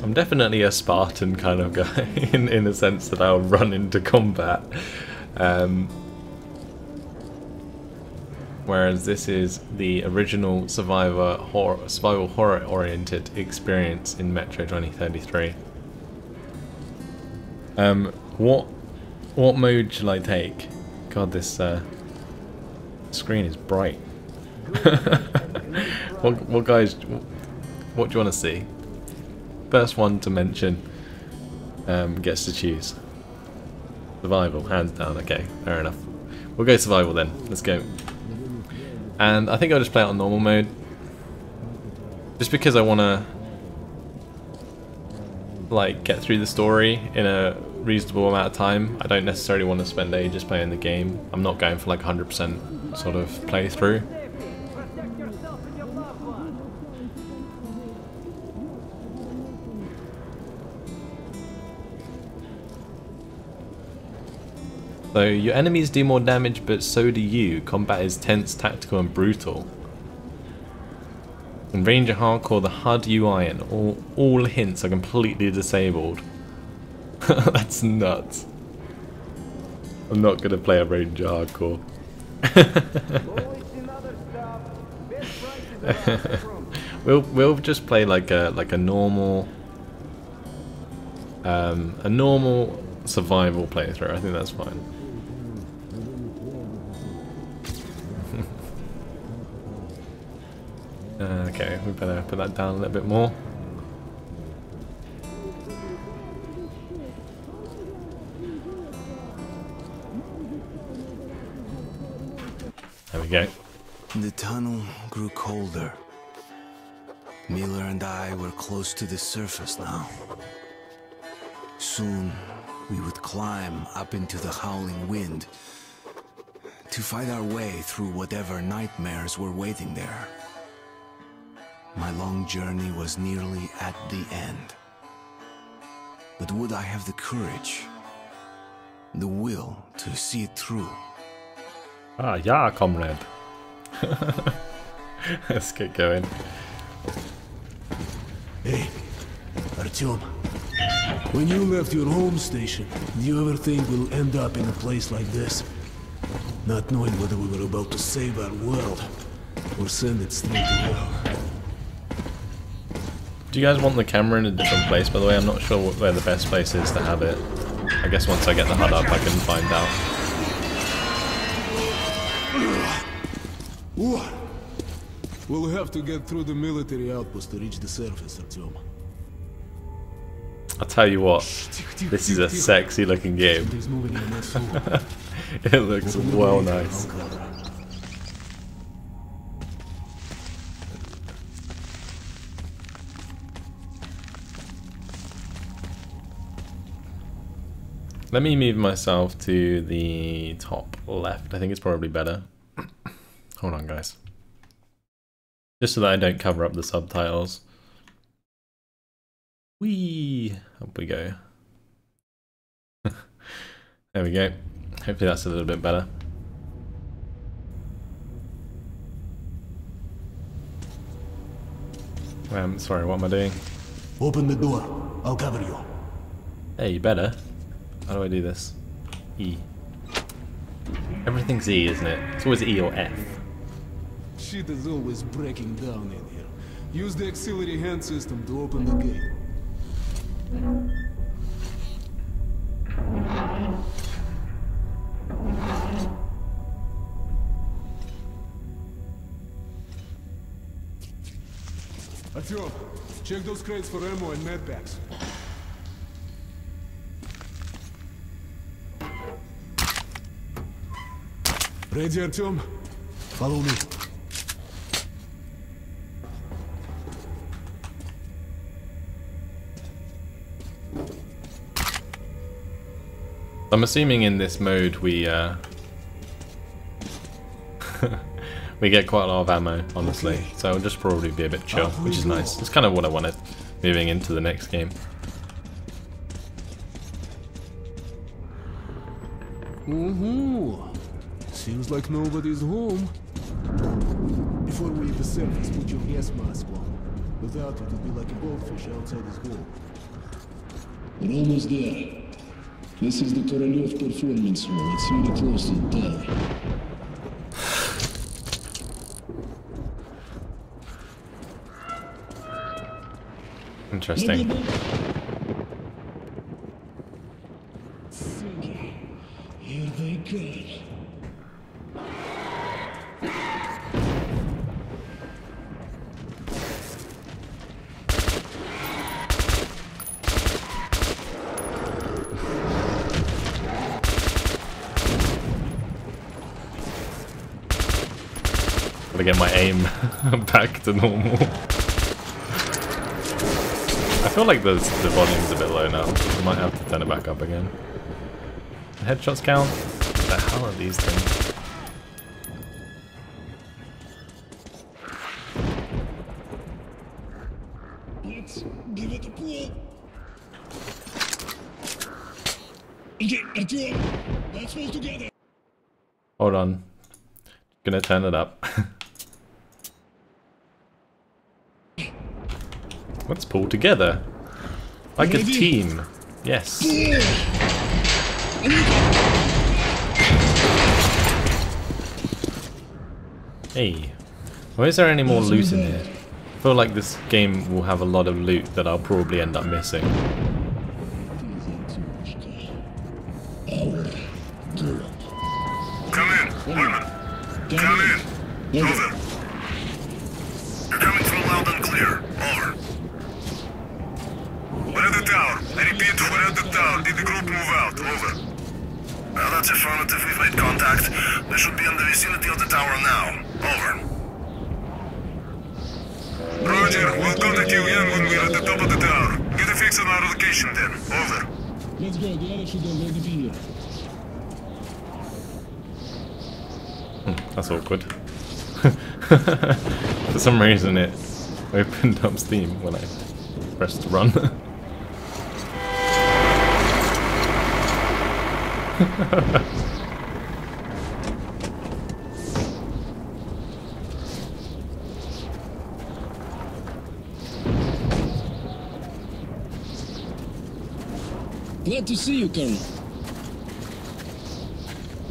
I'm definitely a Spartan kind of guy in the sense that I'll run into combat. Whereas this is the original survival horror oriented experience in Metro 2033. What mode shall I take? God, this screen is bright. What guys? What do you want to see? First one to mention gets to choose. Survival, hands down. Okay, fair enough. We'll go survival then. Let's go. And I think I'll just play it on normal mode, just because I want to like get through the story in a reasonable amount of time. I don't necessarily want to spend ages playing the game. I'm not going for like 100% sort of playthrough. So your enemies do more damage, but so do you. Combat is tense, tactical, and brutal. In Ranger Hardcore, the HUD UI and all hints are completely disabled. That's nuts. I'm not gonna play a Ranger Hardcore. We'll just play like a normal survival playthrough. I think that's fine. Okay, we better put that down a little bit more. There we go. The tunnel grew colder. Miller and I were close to the surface now. Soon, we would climb up into the howling wind to fight our way through whatever nightmares were waiting there. My long journey was nearly at the end. But would I have the courage, the will to see it through? Ah, yeah, comrade. Let's get going. Hey, Artyom. When you left your home station, do you ever think we'll end up in a place like this? Not knowing whether we were about to save our world or send it straight to hell. Do you guys want the camera in a different place, by the way? I'm not sure where the best place is to have it. I guess once I get the HUD up I can find out. We'll have to get through the military outpost to reach the surface, Artyom. I'll tell you what, this is a sexy looking game. It looks well nice. Let me move myself to the top left. I think it's probably better. Hold on, guys. Just so that I don't cover up the subtitles. Whee! Up we go. There we go. Hopefully that's a little bit better. Sorry, what am I doing? Open the door. I'll cover you. Hey, you better. How do I do this? E. Everything's E, isn't it? It's always E or F. Shit is always breaking down in here. Use the auxiliary hand system to open the gate. Artyom, check those crates for ammo and medpacks. Ready, Artyom? Follow me. I'm assuming in this mode we we get quite a lot of ammo, honestly. So it'll just probably be a bit chill, which is nice. It's kind of what I wanted moving into the next game. Seems like nobody's home. Before we leave the surface, put your gas mask on. Without it, it'd be like a goldfish outside his hole. We're almost there. This is the Korolyev performance hall. It's really close to the tower. Interesting. Here they come. Gotta get my aim back to normal. I feel like the volume's a bit low now. I might have to turn it back up again. The headshots count? What the hell are these things? Let's give it a pull. Okay, Artyom, let's pull together. Hold on. Gonna turn it up. Let's pull together. Like a team. Yes. Hey. Why is there any more loot in here? I feel like this game will have a lot of loot that I'll probably end up missing. Come in, Bourbon. Come in. Over. You're coming through loud and clear. Over. We're at the tower. I repeat, we're at the tower. Did the group move out? Over. Well, that's affirmative. We've made contact. We should be in the vicinity of the tower now. Over. Roger. We'll contact you again when we're at the top of the tower. Get a fix on our location then. Over. Let's go. The other should already be here. That's awkward. For some reason it opened up Steam when I pressed run. Glad to see you, Colonel.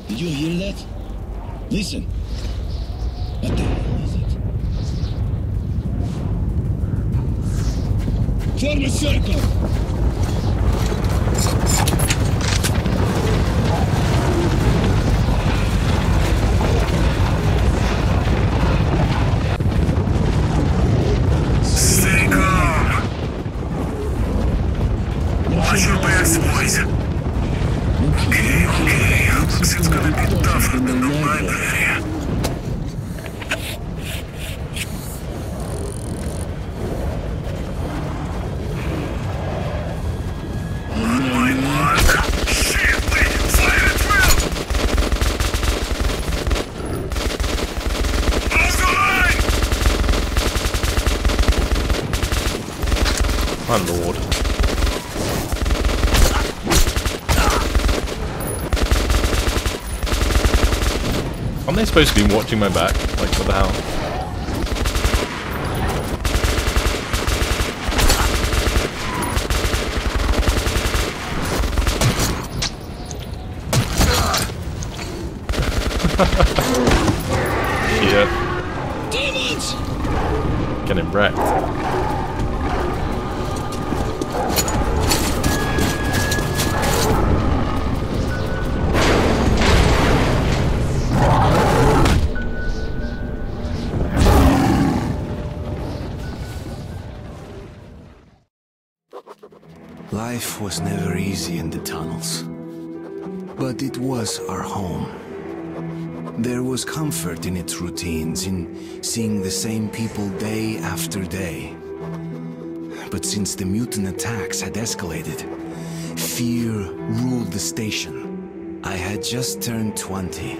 Did you hear that? Listen. What the hell is it? Form a circle! Stay calm. Watch your backs, boys. Okay. Looks it's gonna be tougher than the library. My mark. Shit, wait, fire at will! Hold the line! My lord. Aren't they supposed to be watching my back? Like, what the hell? Shit. Demons! Getting wrecked. Life was never easy in the tunnels, but it was our home. There was comfort in its routines, in seeing the same people day after day. But since the mutant attacks had escalated, fear ruled the station. I had just turned 20,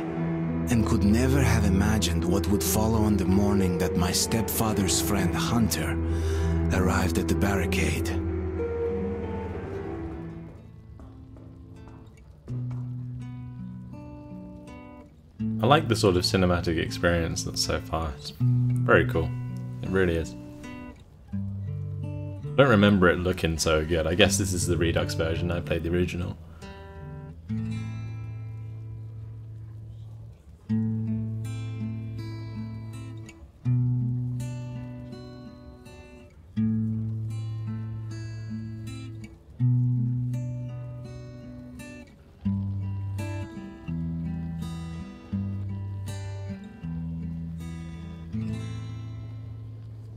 and could never have imagined what would follow on the morning that my stepfather's friend Hunter arrived at the barricade. I like the sort of cinematic experience that's so far. It's very cool. It really is. I don't remember it looking so good. I guess this is the Redux version. I played the original.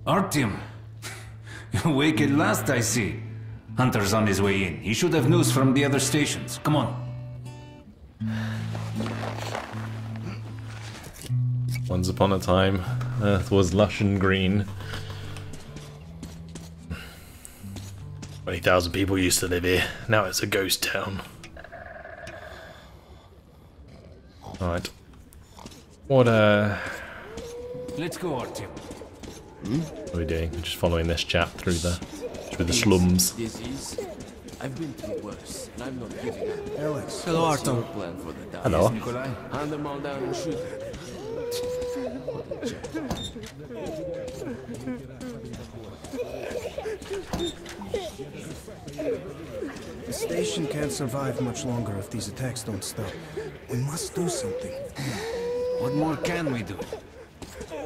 Artyom, awake at last, I see. Hunter's on his way in. He should have news from the other stations. Come on. Once upon a time, Earth was lush and green. 20,000 people used to live here. Now it's a ghost town. Alright. What Let's go, Artyom. what are we doing? We're just following this chap through the slums. Disease. I've been through worse, and I'm not giving up. Alex. Hello, Artyom. Plan for the down. Hello. Nikolai? Hand them all down and shoot. The station can't survive much longer if these attacks don't stop. We must do something. What more can we do?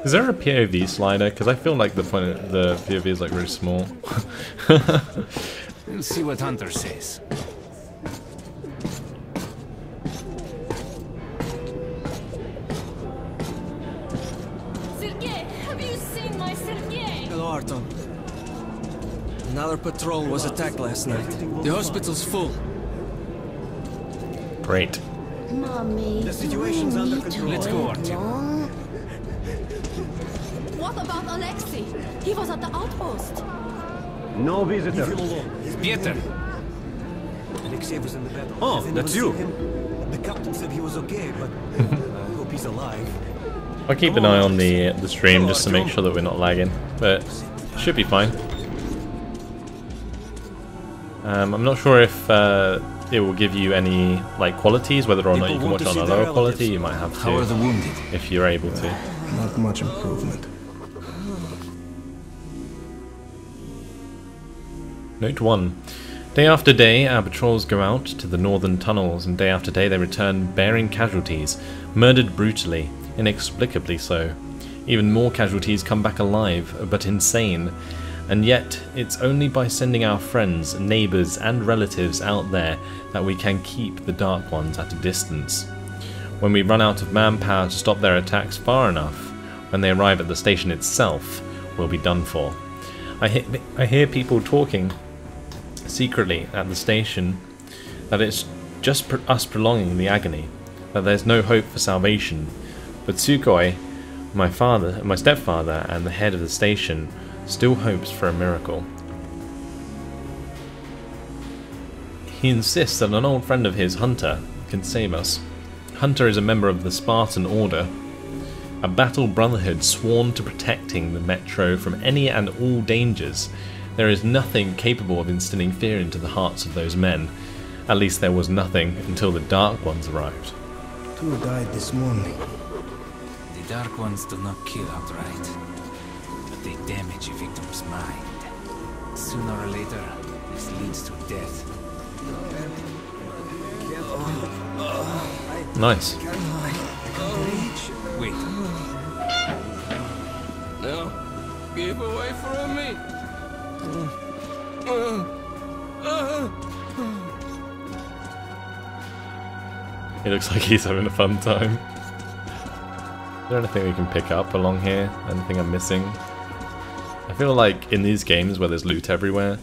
Is there a POV slider? Because I feel like the POV is like really small. We'll see what Hunter says. Sergei, have you seen my Sergei? Hello, Artyom. Another patrol was attacked last night. The hospital's full. Great. Mommy, The situation's under control. Let's go, Artyom. What about Alexei? He was at the outpost. No visitor. Pieter! Alexei was in the battle. Oh, that's you. The captain said he was okay, but I hope he's alive. I'll keep an eye on the stream just to make sure that we're not lagging, but should be fine. I'm not sure if it will give you any like qualities, whether or not you can watch on a lower quality. You might have How are the to wounded? if you're able to. Not much improvement. Note 1. Day after day, our patrols go out to the northern tunnels, and day after day they return bearing casualties, murdered brutally, inexplicably so. Even more casualties come back alive, but insane. And yet, it's only by sending our friends, neighbours and relatives out there that we can keep the Dark Ones at a distance. When we run out of manpower to stop their attacks far enough, when they arrive at the station itself, we'll be done for. I hear people talking secretly at the station that it's just us prolonging the agony, that there's no hope for salvation. But Sukkot, my stepfather and the head of the station, still hopes for a miracle. He insists that an old friend of his, Hunter, can save us. Hunter is a member of the Spartan Order, a battle brotherhood sworn to protecting the Metro from any and all dangers. There is nothing capable of instilling fear into the hearts of those men. At least there was nothing until the Dark Ones arrived. 2 died this morning. The Dark Ones do not kill outright, but they damage a victim's mind. Sooner or later, this leads to death. Nice. Wait. No, keep away from me. He looks like he's having a fun time. Is there anything we can pick up along here? Anything I'm missing? I feel like in these games where there's loot everywhere,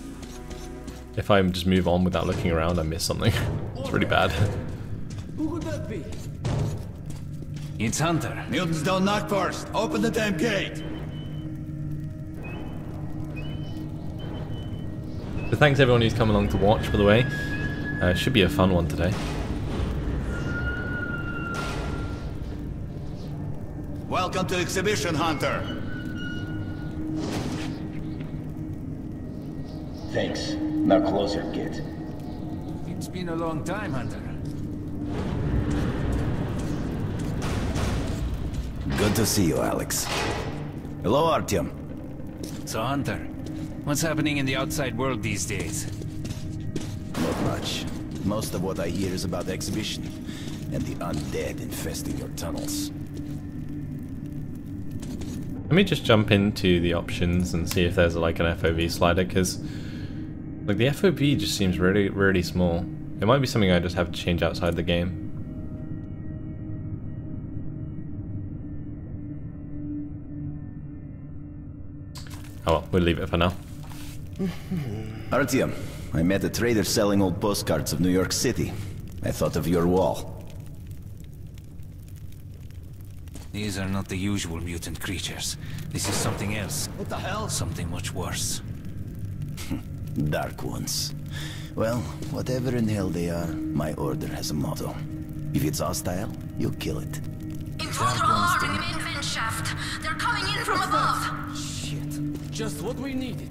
if I just move on without looking around, I miss something. It's really bad. Who could that be? It's Hunter. Mutants don't knock first. Open the damn gate. So thanks everyone who's come along to watch, by the way. Should be a fun one today. Welcome to Exhibition, Hunter. Thanks. Now closer, kid. It's been a long time, Hunter. Good to see you, Alex. Hello, Artyom. So, Hunter, What's happening in the outside world these days? Not much. Most of what I hear is about the exhibition and the undead infesting your tunnels. Let me just jump into the options and see if there's like an FOV slider, because like the FOV just seems really, really small. It might be something I just have to change outside the game. Oh well, we'll leave it for now. Artyom, I met a trader selling old postcards of New York City. I thought of your wall. These are not the usual mutant creatures. This is something else. What the hell? Something much worse. Dark ones. Well, whatever in hell they are, my order has a motto. If it's hostile, you kill it. Intruder alarm in the main vent shaft. They're coming in from above. Shit. Just what we needed.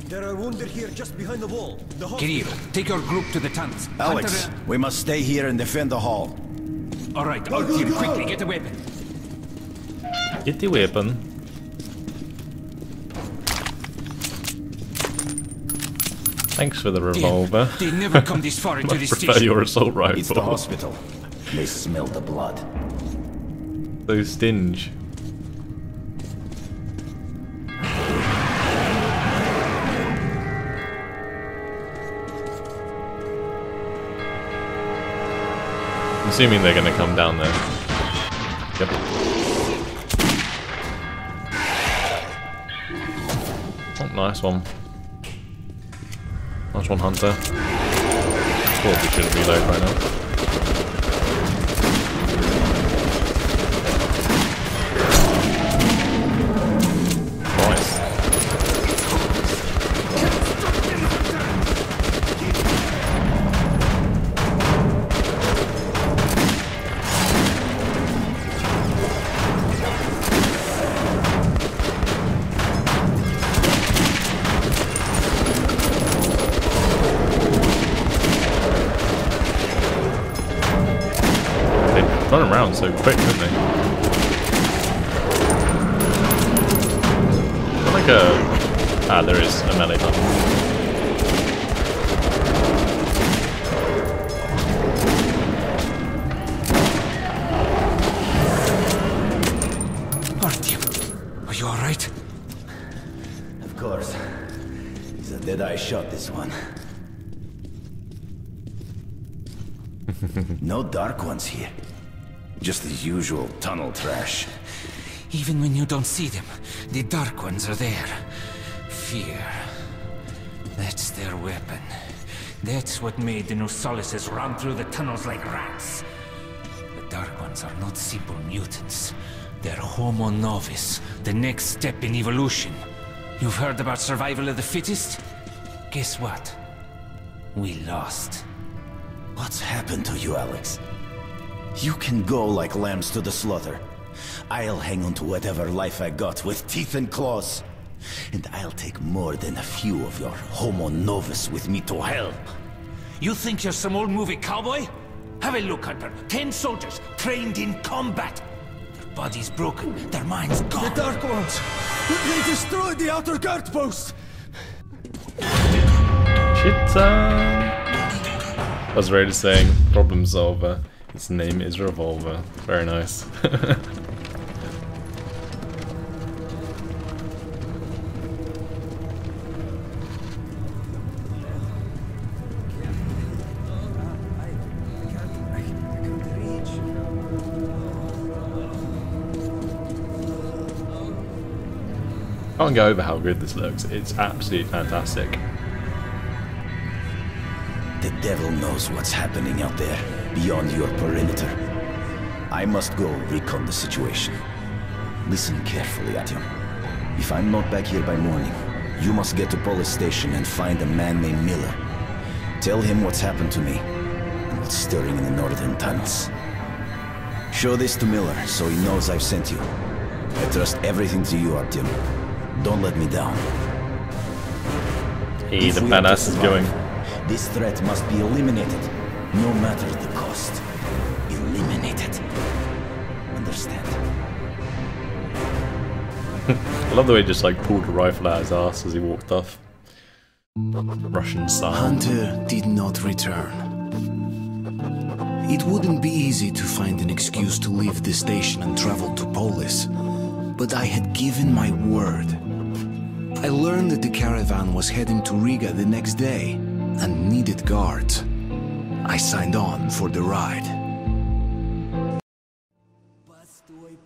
There are wounded here just behind the wall. The Kiriro, take your group to the tunnels. Alex, we must stay here and defend the hall. Alright, our team, quickly, get a weapon. Get the weapon. Thanks for the revolver. They never come this far into this prefer station. your assault rifle. It's the hospital. They smell the blood. So stinge. I'm assuming they're gonna come down there. Yep. Oh, nice one. Nice one, Hunter. Probably shouldn't reload right now. Nice. Run around so quick, don't they? Like a... Ah, there is a melee button. Artyom, are you alright? Of course. It's a dead-eye shot, this one. No dark ones here. Just the usual tunnel trash. Even when you don't see them, the Dark Ones are there. Fear. That's their weapon. That's what made the Nosalises run through the tunnels like rats. The Dark Ones are not simple mutants. They're Homo Novus, the next step in evolution. You've heard about survival of the fittest? Guess what? We lost. What's happened to you, Alex? You can go like lambs to the slaughter. I'll hang on to whatever life I got with teeth and claws. And I'll take more than a few of your Homo Novus with me to hell. You think you're some old movie cowboy? Have a look, Hunter. 10 soldiers, trained in combat. Their bodies broken, their minds gone. The Dark Ones! They destroyed the outer guard post! Shit. I was ready saying problem solver. Its name is Revolver. Very nice. Can't go over how good this looks. It's absolutely fantastic. The devil knows what's happening out there, beyond your perimeter. I must go recon the situation. Listen carefully, Artyom. If I'm not back here by morning, you must get to police station and find a man named Miller. Tell him what's happened to me, and what's stirring in the northern tunnels. Show this to Miller, so he knows I've sent you. I trust everything to you, Artyom. Don't let me down. Hey, the badass is going. This threat must be eliminated, no matter the cost. Eliminated. Understand? I love the way he just like pulled a rifle out of his ass as he walked off. Russian style. Hunter did not return. It wouldn't be easy to find an excuse to leave the station and travel to Polis, but I had given my word. I learned that the caravan was heading to Riga the next day and needed guards. I signed on for the ride.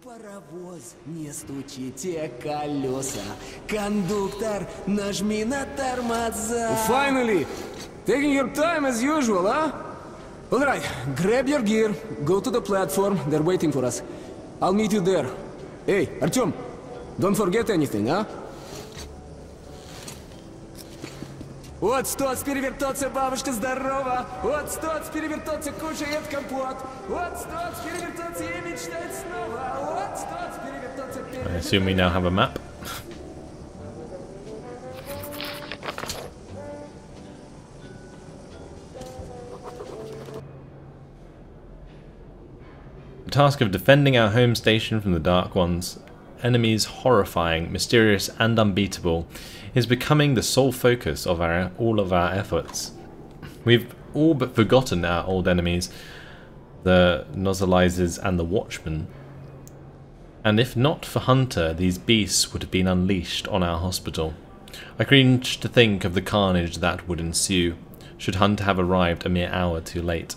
Паровоз, не стучите колеса. Кондуктор, нажми на тормоза. Finally! Taking your time as usual, huh? Alright, grab your gear, go to the platform, they're waiting for us. I'll meet you there. Hey, Artyom, don't forget anything, huh? Вот стоц перевертаться, бабушка здорова. Вот стоц перевертаться, кушает компот. Вот стоц перевертаться и мечтать снова. Вот стоц перевертаться. I assume we now have a map. The task of defending our home station from the Dark Ones, enemies horrifying, mysterious and unbeatable, is becoming the sole focus of all of our efforts. We've all but forgotten our old enemies, the Nozzolizers and the Watchmen. And if not for Hunter, these beasts would have been unleashed on our hospital. I cringe to think of the carnage that would ensue, should Hunter have arrived a mere hour too late.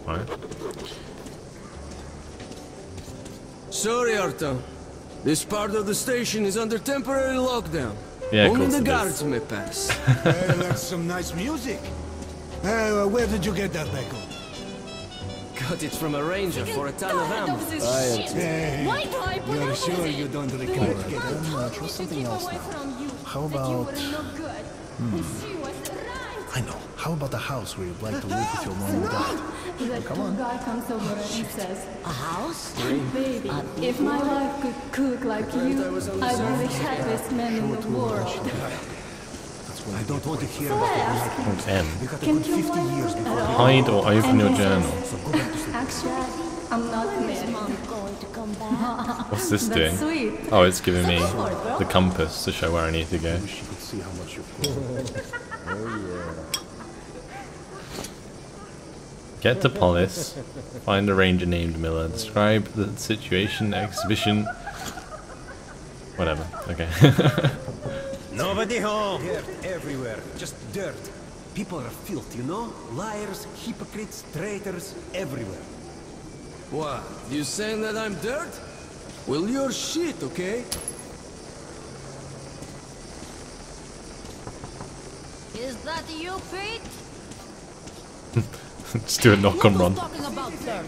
Right. Sorry, Artyom. This part of the station is under temporary lockdown. Yeah, only the guards may pass. Hey, that's some nice music. Where did you get that record? Got it from a ranger for a ton of ammo. Hey, Why do I put you're up sure with it? you don't regret getting Try something else now. How about... I know. How about a house where you'd like to live with your mom and dad? Come on. Guy comes over and says, a house? Baby, if my wife could cook like you, I'd be the happiest man in the world. I don't want to hear So I asked him, can you work at all? Hide or open your And he journal. says, actually, I'm not married. What's this That's doing? sweet. Oh, it's giving me the compass to show where I need to go. See how much you're Get to Polis, find a ranger named Miller, describe the situation, exhibition, whatever, okay. Nobody home! Dirt everywhere, just dirt. People are filth, you know? Liars, hypocrites, traitors, everywhere. What? You saying that I'm dirt? Well, you're shit, okay? Is that you, Pete? Just do a knock and run. Talking about dirt.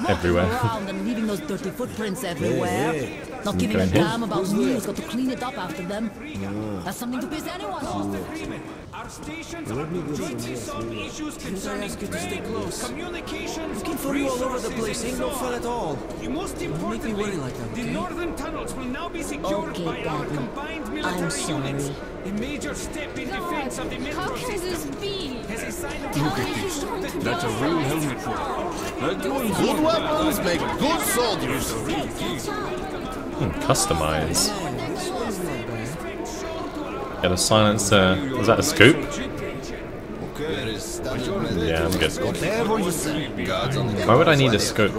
Everywhere. Around and leaving those dirty footprints everywhere. Not giving a Okay. damn about me who's got to clean it up after them. That's something to piss anyone off. Our stations are jointly solve issues concerning trade, communications, Looking for you all over the place ain't no fun at all. Most Don't make me importantly, worry like that, the okay? northern tunnels will now be secured by our combined military units. A major step in defense of the How metro can system. this be? As a sign of Look at this. That's a real helmet for Good weapons make good soldiers. Customize. Get a silencer. Is that a scoop? Yeah, I'm good. Why would I need a scope?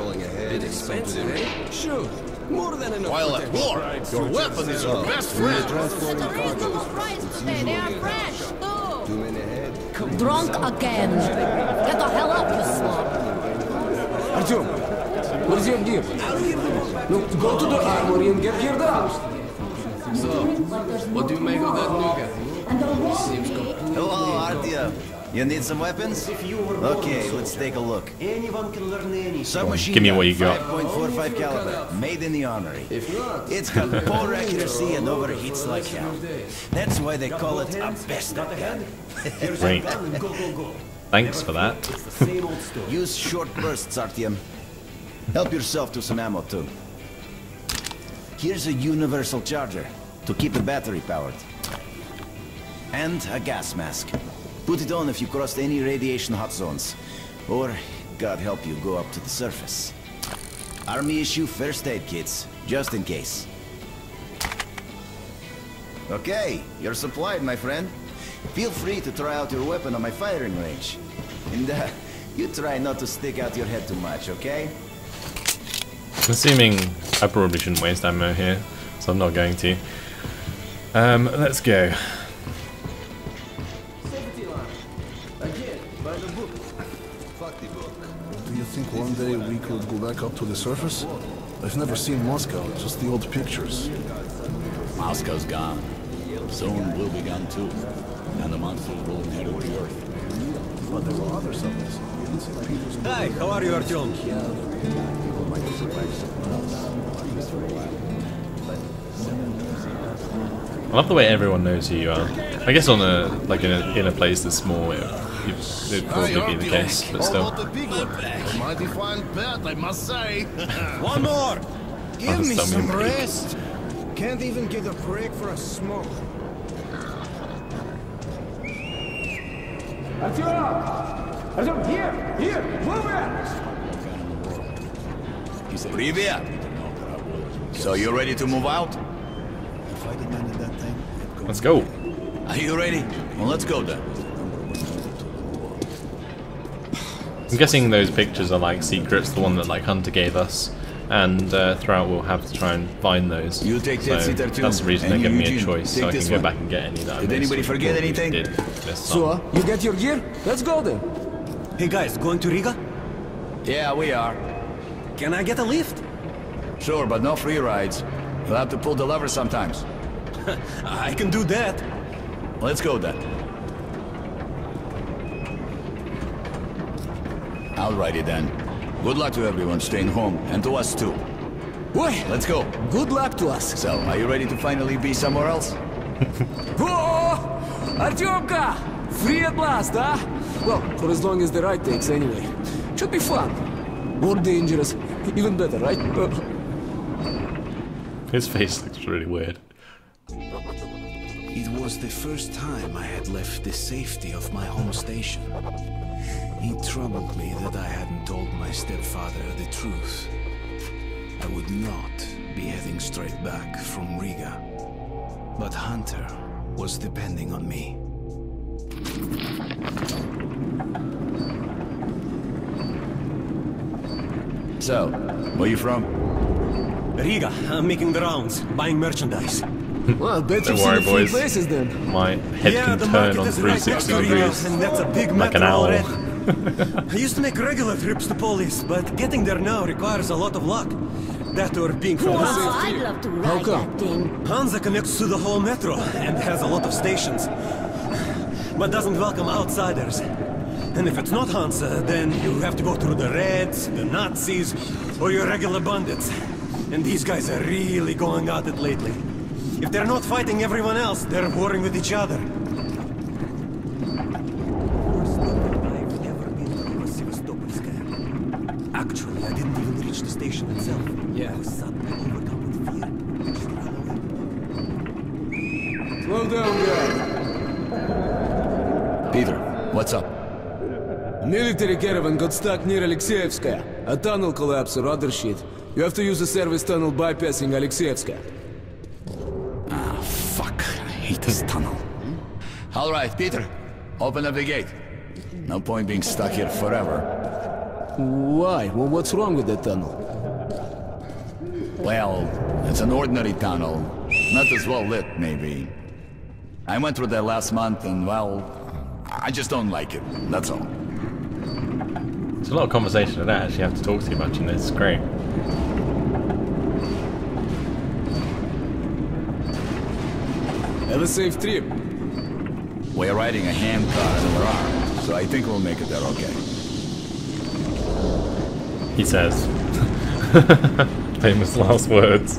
Sure. More than enough. While at war, your weapon is your best friend. They are fresh, too. Drunk again. Get the hell up, you slob. Artyom, where's your gear? No, go to the Armory and get geared up. So, what do you make of that new guy? Seems complete. Hello, Artyom. You need some weapons? Okay, let's take a look. Anyone can learn any. Submachine Give me what you gun, got. 5.45 caliber, made in the Armory. It's got poor accuracy and overheats like hell. That's why they call it a best gun. Great. Thanks for that. Use short bursts, Artyom. Help yourself to some ammo too. Here's a universal charger to keep the battery powered. And a gas mask. Put it on if you crossed any radiation hot zones. Or, God help you, go up to the surface. Army issue first aid kits, just in case. Okay, you're supplied, my friend. Feel free to try out your weapon on my firing range. And you try not to stick out your head too much, okay? I'm assuming I probably shouldn't waste ammo here, so I'm not going to. Let's go. Safety line. Again, by the book. Fuck the book. Do you think one day we could go back up to the surface? I've never seen Moscow, just the old pictures. Moscow's gone. Soon we'll be gone too. And the monsters will inherit the earth. But there were other summits. Hi, how are you, Artyom? I love the way everyone knows who you are. I guess on a in a place that's small, it'd probably be the case, but still. A mighty fine pet, I must say. One more! Give me some rest. Can't even get a break for a smoke. Artyom, here, move it! Привет! So you ready to move out? If I demanded that thing, I'd go. Let's go. Are you ready? Well, let's go then. I'm guessing those pictures are like secrets, the one that like Hunter gave us, and throughout we'll have to try and find those. You take so that seat, Artyom, that's the reason they're and giving me a Eugene, choice, so take I can this go one. back and get any that I Did missed, anybody which forget probably anything? did this So, time. you get your gear? Let's go then. Hey guys, going to Riga? Yeah, we are. Can I get a lift? Sure, but no free rides. You'll have to pull the lever sometimes. I can do that. Let's go then. Alrighty then. Good luck to everyone staying home, and to us too. Boy, let's go. Good luck to us. So, are you ready to finally be somewhere else? Oh, Artyomka! Free at last, huh? Well, for as long as the ride takes anyway. Should be fun. More dangerous. Even better, right? His face looks really weird. It was the first time I had left the safety of my home station. It troubled me that I hadn't told my stepfather the truth. I would not be heading straight back from Riga. But Hunter was depending on me. So, where you from? Riga. I'm making the rounds, buying merchandise. Well, bet Don't you've worry, seen a few boys. places then. My head can turn on 360 degrees, and that's a big like an matter owl. already. I used to make regular trips to Polis, but getting there now requires a lot of luck. That or being from the same I'd team. love to ride that thing. Hansa connects to the whole metro and has a lot of stations, but doesn't welcome outsiders. And if it's not Hansa, then you have to go through the Reds, the Nazis, or your regular bandits. And these guys are really going at it lately. If they're not fighting everyone else, they're warring with each other. Actually, I didn't even reach the station itself. Yeah. I was suddenly overcome with fear and just ran away. Slow down, guy. Peter, what's up? A military caravan got stuck near Alexievskaya. A tunnel collapsed or other shit. You have to use a service tunnel bypassing Alexievskaya. Ah, fuck. I hate this tunnel. Alright, Peter. Open up the gate. No point being stuck here forever. Why? Well, what's wrong with that tunnel? Well, it's an ordinary tunnel. Not as well lit, maybe. I went through that last month and, well, I just don't like it. That's all. There's a lot of conversation I don't actually have to talk too much in this. It's great. Have a safe trip. We're riding a handcar and we're armed, so I think we'll make it there okay. He says. Famous last words.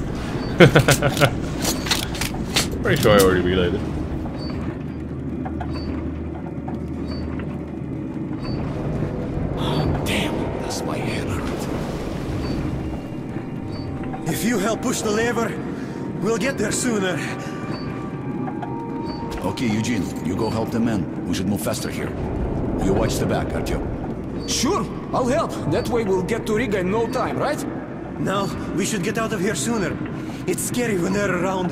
Pretty sure I already reloaded. Oh, damn, that's my head hurt. If you help push the lever, we'll get there sooner. Okay, Eugene, you go help the men. We should move faster here. You watch the back, Artyom. Sure, I'll help. That way we'll get to Riga in no time, right? No, we should get out of here sooner. It's scary when they're around.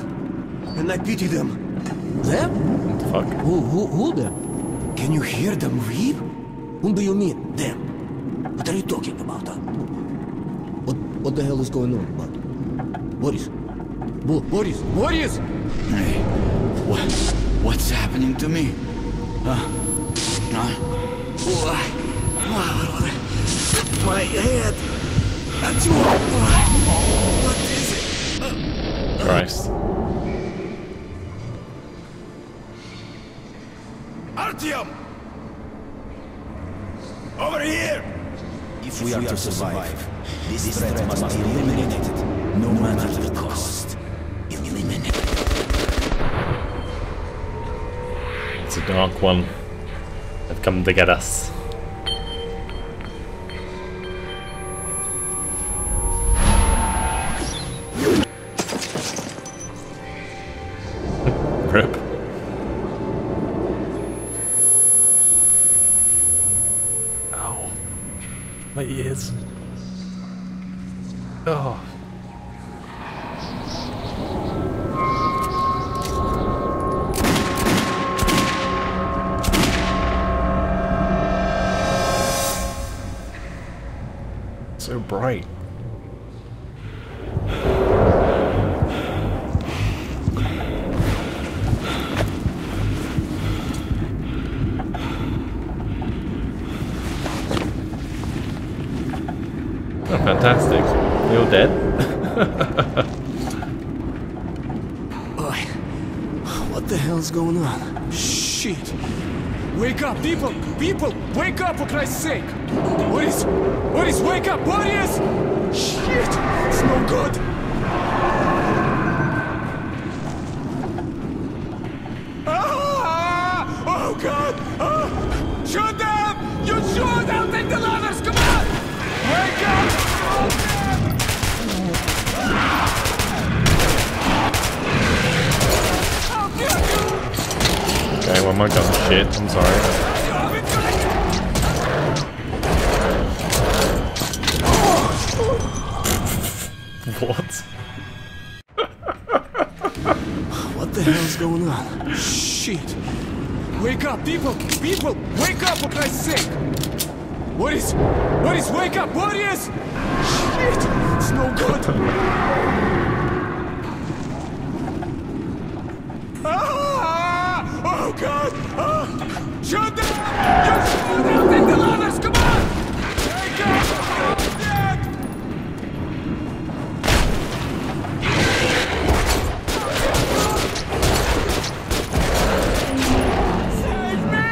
And I pity them. Them? What the fuck? Who them? Can you hear them weep? Whom do you mean, them? What are you talking about, huh? What the hell is going on, bud? Boris? Boris! Hey, what's happening to me? My head! What is it? Christ. Artyom! Over here! If we are to survive, this threat must be eliminated, no matter the cost. Eliminated. It's a dark one. They've come to get us. Rip. Ow. My ears. Oh. So bright. Oh, fantastic. You're dead? What the hell's going on? Shit! Wake up, people! People! Wake up, for Christ's sake! Boris! Boris, wake up! Boris! Shit! It's no good! Ah! Oh, God! Ah! Shoot them! You shoot! I'll take the ladders! Come on! Wake up! I'll kill you! Okay, well my gun's shit, I'm sorry. What? What the hell's going on? Shit! Wake up, people! People! Wake up, for Christ's sake! Boris! Boris, wake up! Boris! Shit! It's no good! Ah! Oh, God! Ah! Shoot them! You shoot! I'll take the ladders! Come on! Wake up! I'm dead! Save me!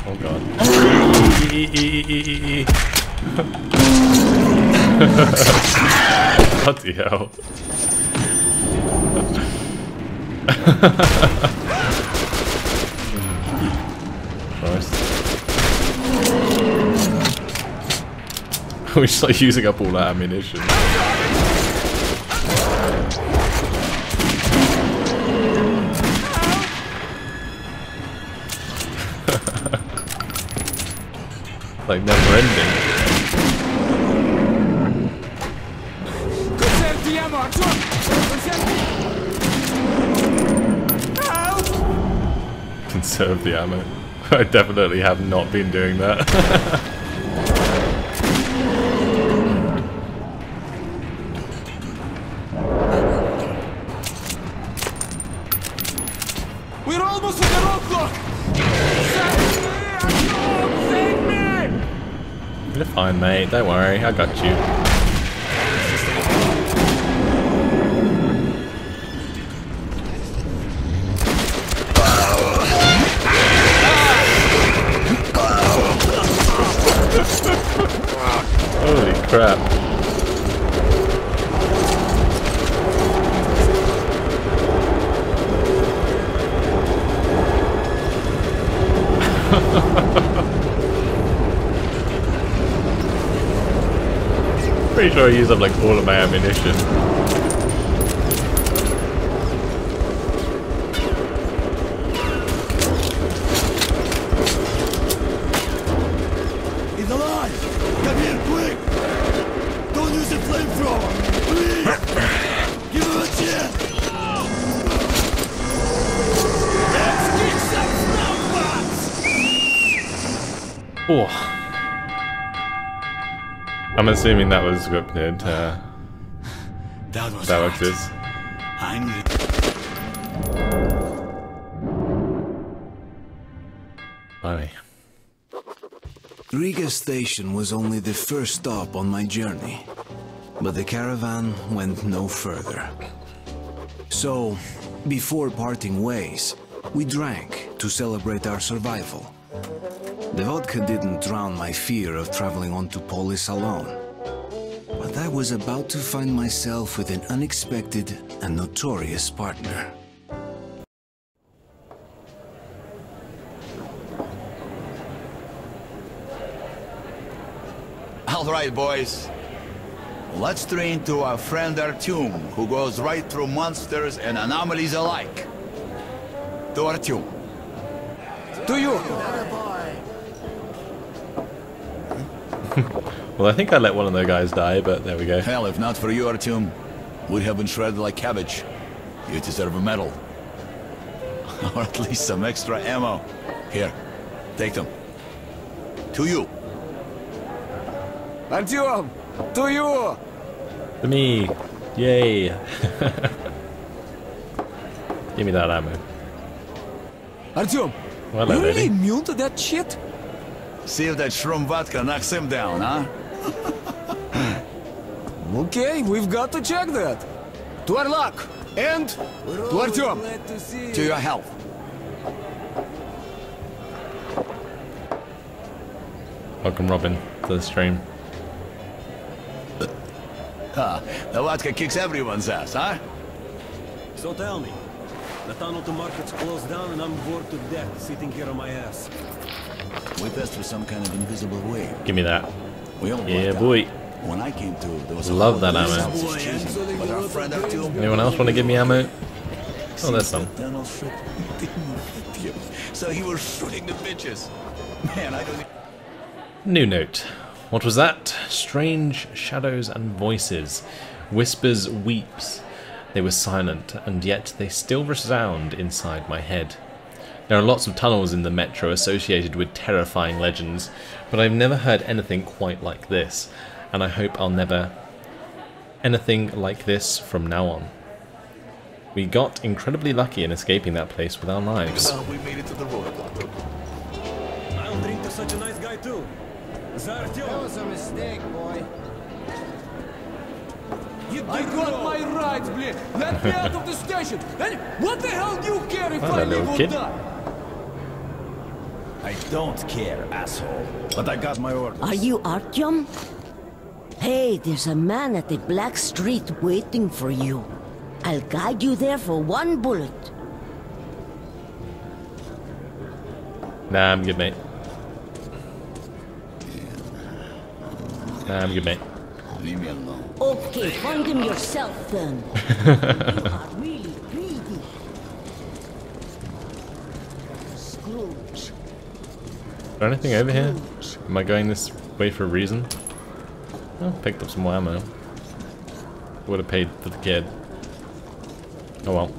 Oh God. Bloody hell. Christ. We're just like using up all that ammunition. Like never ending. Conserve the ammo, Artyom! Conserve the ammo. I definitely have not been doing that. We're almost at the roadblock! Save me! You're fine, mate. Don't worry. I got you. Holy crap. Pretty sure I used up like all of my ammunition. He's alive! Come here, quick! Don't use a flamethrower! Please! Oh. I'm assuming that was scripted. That was Alex's. I needed. Bye. Riga station was only the first stop on my journey, but the caravan went no further. So, before parting ways, we drank to celebrate our survival. The vodka didn't drown my fear of traveling on to Polis alone, but I was about to find myself with an unexpected and notorious partner. All right, boys. Let's train to our friend Artyom, who goes right through monsters and anomalies alike. To Artyom. To you! Well, I think I let one of the guys die, but there we go. Hell, if not for you, Artyom, we'd have been shredded like cabbage. You deserve a medal. Or at least some extra ammo. Here, take them. To you. Artyom! To you! To me! Yay! Give me that ammo. Artyom! Well, you lady. really immune to that shit? See if that shroom vodka knocks him down, huh? Okay, we've got to check that. To our luck! And to Artyom! To your health. Welcome, Robin, to the stream. The vodka kicks everyone's ass, huh? So tell me, the tunnel to market's closed down and I'm bored to death sitting here on my ass. We passed through some kind of invisible wave. Give me that. We all Yeah, blacked out. boy. When I came to, there was Love a that whole ammo. But our friend Artyom, Anyone else want to give me ammo? Oh, there's some. tunnel shit didn't fit him. So he was shooting the bitches. Man, I don't. New note. What was that? Strange shadows and voices. Whispers, weeps. They were silent, and yet they still resound inside my head. There are lots of tunnels in the metro associated with terrifying legends, but I've never heard anything quite like this, and I hope I'll never anything like this from now on. We got incredibly lucky in escaping that place with our lives. Well, we made it to the roadblock. I'll drink to such a nice guy too. That was a mistake, boy. I got my rights, bleh! Let me out of the station! And what the hell do you care if Hello, I live little or kid. die? I don't care, asshole. But I got my orders. Are you Artyom? Hey, there's a man at the Black Street waiting for you. I'll guide you there for one bullet. Nah, I'm good, mate. Nah, I'm good, mate. Leave me alone. Okay, find him yourself then. You are really greedy. Scrooge. Is there anything over here? Am I going this way for a reason? Oh, picked up some more ammo. Would have paid for the kid. Oh well.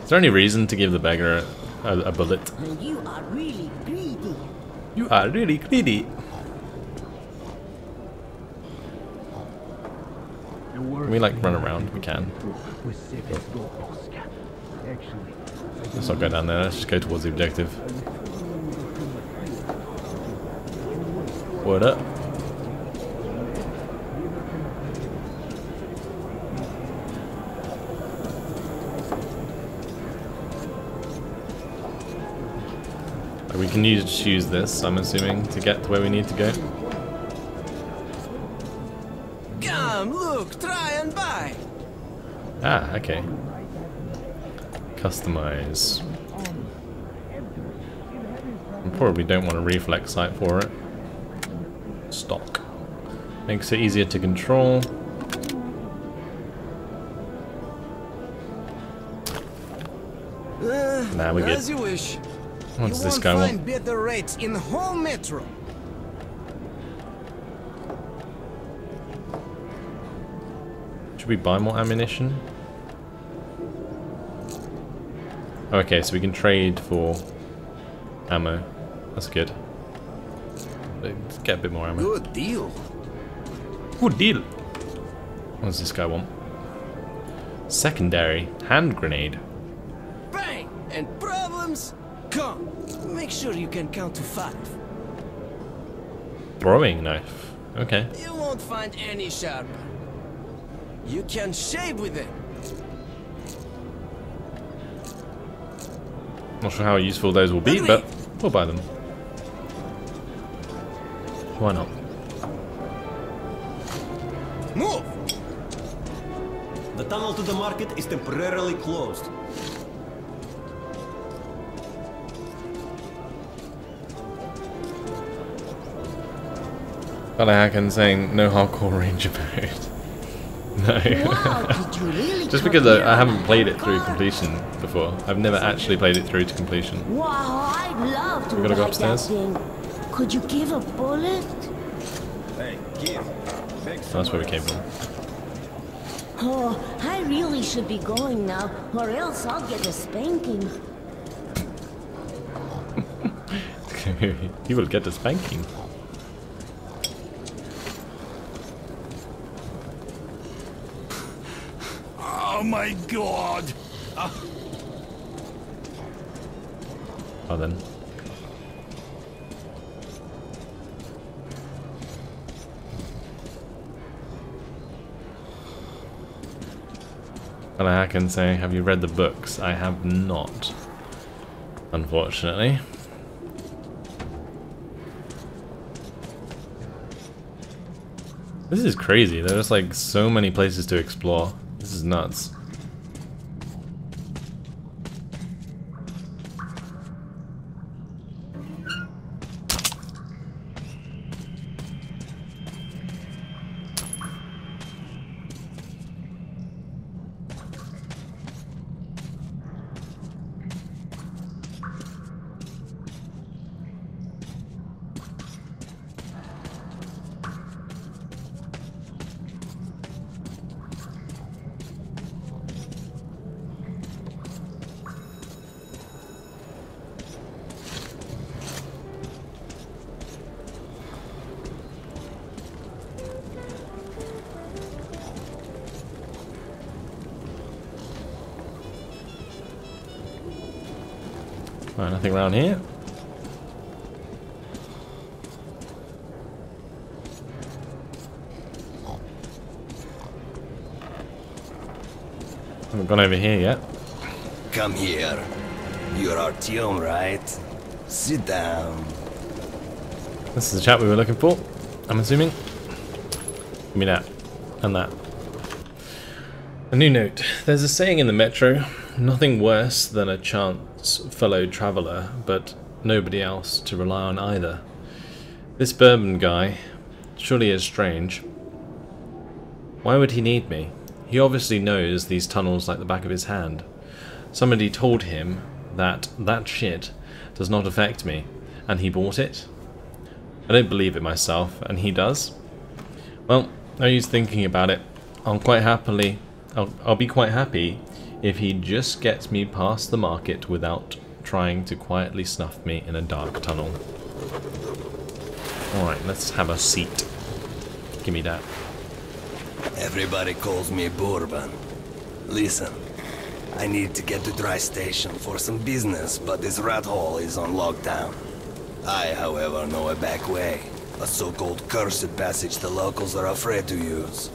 Is there any reason to give the beggar a bullet? And you are really greedy. You are really greedy. Can we like run around? We can. Let's not go down there, let's just go towards the objective. What up? We can just use this, I'm assuming, to get to where we need to go. Come, look, try and buy. Ah, okay. Customize. I probably don't want a reflex sight for it. Stock. Makes it easier to control. Nah, we're good. As you wish. What does You this won't guy find want? better rates in the whole metro. Should we buy more ammunition? Okay, so we can trade for ammo. That's good. Let's get a bit more ammo. Good deal. Good deal. What does this guy want? Secondary hand grenade. Bang! And problems? Come. Make sure you can count to 5. Throwing knife. Okay. You won't find any sharper. You can shave with it. Not sure how useful those will be, but we'll buy them. Why not? Move! The tunnel to the market is temporarily closed. Hakan saying no hardcore ranger mode. No. Wow, did you really Just because I haven't played it through completion before. I've never actually played it through to completion. Wow, I'd love to We gotta go ride that upstairs? thing. Could you give a bullet? Hey, give. That's where we came from. Oh, I really should be going now, or else I'll get a spanking. You will get a spanking. Oh my god! Oh then. Hakan saying, have you read the books? I have not, unfortunately. This is crazy. There's like so many places to explore. This is nuts. Right, nothing around here. Haven't gone over here yet. Come here. You're Artyom, right? Sit down. This is the chap we were looking for, I'm assuming. Give me that. And that. A new note. There's a saying in the metro, nothing worse than a chance fellow traveller, but nobody else to rely on either. This Bourbon guy surely is strange. Why would he need me? He obviously knows these tunnels like the back of his hand. Somebody told him that that shit does not affect me, and he bought it? I don't believe it myself, and he does? Well, no use thinking about it. I'll be quite happy if he just gets me past the market without trying to quietly snuff me in a dark tunnel. Alright, let's have a seat. Give me that. Everybody calls me Bourbon. Listen, I need to get to Dry Station for some business, but this rat hole is on lockdown. I, however, know a back way. A so-called cursed passage the locals are afraid to use.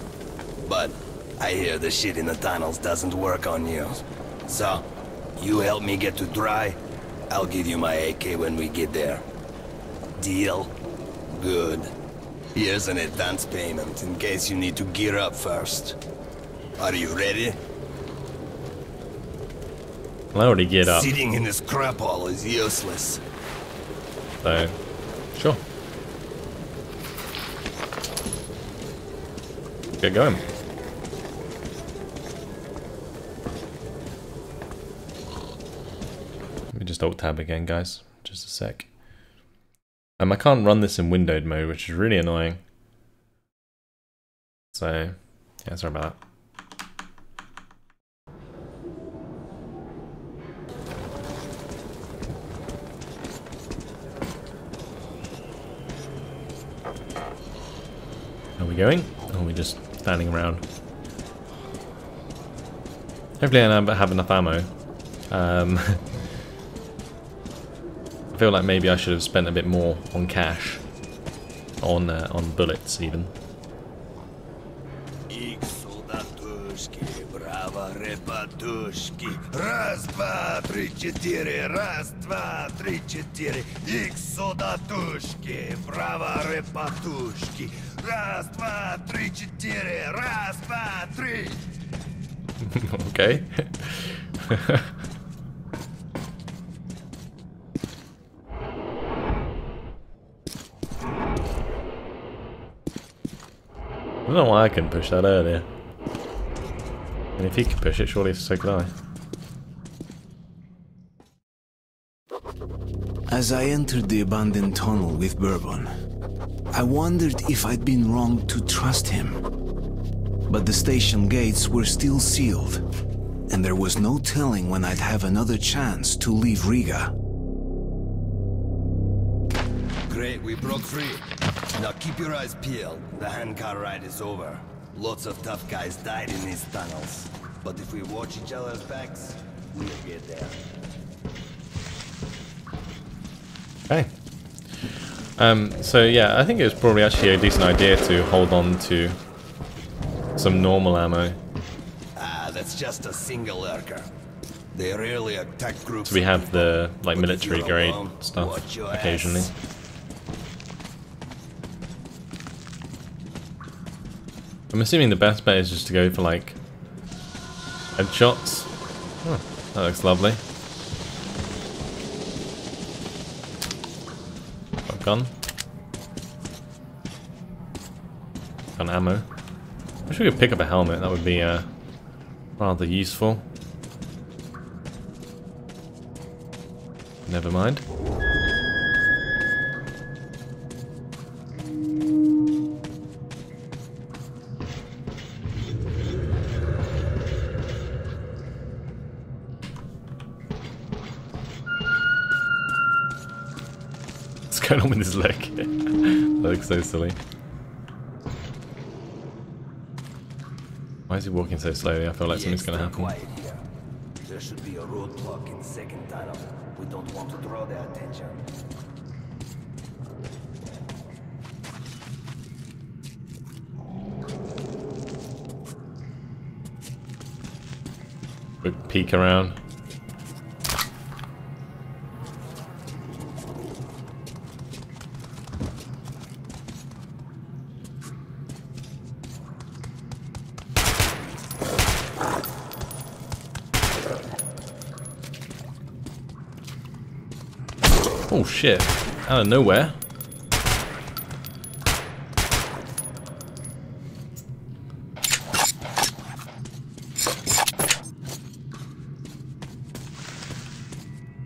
But I hear the shit in the tunnels doesn't work on you. So, you help me get to Dry, I'll give you my AK when we get there. Deal? Good. Here's an advance payment in case you need to gear up first. Are you ready? I already geared up. Sitting in this crap hole is useless. So, sure. Get going. Let me just alt tab again, guys. Just a sec. I can't run this in windowed mode, which is really annoying. So, yeah, sorry about that. we going? Or are we just standing around? Hopefully I have enough ammo. I feel like maybe I should have spent a bit more on cash. On bullets even. Раз, два, три, четыре. Раз, два, три, четыре. Икс солдатушки, браво, репатушки. Раз, два, три, четыре. Раз, два, три. Okay. I don't know why I couldn't push that earlier. And if he could push it, surely so could I. As I entered the abandoned tunnel with Bourbon, I wondered if I'd been wrong to trust him. But the station gates were still sealed, and there was no telling when I'd have another chance to leave Riga. Great, we broke free. Now keep your eyes peeled. The handcar ride is over. Lots of tough guys died in these tunnels. But if we watch each other's backs, we'll get there. Okay. So yeah, I think it was probably actually a decent idea to hold on to some normal ammo. Ah, that's just a single lurker. They rarely attack groups. So we have the like military grade stuff occasionally. I'm assuming the best bet is just to go for like headshots. Oh, that looks lovely. Got a gun. Gun ammo. I wish we could pick up a helmet. That would be rather useful. Never mind. What's going on with his leg? That looks so silly. Why is he walking so slowly? I feel like something's going to happen. Quiet here. There should be a roadblock in the second tunnel. We don't want to draw their attention. Quick peek around. Oh shit, out of nowhere.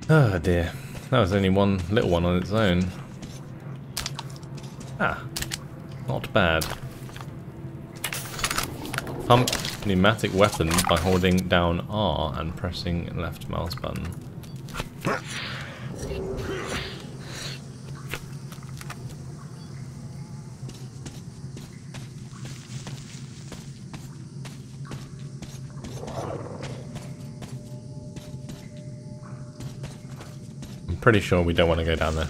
Oh dear, that was only one little one on its own. Ah, not bad. Pump pneumatic weapon by holding down R and pressing left mouse button. Pretty sure we don't want to go down there.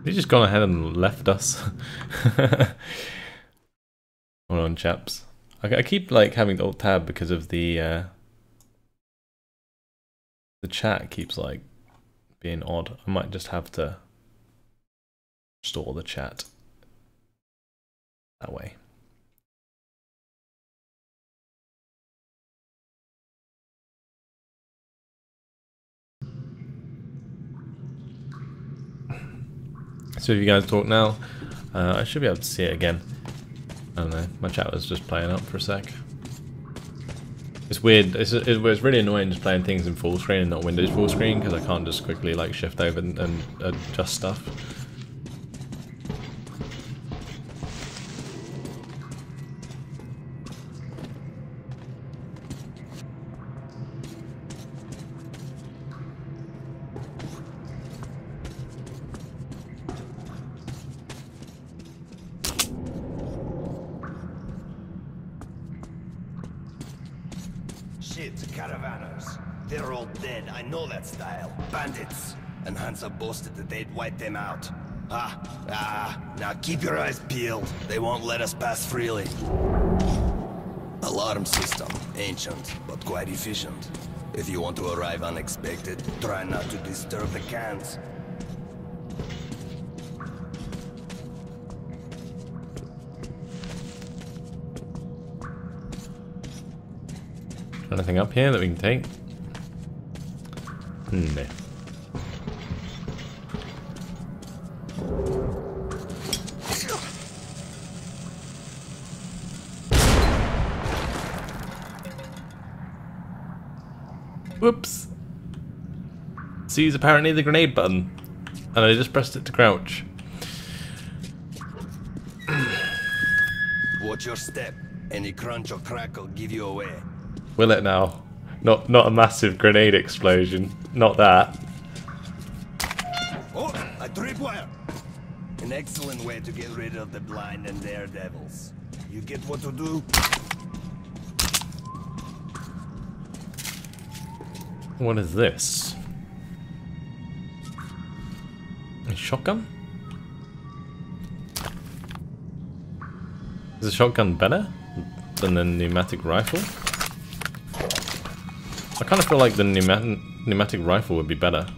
He's just gone ahead and left us. Hold on, chaps. I keep like having the alt tab because of the chat keeps like being odd. I might just have to store the chat that way. So if you guys talk now, I should be able to see it again. I don't know, my chat was just playing up for a sec. It's weird, it's really annoying just playing things in full screen and not Windows full screen, because I can't just quickly like shift over and adjust stuff. Caravanners. They're all dead, I know that style. Bandits. And Hansa boasted that they'd wipe them out. Now keep your eyes peeled. They won't let us pass freely. Alarm system. Ancient, but quite efficient. If you want to arrive unexpected, try not to disturb the cans. Anything up here that we can take? No. Whoops. C is apparently the grenade button, and I just pressed it to crouch. Watch your step. Any crunch or crack will give you away. Will it now? Not a massive grenade explosion. Not that. Oh, a tripwire! An excellent way to get rid of the blind and daredevils. You get what to do? What is this? A shotgun? Is a shotgun better than the pneumatic rifle? I kind of feel like the pneumatic rifle would be better.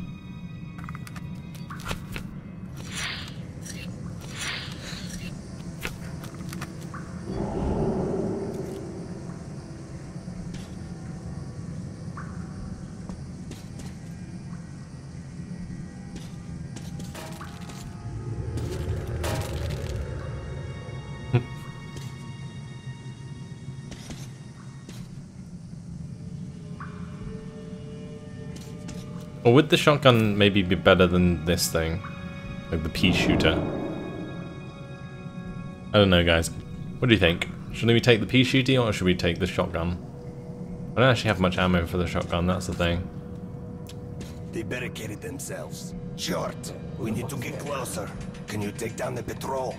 Or would the shotgun maybe be better than this thing? Like the pea shooter? I don't know, guys. What do you think? Should we take the pea shooter or should we take the shotgun? I don't actually have much ammo for the shotgun, that's the thing. They barricaded themselves. Short, we need to get closer. Can you take down the patrol?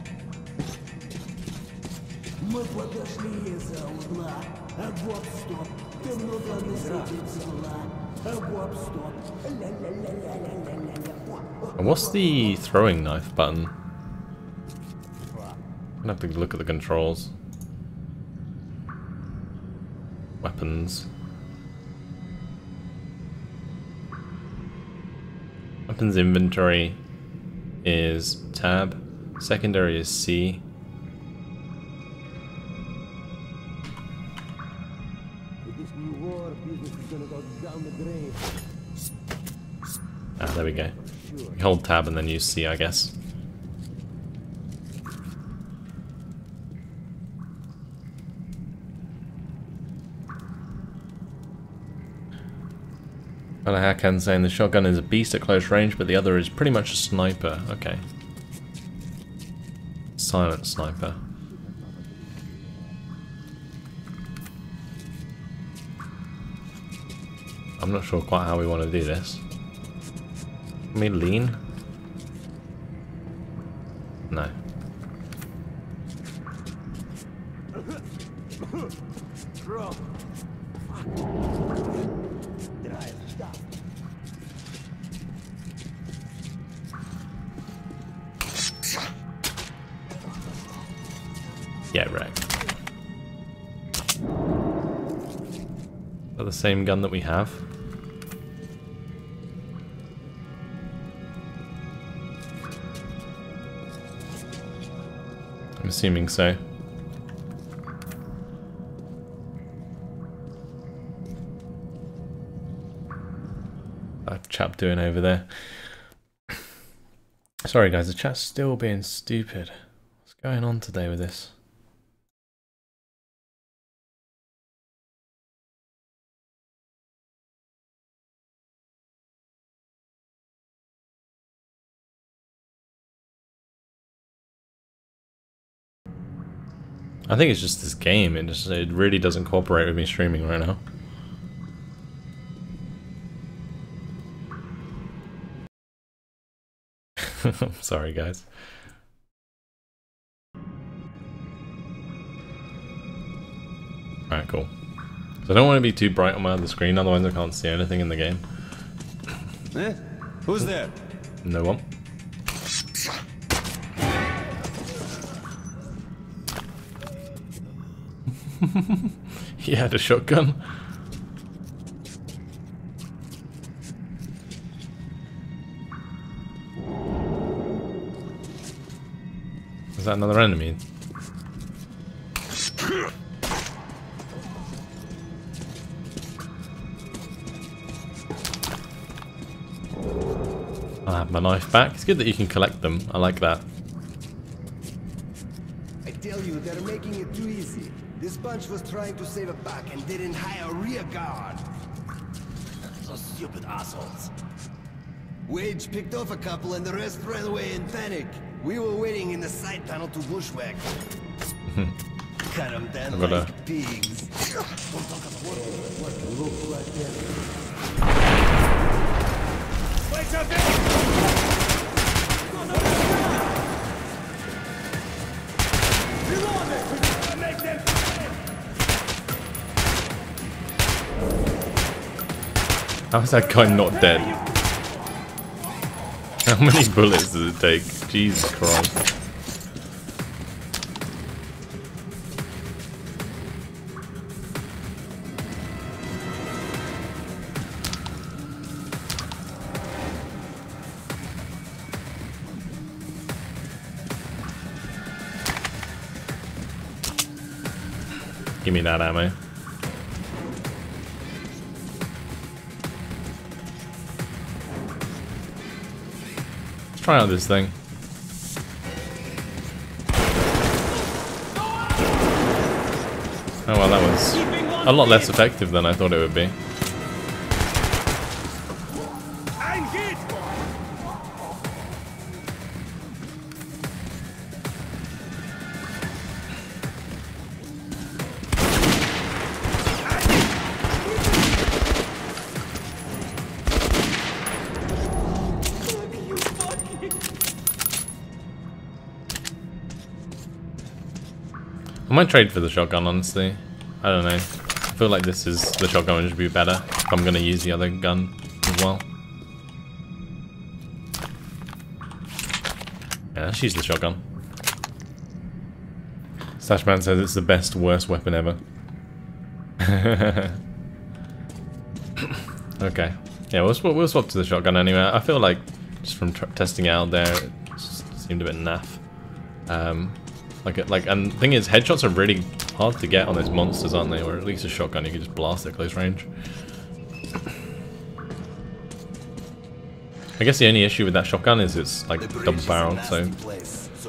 And what's the throwing knife button? I'm gonna have to look at the controls. Weapons. Weapons inventory is tab. Secondary is C. Ah, there we go. You hold tab and then use C, I guess. Hakan saying the shotgun is a beast at close range, but the other is pretty much a sniper. Okay. Silent sniper. I'm not sure quite how we want to do this. Can we lean? No. Yeah, right. Is that the same gun that we have? I'm assuming so. That chap doing over there. Sorry guys, the chat's still being stupid. going on today with this? I think it's just this game, it really doesn't cooperate with me streaming right now. I'm sorry guys. Alright, cool. So I don't want to be too bright on my other screen, otherwise I can't see anything in the game. Eh? Who's there? No one. He had a shotgun. Is that another enemy? I'll have my knife back. It's good that you can collect them. I like that. I tell you, they're making it too easy. This bunch was trying to save a buck and didn't hire a rear guard. Those stupid assholes. Wage picked off a couple and the rest ran away in panic. We were waiting in the side tunnel to bushwhack. Cut them down like pigs. Don't talk about what look like that. Wait up there! Make them. How is that guy not dead? How many bullets does it take? Jesus Christ. Give me that ammo. Let's try out this thing. Oh well, that was a lot less effective than I thought it would be. I might trade for the shotgun, honestly. I don't know. I feel like this is the shotgun would be better if I'm gonna use the other gun as well. Yeah, let's use the shotgun. Slashman says it's the best, worst weapon ever. Okay. Yeah, we'll swap to the shotgun anyway. I feel like just from testing it out there, it just seemed a bit naff. And the thing is, headshots are really hard to get on those monsters, aren't they? Or at least a shotgun, you can just blast at close range. I guess the only issue with that shotgun is it's like double barreled, so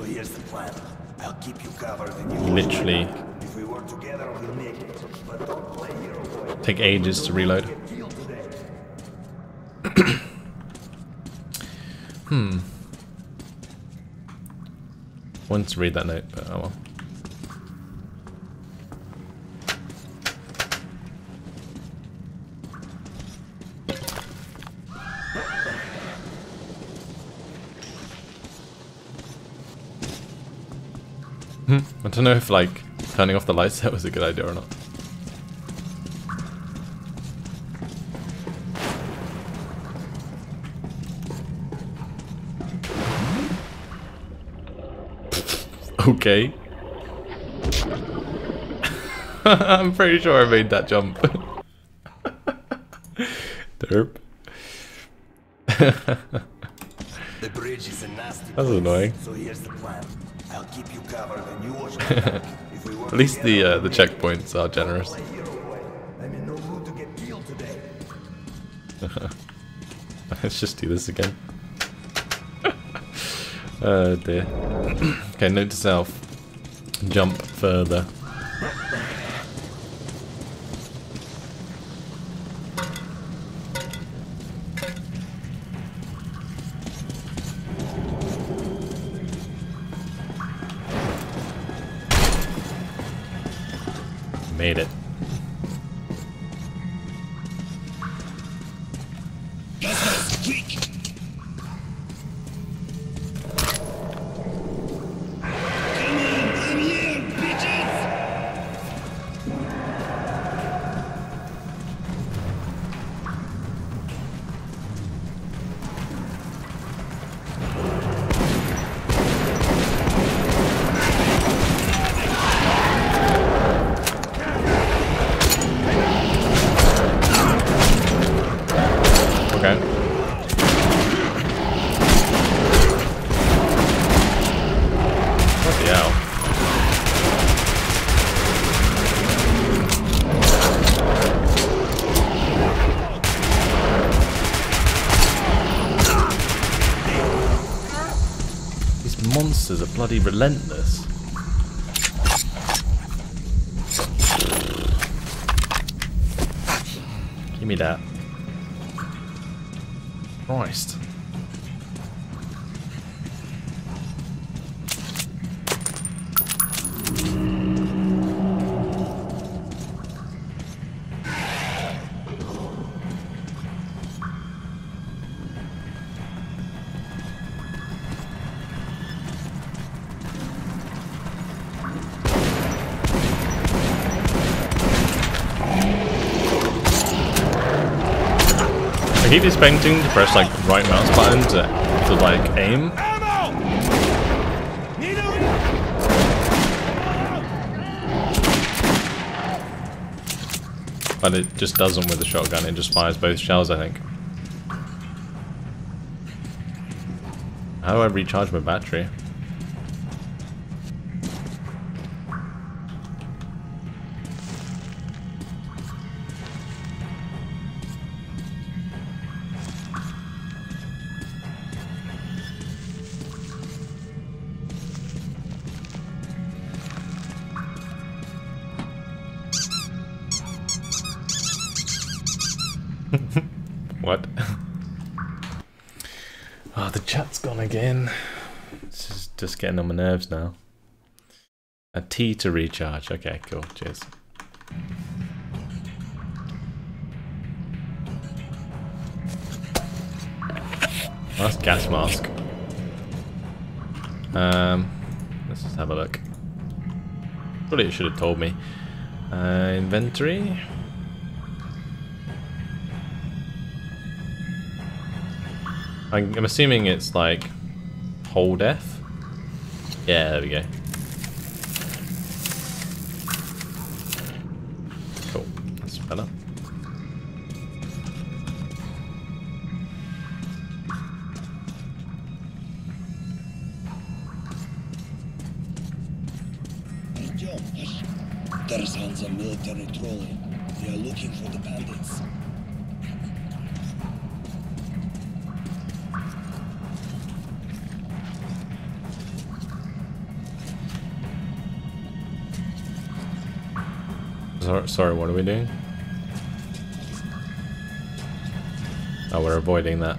here's the plan. I'll keep you covered literally take ages to reload. Wanted to read that note, but oh well. I don't know if like turning off the lights that was a good idea or not. Okay. I'm pretty sure I made that jump. Derp. The bridge is a nasty That was annoying. So here's the plan. I'll keep you covered and you watch At least the checkpoints are generous. I'm in no mood to get killed today. Let's just do this again. Oh dear. Okay, note to self. jump further. Made it. Monsters are bloody relentless. Give me that. Christ. I keep expecting to press like right mouse button to like aim. But it just doesn't with the shotgun, it just fires both shells, I think. How do I recharge my battery? What? Oh, the chat's gone again. This is just getting on my nerves now. A T to recharge. Okay, cool. Cheers. That's gas mask. Let's just have a look. Probably it should have told me. Inventory. I'm assuming it's like hold F. Yeah, there we go. Cool, that's better. There's Hansa military trolley. They are looking for the bandits. Sorry, what are we doing? Oh, we're avoiding that.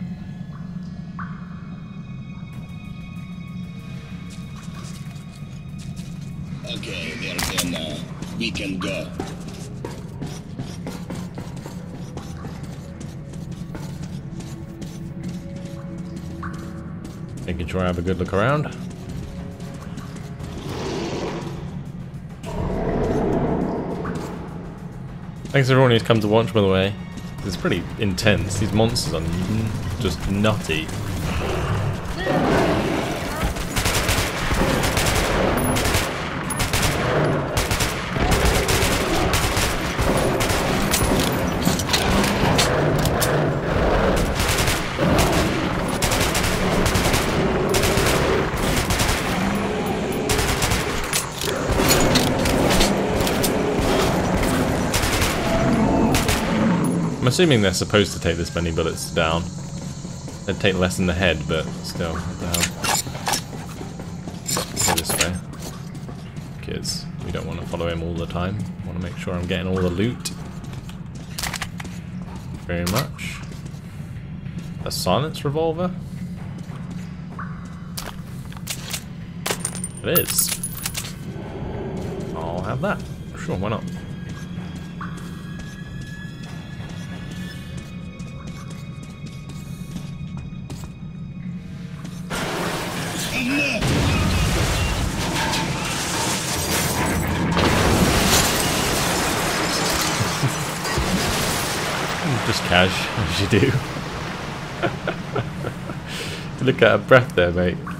Okay, they're there now. We can go. Making sure I have a good look around. Thanks everyone who's come to watch, by the way. It's pretty intense. These monsters are just nutty. I'm assuming they're supposed to take this many bullets down. They'd take less in the head, but still, what the hell? Go this way. because we don't want to follow him all the time. I want to make sure I'm getting all the loot. Very much. A silenced revolver? It is. I'll have that. Sure, why not? Just cash, as you do. Look at her breath there, mate. Wow,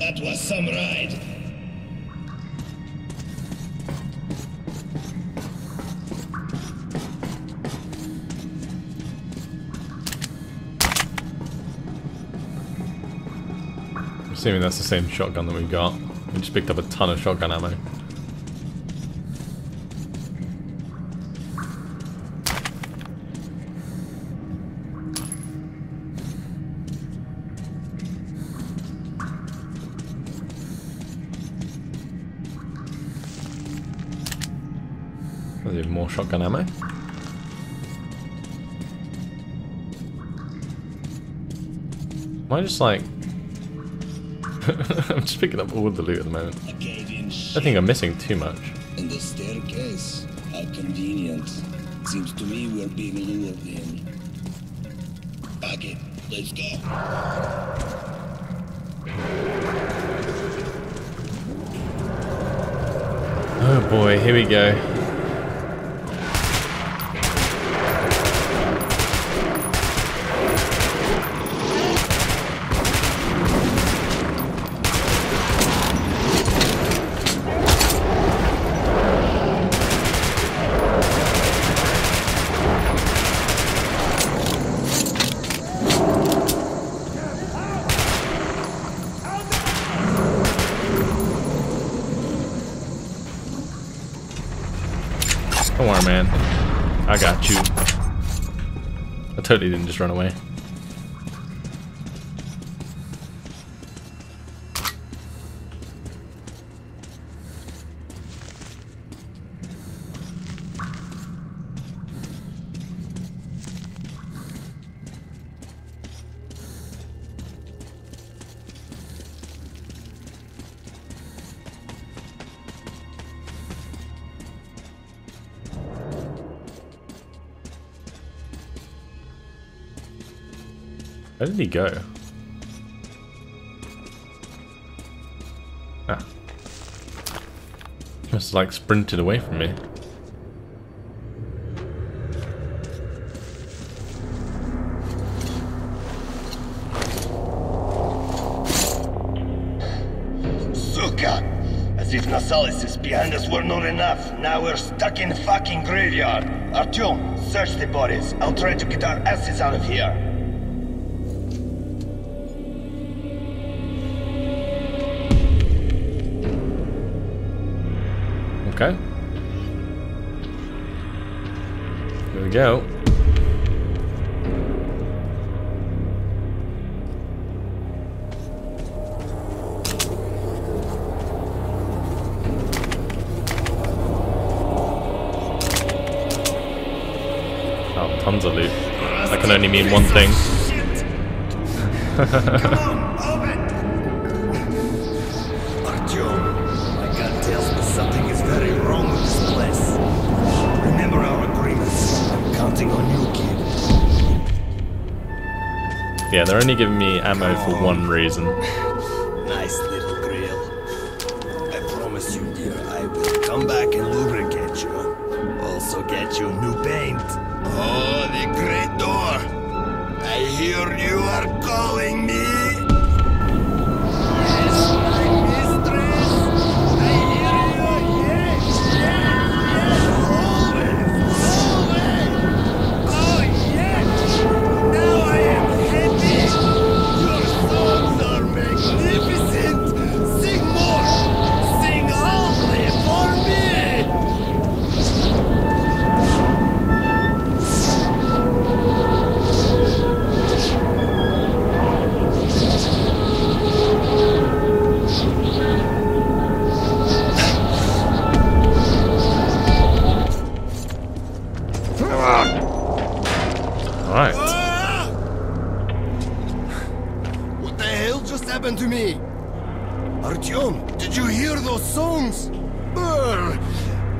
that was some ride. I'm assuming that's the same shotgun that we got. We just picked up a ton of shotgun ammo. There's even more shotgun ammo. Am I just like... I'm just picking up all the loot at the moment. I think I'm missing too much. And the staircase. How convenient. Seems to me we're being lured in. Pack it. Let's go. Oh boy, here we go. Don't worry, man. I got you. I totally didn't just run away. Where did he go? Ah. Just like sprinted away from me. Sukkot! As if Nasalis behind us were not enough. Now we're stuck in fucking graveyard. Artyom, search the bodies. I'll try to get our asses out of here. Okay. Here we go. Oh, tons of loot. That can only mean one thing. Something is very wrong with this place. Remember our agreements. I'm counting on you, kid. Yeah, they're only giving me ammo for one reason. Nice little grill. I promise you, dear, I will come back and lubricate you. Also get you new paint. Oh, the great door. I hear you are calling me.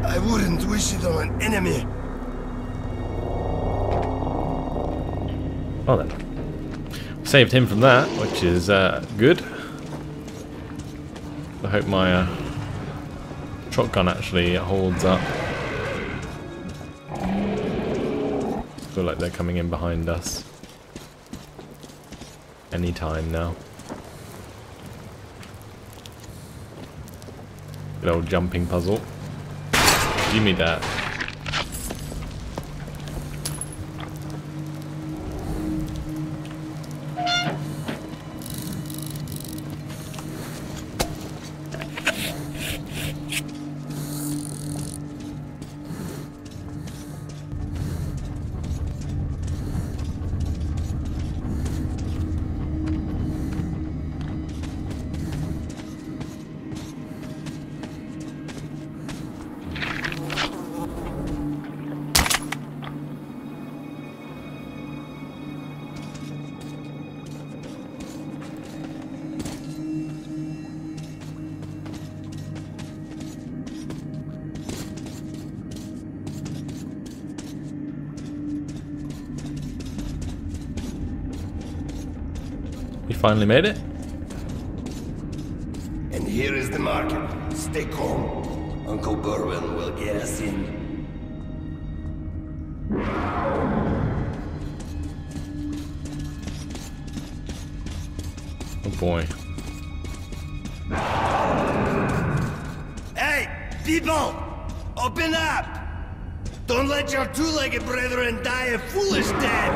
I wouldn't wish it on an enemy. Well then. Saved him from that, which is good. I hope my shotgun actually holds up. I feel like they're coming in behind us. Anytime now. Good old jumping puzzle. Give me that. You finally made it? And here is the market. Stay calm. Uncle Bourbon will get us in. Oh boy. Hey, people! Open up! Don't let your two-legged brethren die a foolish death!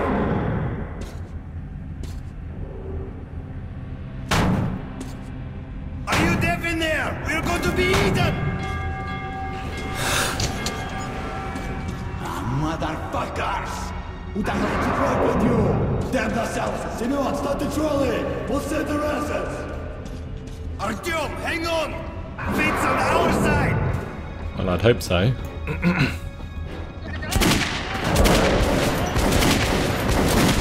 Are you deaf in there? We're going to be eaten! Motherfuckers! Who doesn't want to fight with you? Damn themselves! Simeon, start the trolley! We'll send the asses! Artyom, hang on! Fate's on our side! Well, I'd hope so.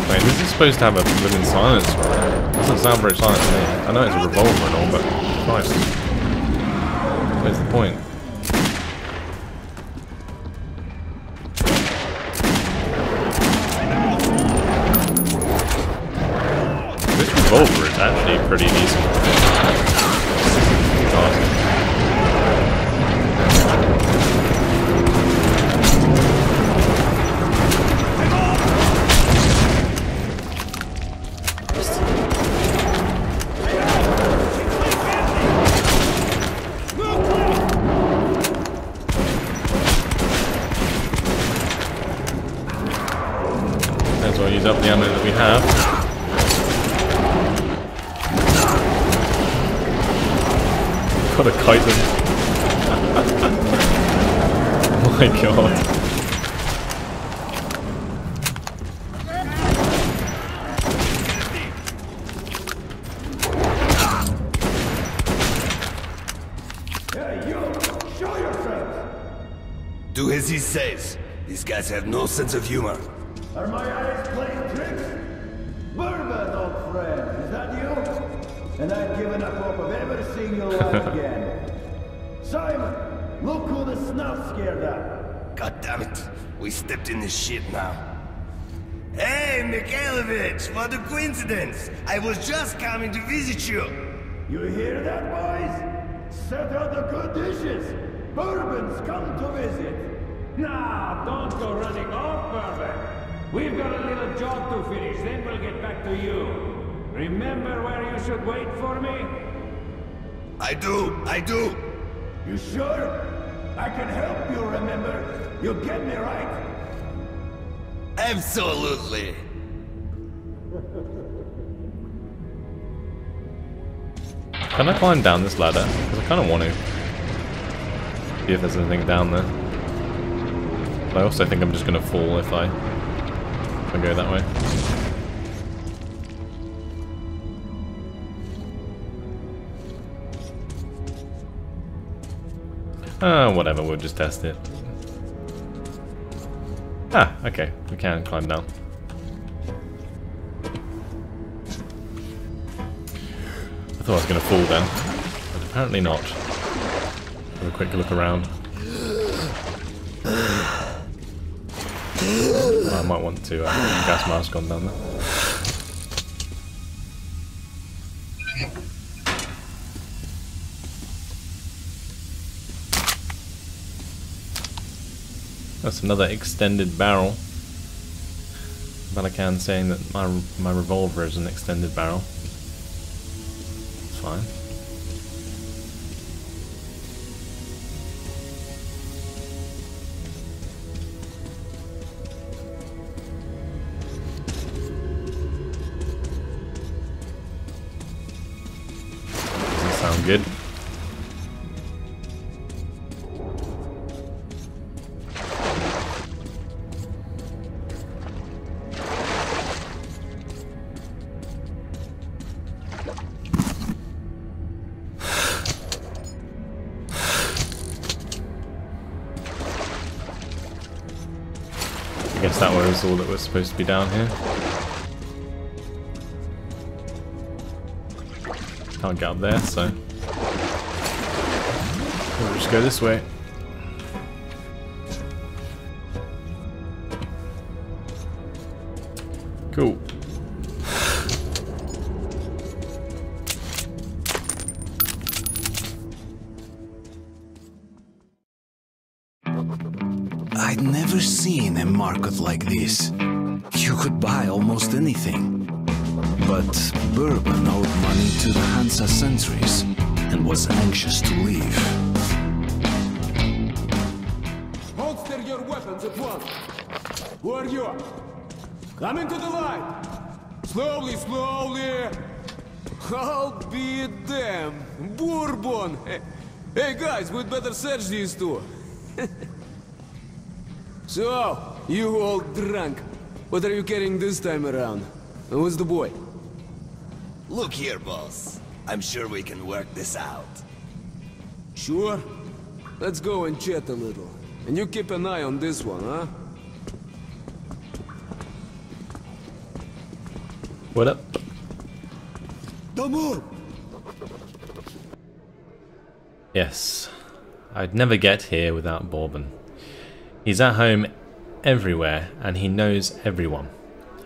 Wait, this is supposed to have a living silence for it. Doesn't sound very silent to me. I know it's a revolver and all, but Christ. Where's the point? This revolver is actually pretty decent. God. Use up the ammo that we have. Gotta kite them. Oh my god. Hey, you! Show yourself! Do as he says. These guys have no sense of humor. Are my eyes playing tricks? Bourbon, old friend, is that you? And I've given up hope of ever seeing you alive again. Simon, look who the snuff scared up. God damn it. We stepped in this shit now. Hey, Mikhailovich, what a coincidence. I was just coming to visit you. You hear that, boys? Set out the good dishes. Bourbon's come to visit. Nah, don't go running off, Bourbon. We've got a little job to finish, then we'll get back to you. Remember where you should wait for me? I do. You sure? I can help you remember. You get me right? Absolutely. Can I climb down this ladder? Because I kind of want to. See if there's anything down there. But I also think I'm just going to fall if I go that way. Whatever, we'll just test it. Ah, okay, we can climb down. I thought I was going to fall down, but apparently not. Have a quick look around. Well, I might want to put the gas mask on down there. That's another extended barrel. Balakan saying that my revolver is an extended barrel. It's fine. Doesn't sound good. I guess that was all that was supposed to be down here. Can't get up there, so we'll just go this way. Cool. I'd never seen a market like this. You could buy almost anything. But Bourbon owed money to the Hansa sentries and was anxious to leave. Holster your weapons at once. Who are you? Come into the light. Slowly, slowly. I'll be damned. Bourbon. Hey guys, we'd better search these two. So, you all drunk. What are you carrying this time around? And who's the boy? Look here, boss. I'm sure we can work this out. Sure? Let's go and chat a little. And you keep an eye on this one, huh? What up? Don't move! Yes. I'd never get here without Bourbon. He's at home everywhere and he knows everyone.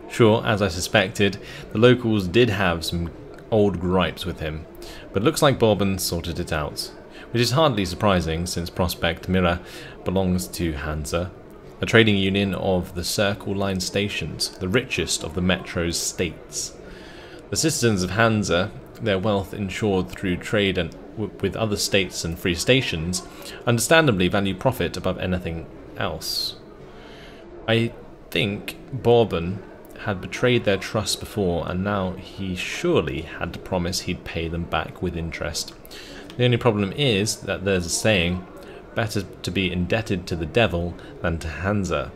Sure, as I suspected, the locals did have some old gripes with him, but looks like Bourbon sorted it out, which is hardly surprising since Prospect Mirror belongs to Hansa, a trading union of the Circle Line stations, the richest of the Metro's states. The citizens of Hansa, their wealth insured through trade and with other states and free stations, understandably value profit above anything else. I think Bourbon had betrayed their trust before, and now he surely had to promise he'd pay them back with interest. The only problem is that there's a saying, better to be indebted to the devil than to Hansa.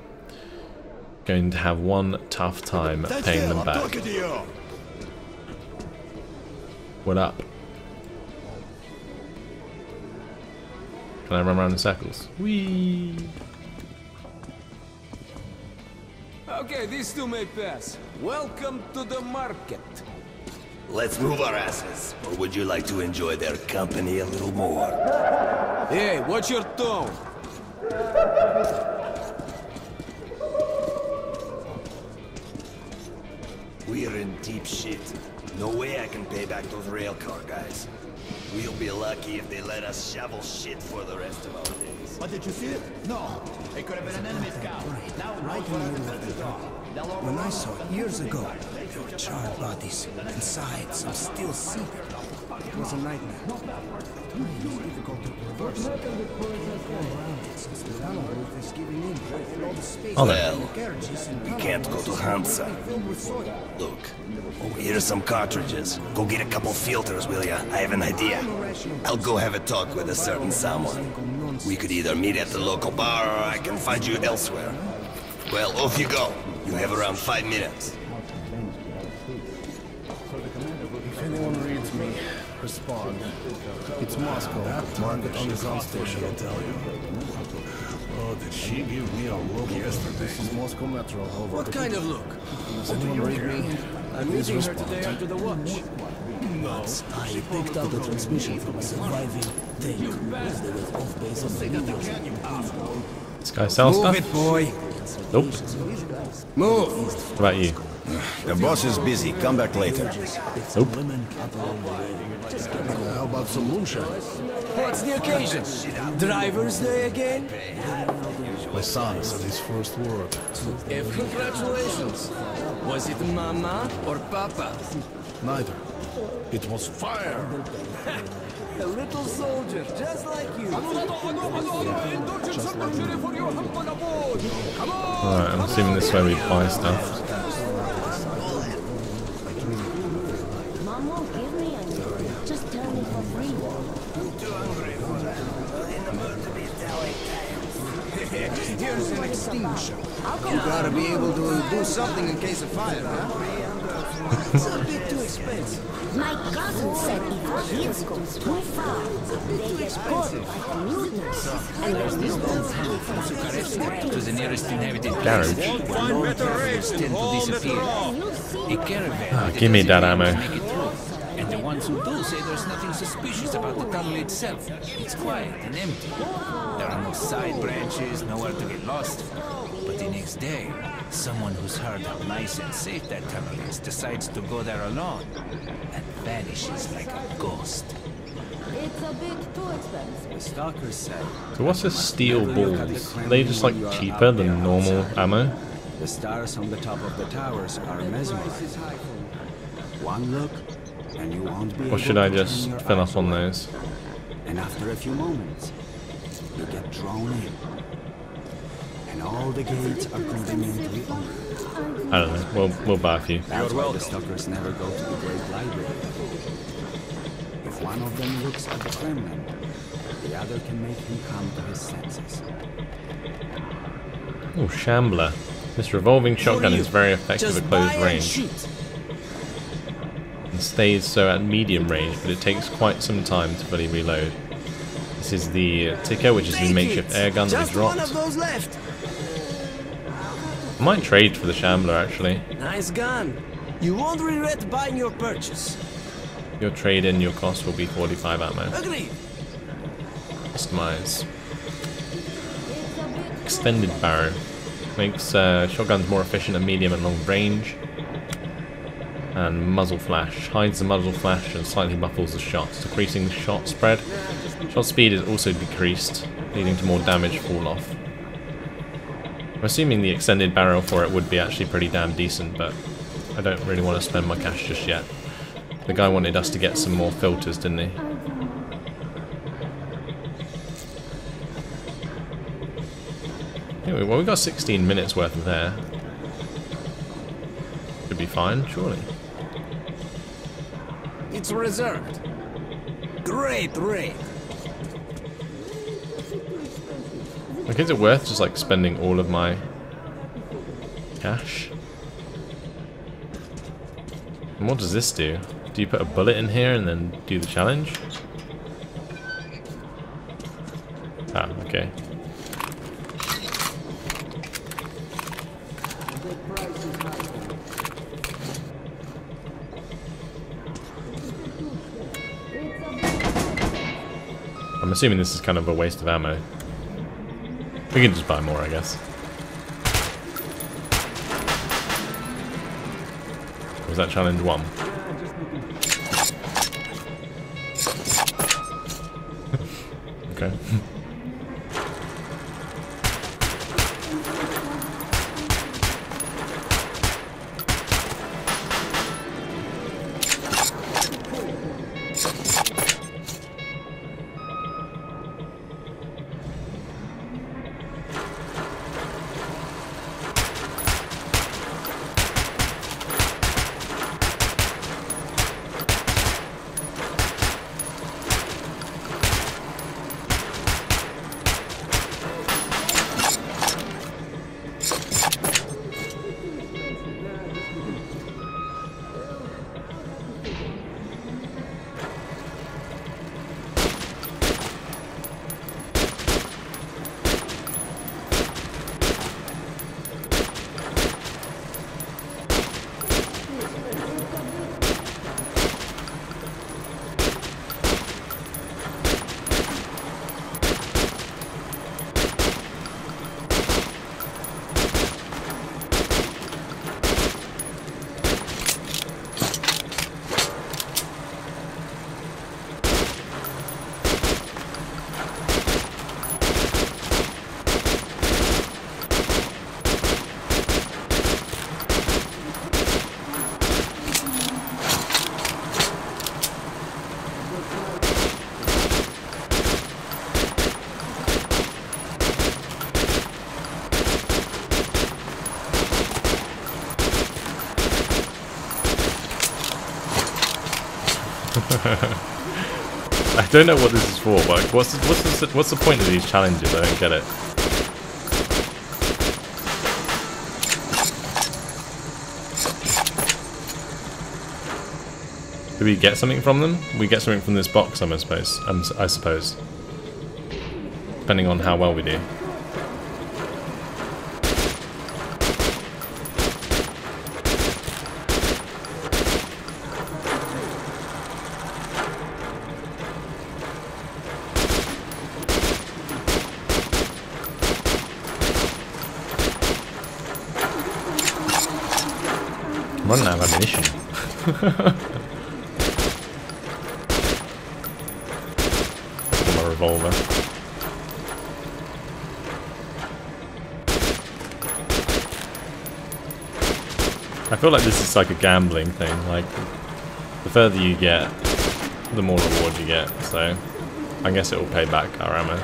Going to have one tough time paying them back. What up? Can I run around in circles? Whee! Okay, these two may pass. Welcome to the market. Let's move our asses, or would you like to enjoy their company a little more? Hey, watch your tone. We're in deep shit. No way I can pay back those railcar guys. We'll be lucky if they let us shovel shit for the rest of our days. But did you see it? No. It could have been an enemy scout. Right in the middle of the door. When I saw it years ago, there were charred bodies. Inside, some still seated. It was a nightmare. It was difficult to reverse. Well, we can't go to Hansa. Look, here's some cartridges. Go get a couple filters, will ya? I have an idea. I'll go have a talk with a certain someone. We could either meet at the local bar, or I can find you elsewhere. Well, off you go. You have around 5 minutes. If anyone reads me, respond. It's Moscow. Market on the ground station, I'll tell you. Oh, did she give me a look yesterday? This is Moscow Metro. Over. What kind of look? Does anyone read me? I'm meeting her today after the watch. I picked up the transmission from a surviving tank. They were off base on the This guy sells stuff? Move it, boy. Nope. Move. What about you? The boss is busy. Come back later. Nope. How about some moonshine? What's the occasion? Driver's Day again? My son said his first word. Congratulations. Was it Mama or Papa? Neither. It was fire. A little soldier, just like you. Alright, I'm assuming this is where we buy stuff. Mom won't give me any. Just tell me for free. Here's an extinguisher. You gotta be able to do something in case of fire, huh? It's a bit too expensive. My cousin said if kids go too far, they get caught by the mutants. And there's no one to the nearest inhabited Garage. place where all travelers tend to disappear. A caravan Give me that ammo. make it through. And the ones who do say there's nothing suspicious about the tunnel itself. It's quiet and empty. There are no side branches, nowhere to get lost. But the next day, someone who's heard how nice and safe that tunnel is decides to go there alone and vanishes like a ghost. It's a bit too expensive. The stalkers said. So what's this steel balls? Are they just like cheaper than normal ammo? The stars on the top of the towers are mesmerizing. One look, and you won't be. Or should I just fill up on those? And after a few moments, you get drawn in. And all the gates are conveniently open. I don't know. We'll buy a few. That's why the stalkers never go to the Great Library. If one of them looks at the Kremlin, the other can make him come to his senses. Oh, Shambler. This revolving shotgun is very effective at close range. And stays so at medium range, but it takes quite some time to fully reload. This is the ticker, which is the makeshift air gun that we dropped. I might trade for the Shambler, actually. Nice gun. You won't regret buying your purchase. Your trade-in, your cost will be 45 ammo. Agreed. Customize. Extended barrel. Makes shotguns more efficient at medium and long range. And muzzle flash. Hides the muzzle flash and slightly muffles the shots, decreasing the shot spread. Shot speed is also decreased, leading to more damage fall off. I'm assuming the extended barrel for it would be actually pretty damn decent, but I don't really want to spend my cash just yet. The guy wanted us to get some more filters, didn't he? Anyway, well, we got 16 minutes worth of there. Should be fine, surely. It's reserved. Great rate. Like, is it worth just like spending all of my cash? And what does this do? Do you put a bullet in here and then do the challenge? Ah, okay. I'm assuming this is kind of a waste of ammo. We can just buy more, I guess. Was that challenge 1? Okay. I don't know what this is for, but what's the point of these challenges? I don't get it. Do we get something from them? We get something from this box, I suppose. Depending on how well we do. I'm running out of ammunition. My revolver. I feel like this is like a gambling thing. Like, the further you get, the more reward you get. So, I guess it will pay back our ammo.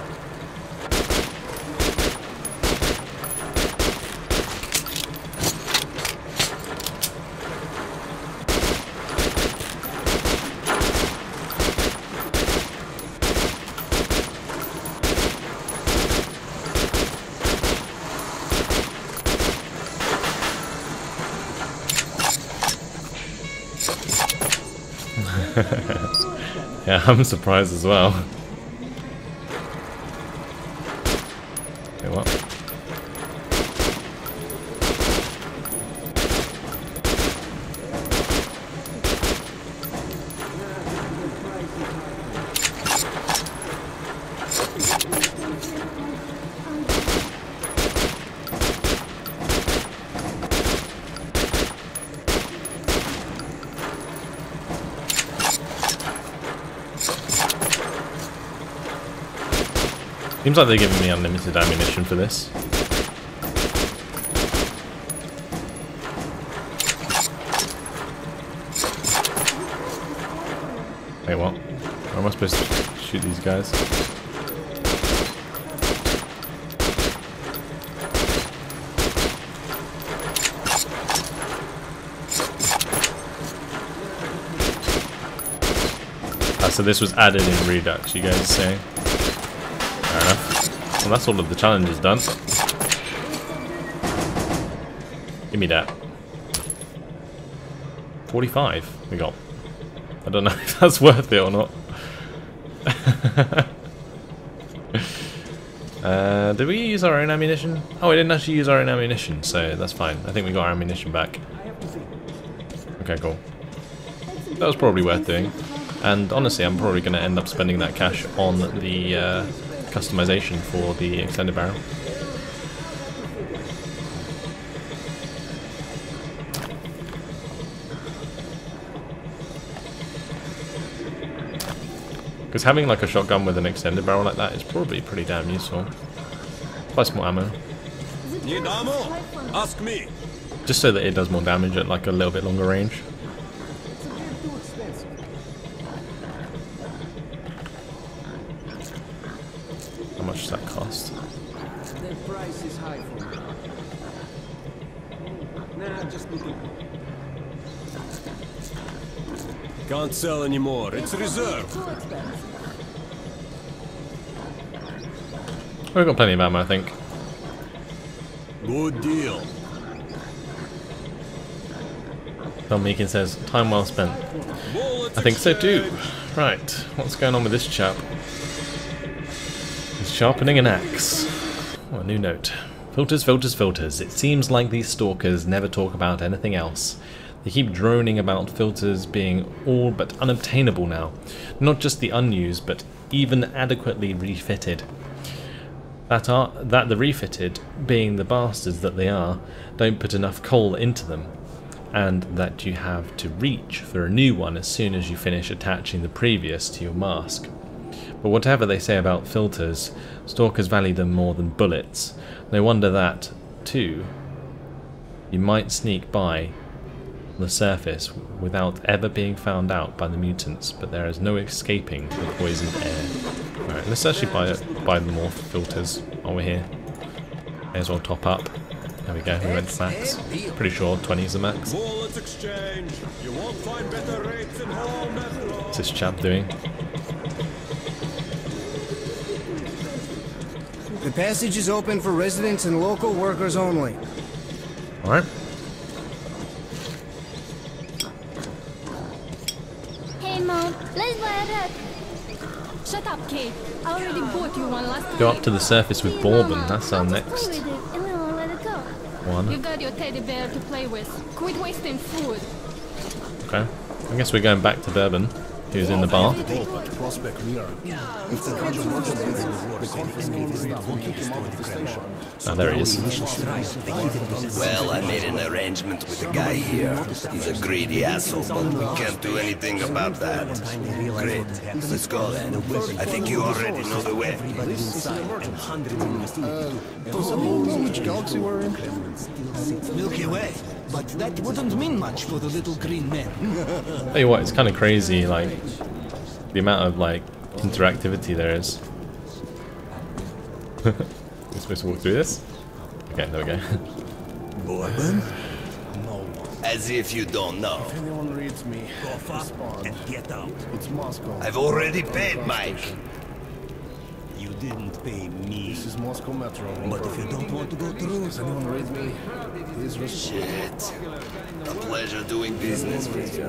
Yeah, I'm surprised as well. Wait, what? Seems like they're giving me unlimited ammunition for this. Wait, what? How am I supposed to shoot these guys? Ah, so this was added in Redux, you guys say? Fair enough. Well, that's all of the challenges done. Give me that. 45 we got. I don't know if that's worth it or not. Did we use our own ammunition? Oh, we didn't actually use our own ammunition, so that's fine. I think we got our ammunition back. Okay, cool. That was probably worth doing. And honestly, I'm probably going to end up spending that cash on the customization for the extended barrel. Because having like a shotgun with an extended barrel like that is probably pretty damn useful. Plus more ammo. Need ammo? Ask me. Just so that it does more damage at like a little bit longer range. How much does that cost? The price is high for me. Nah, just looking. Can't sell anymore. It's reserved. We've got plenty of ammo, I think. Good deal. Don Meekin says, time well spent. I think so too. Right, what's going on with this chap? He's sharpening an axe. Oh, a new note. Filters, filters, filters. It seems like these stalkers never talk about anything else. They keep droning about filters being all but unobtainable now. Not just the unused, but even adequately refitted. That the refitted, being the bastards that they are, don't put enough coal into them, and that you have to reach for a new one as soon as you finish attaching the previous to your mask. But whatever they say about filters, stalkers value them more than bullets. No wonder that, too, you might sneak by the surface without ever being found out by the mutants, but there is no escaping the poisoned air. Alright, let's actually buy more filters while we're here. May as well top up. There we go, we went to max. Pretty sure 20 is the max. Bullets exchange. You won't find better rates in whole metro. What's this chap doing? The passage is open for residents and local workers only. Alright. Hey Mom, let's buy a rat. Shut up, Kate. I already bought you one last time. Go up to the surface with Bourbon, that's our next And we won't let it go. one. You've got your teddy bear to play with. Quit wasting food. Okay. I guess we're going back to Bourbon, who's in the bar. Ah, there he is. Well, I made an arrangement with the guy here. He's a greedy asshole, but we can't do anything about that. Great. Let's go then. I think you already know the way. Does anyone know which galaxy we're in? Milky Way. But that wouldn't mean much for the little green man. Tell you what, it's kind of crazy, like, the amount of, like, interactivity there is. We're supposed to walk through this? Okay, there we go. Bourbon? As if you don't know. If anyone reads me, Go fuck and get out. it's Moscow. I've already paid Mike. You didn't pay me. This is Moscow Metro. But if you don't want to go through, Does anyone read me? Please respond. Shit. A pleasure doing business with you.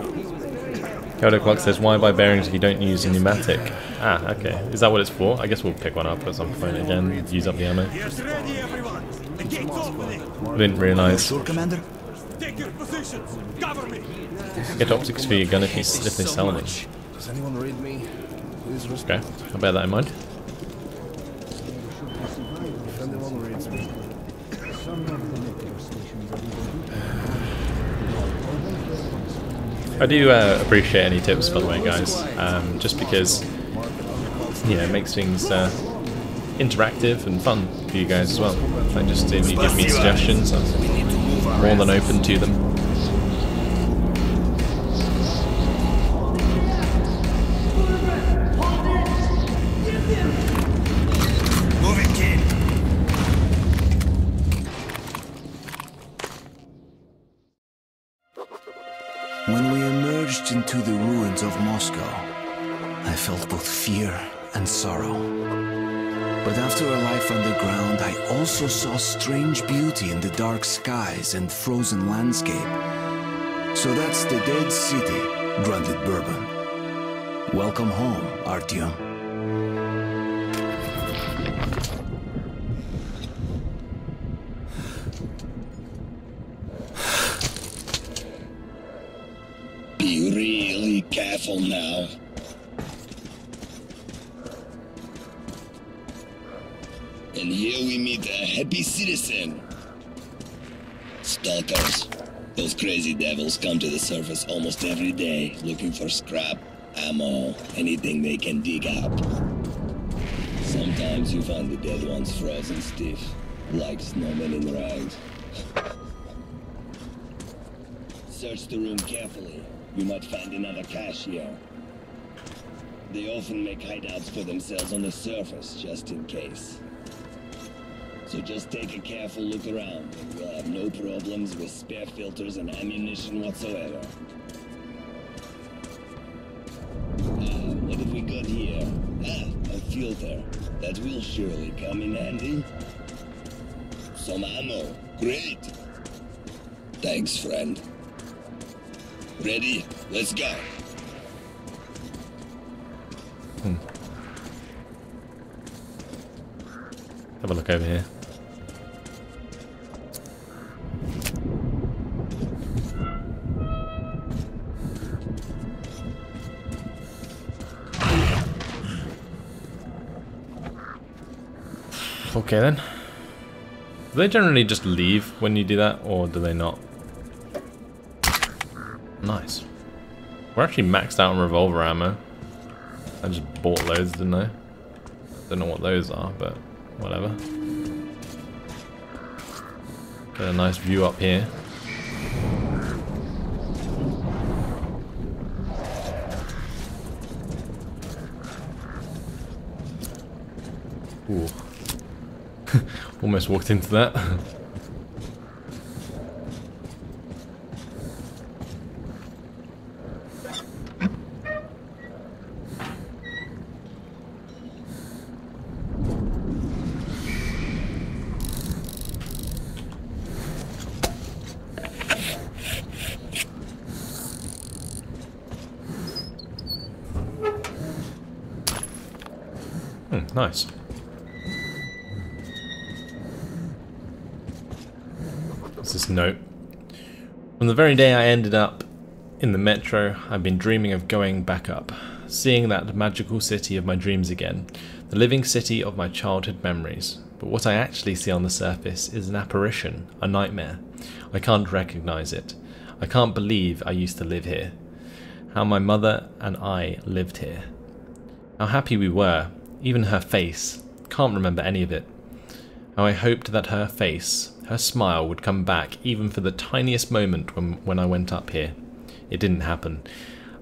Keldo Clock says, why buy bearings if you don't use a pneumatic? Ah, okay. Is that what it's for? I guess we'll pick one up at some point again, use up the ammo. Here's ready, everyone. The gate's opening. I didn't realise. Sure, Commander? Take your positions. Cover me. Get optics for your gun if they sell them. Does anyone read me? Please Okay, respond. I'll bear that in mind. If anyone reads me. I do appreciate any tips, by the way, guys. Just because, you know, it makes things interactive and fun for you guys as well. Like, just if you give me suggestions, I'm more than open to them. Move it, kid. When we emerged into the ruins of Moscow, I felt both fear and sorrow. But after a life underground, I also saw strange beauty in the dark skies and frozen landscape. So that's the dead city, grunted Bourbon. Welcome home, Artyom. Be really careful now. And here we meet a happy citizen. Stalkers. Those crazy devils come to the surface almost every day, looking for scrap, ammo, anything they can dig up. Sometimes you find the dead ones frozen stiff, like snowmen in rags. Search the room carefully. You might find another cache here. They often make hideouts for themselves on the surface, just in case. So just take a careful look around, and we'll have no problems with spare filters and ammunition whatsoever. What have we got here? Ah, a filter. That will surely come in handy. Some ammo. Great. Thanks, friend. Ready? Let's go. Have a look over here. Okay then. Do they generally just leave when you do that, or do they not? Nice. We're actually maxed out on revolver ammo. I just bought loads, didn't I? Don't know what those are, but whatever. Get a nice view up here. Ooh. Almost walked into that. Nice. What's this note? From the very day I ended up in the metro, I've been dreaming of going back up, seeing that magical city of my dreams again, the living city of my childhood memories. But what I actually see on the surface is an apparition, a nightmare. I can't recognize it. I can't believe I used to live here. How my mother and I lived here. How happy we were, even her face. Can't remember any of it. How I hoped that her face, her smile would come back even for the tiniest moment when I went up here. It didn't happen.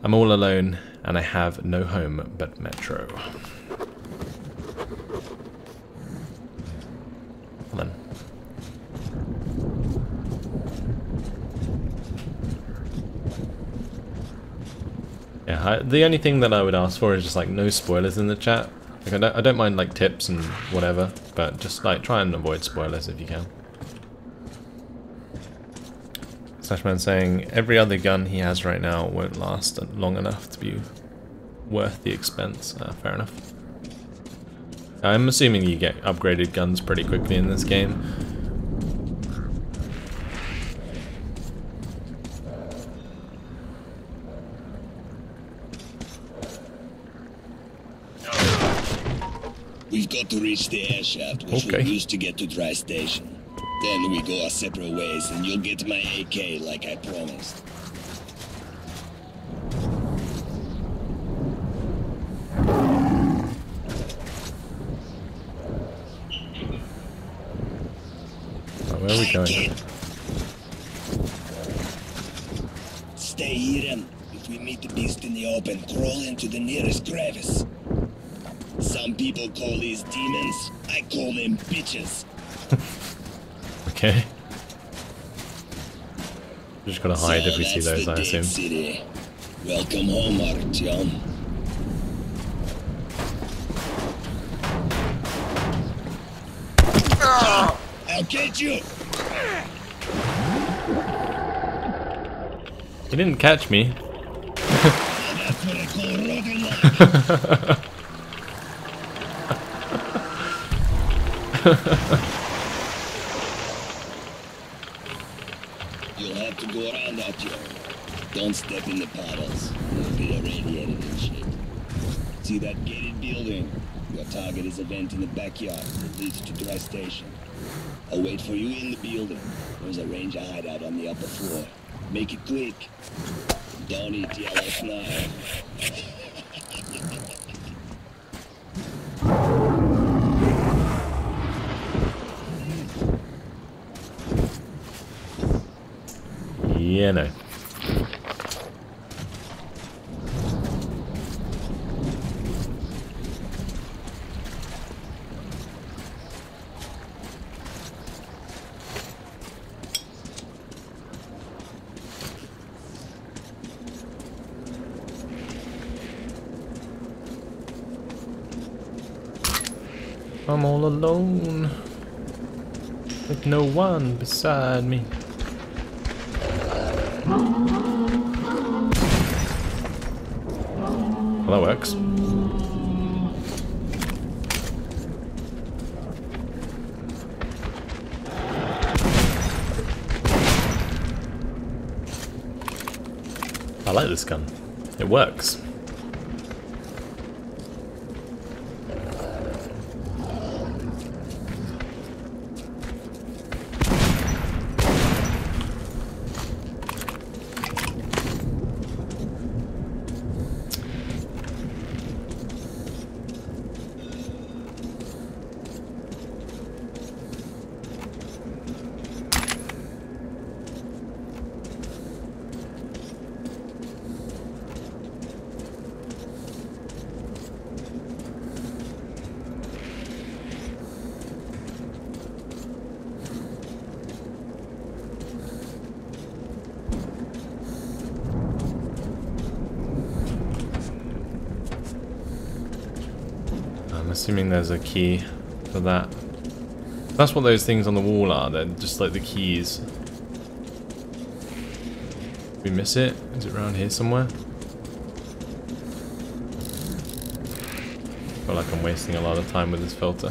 I'm all alone and I have no home but Metro. Then. Yeah, the only thing that I would ask for is just like no spoilers in the chat. Like I don't mind like tips and whatever, but just like try and avoid spoilers if you can. SCHMITTY saying every other gun he has right now won't last long enough to be worth the expense. Fair enough. I'm assuming you get upgraded guns pretty quickly in this game. We've got to reach the air shaft, which we used to get to Dry Station. Then we go our separate ways, and you'll get my AK like I promised. Where are we going? Stay hidden. If we meet the beast in the open, crawl into the nearest crevice. Some people call these demons. I call them bitches. Okay. We're just gonna hide if we see those, I assume. City. Welcome home, Artyom. I'll get you. He didn't catch me. That's what I call rotten. You'll have to go around out here. Don't step in the puddles. You'll get irradiated and shit. See that gated building? Your target is a vent in the backyard that leads to Dry Station. I'll wait for you in the building. There's a ranger hideout on the upper floor. Make it quick. Don't eat yellow snow. Yeah, no. I'm all alone, with no one beside me. Well, that works. I like this gun. It works. Assuming there's a key for that. That's what those things on the wall are, they're just like the keys. Did we miss it? Is it around here somewhere? I feel like I'm wasting a lot of time with this filter.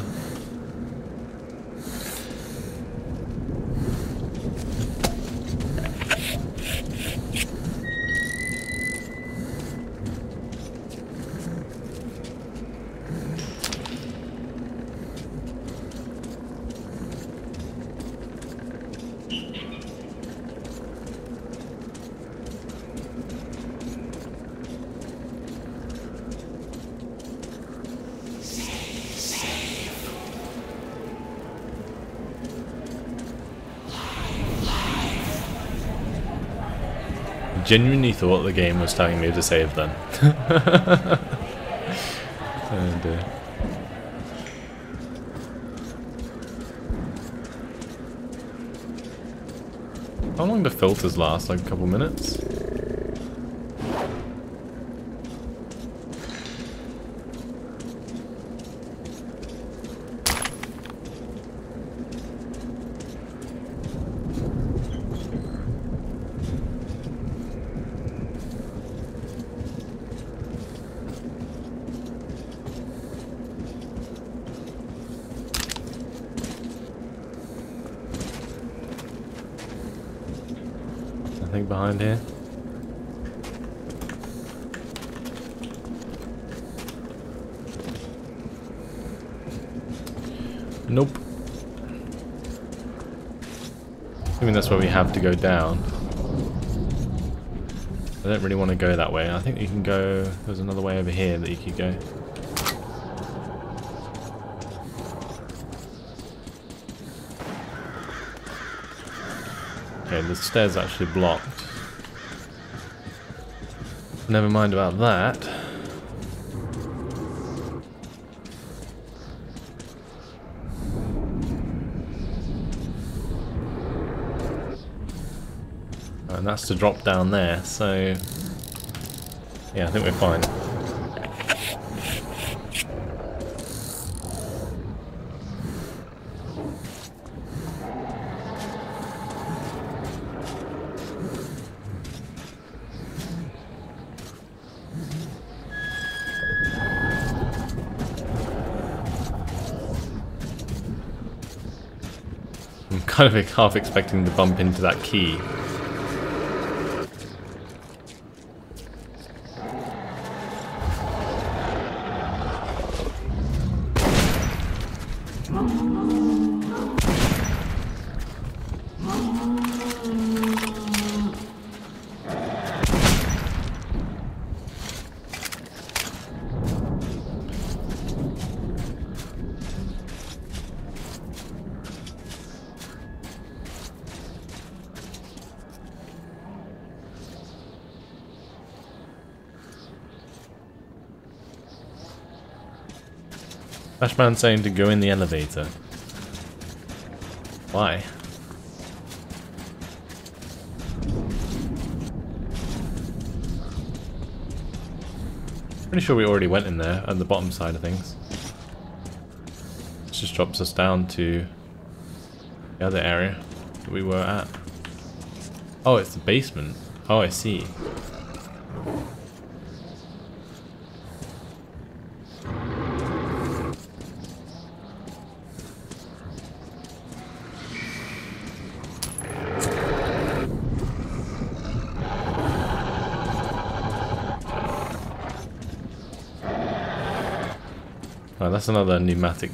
Genuinely thought the game was telling me to save then. Oh dear. How long do filters last? Like a couple minutes? Behind here. Nope. I mean that's where we have to go down. I don't really want to go that way. I think you can go. There's another way over here that you could go. Okay, the stairs are actually blocked. Never mind about that. And that's to drop down there, so yeah, I think we're fine. I'm kind of half expecting to bump into that key. Flashman saying to go in the elevator. Why? Pretty sure we already went in there at the bottom side of things. This just drops us down to the other area that we were at. Oh, it's the basement. Oh, I see. Oh, that's another pneumatic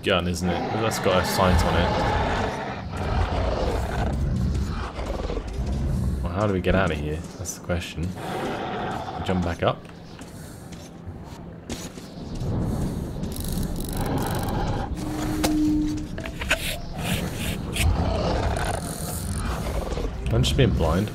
gun, isn't it? That's got a sight on it. Well, how do we get out of here? That's the question. Jump back up. I'm just being blind.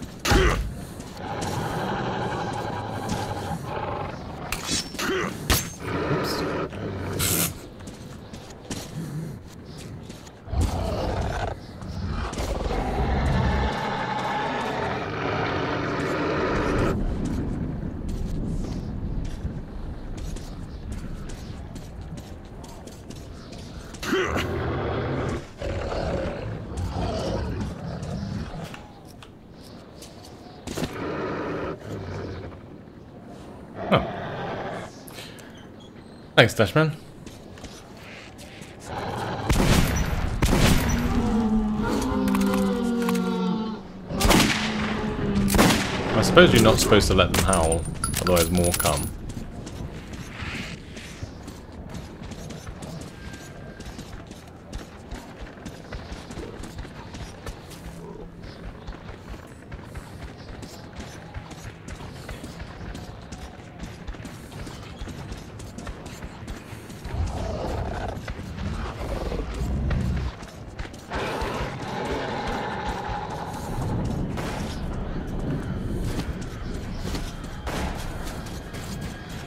Thanks, Dashman. I suppose you're not supposed to let them howl, otherwise more come.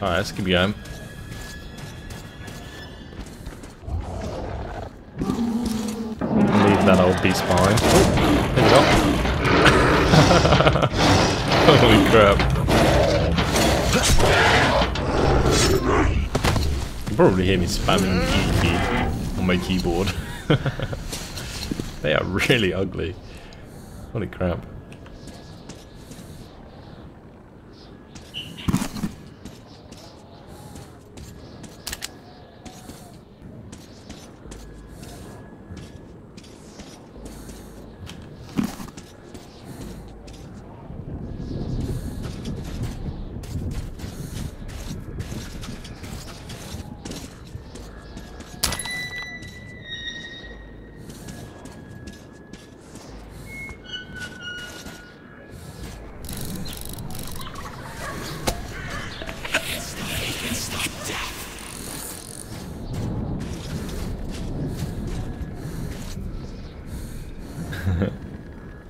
Alright, let's keep going. Leave that old beast behind. Oh, there we go. Holy crap. You can probably hear me spamming E key on my keyboard. They are really ugly. Holy crap.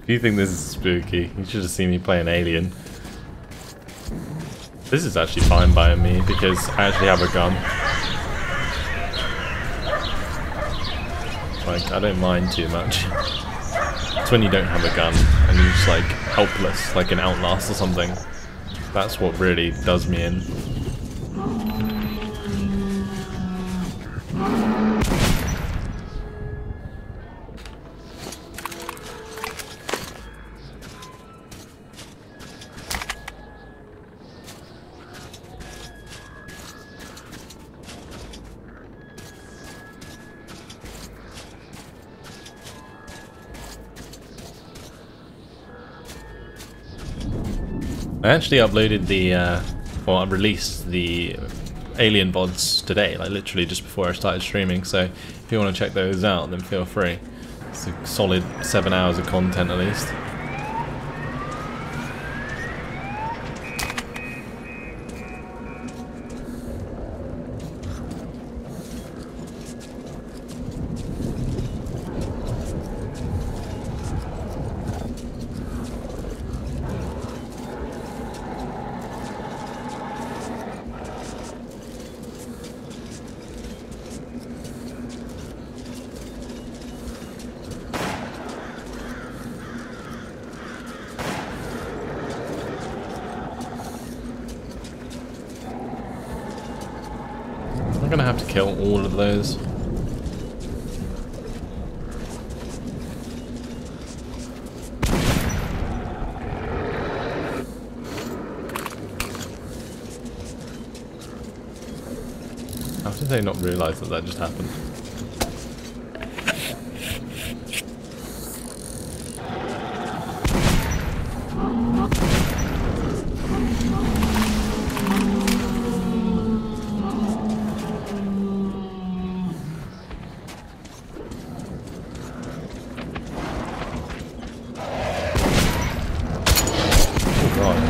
If you think this is spooky, you should have seen me play an alien. This is actually fine by me because I actually have a gun. Like, I don't mind too much. It's when you don't have a gun and you're just like helpless, like an Outlast or something. That's what really does me in. I actually uploaded the, or I released the alien VODs today, like literally just before I started streaming, so if you want to check those out then feel free. It's a solid 7 hours of content at least. I'm gonna have to kill all of those. How did they not realise that that just happened?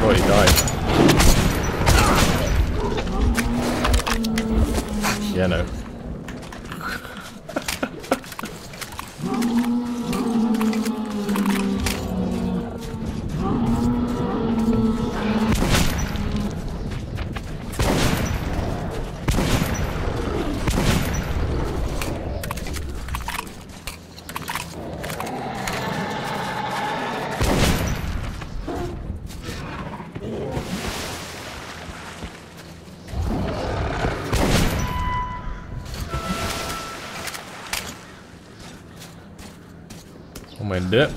Oh, he died. Yeah, no. Mind it.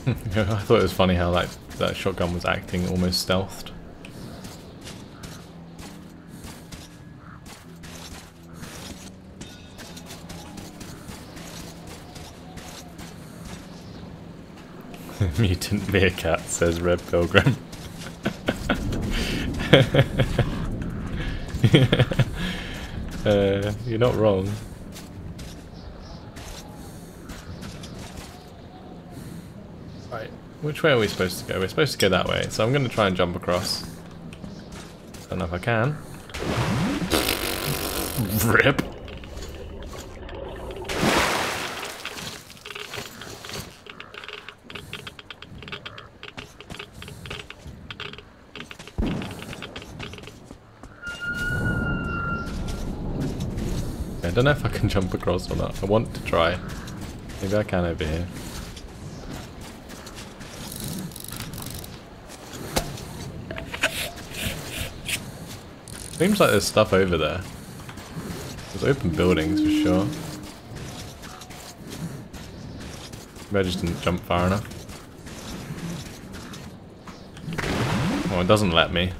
I thought it was funny how like that shotgun was acting almost stealthed. Mutant meerkat, says Red Pilgrim. You're not wrong. Right, which way are we supposed to go? We're supposed to go that way, so I'm going to try and jump across. Don't know if I can. Rip. I don't know if I can jump across or not. I want to try. Maybe I can over here. Seems like there's stuff over there. There's open buildings for sure. Maybe I just didn't jump far enough. Oh, it doesn't let me.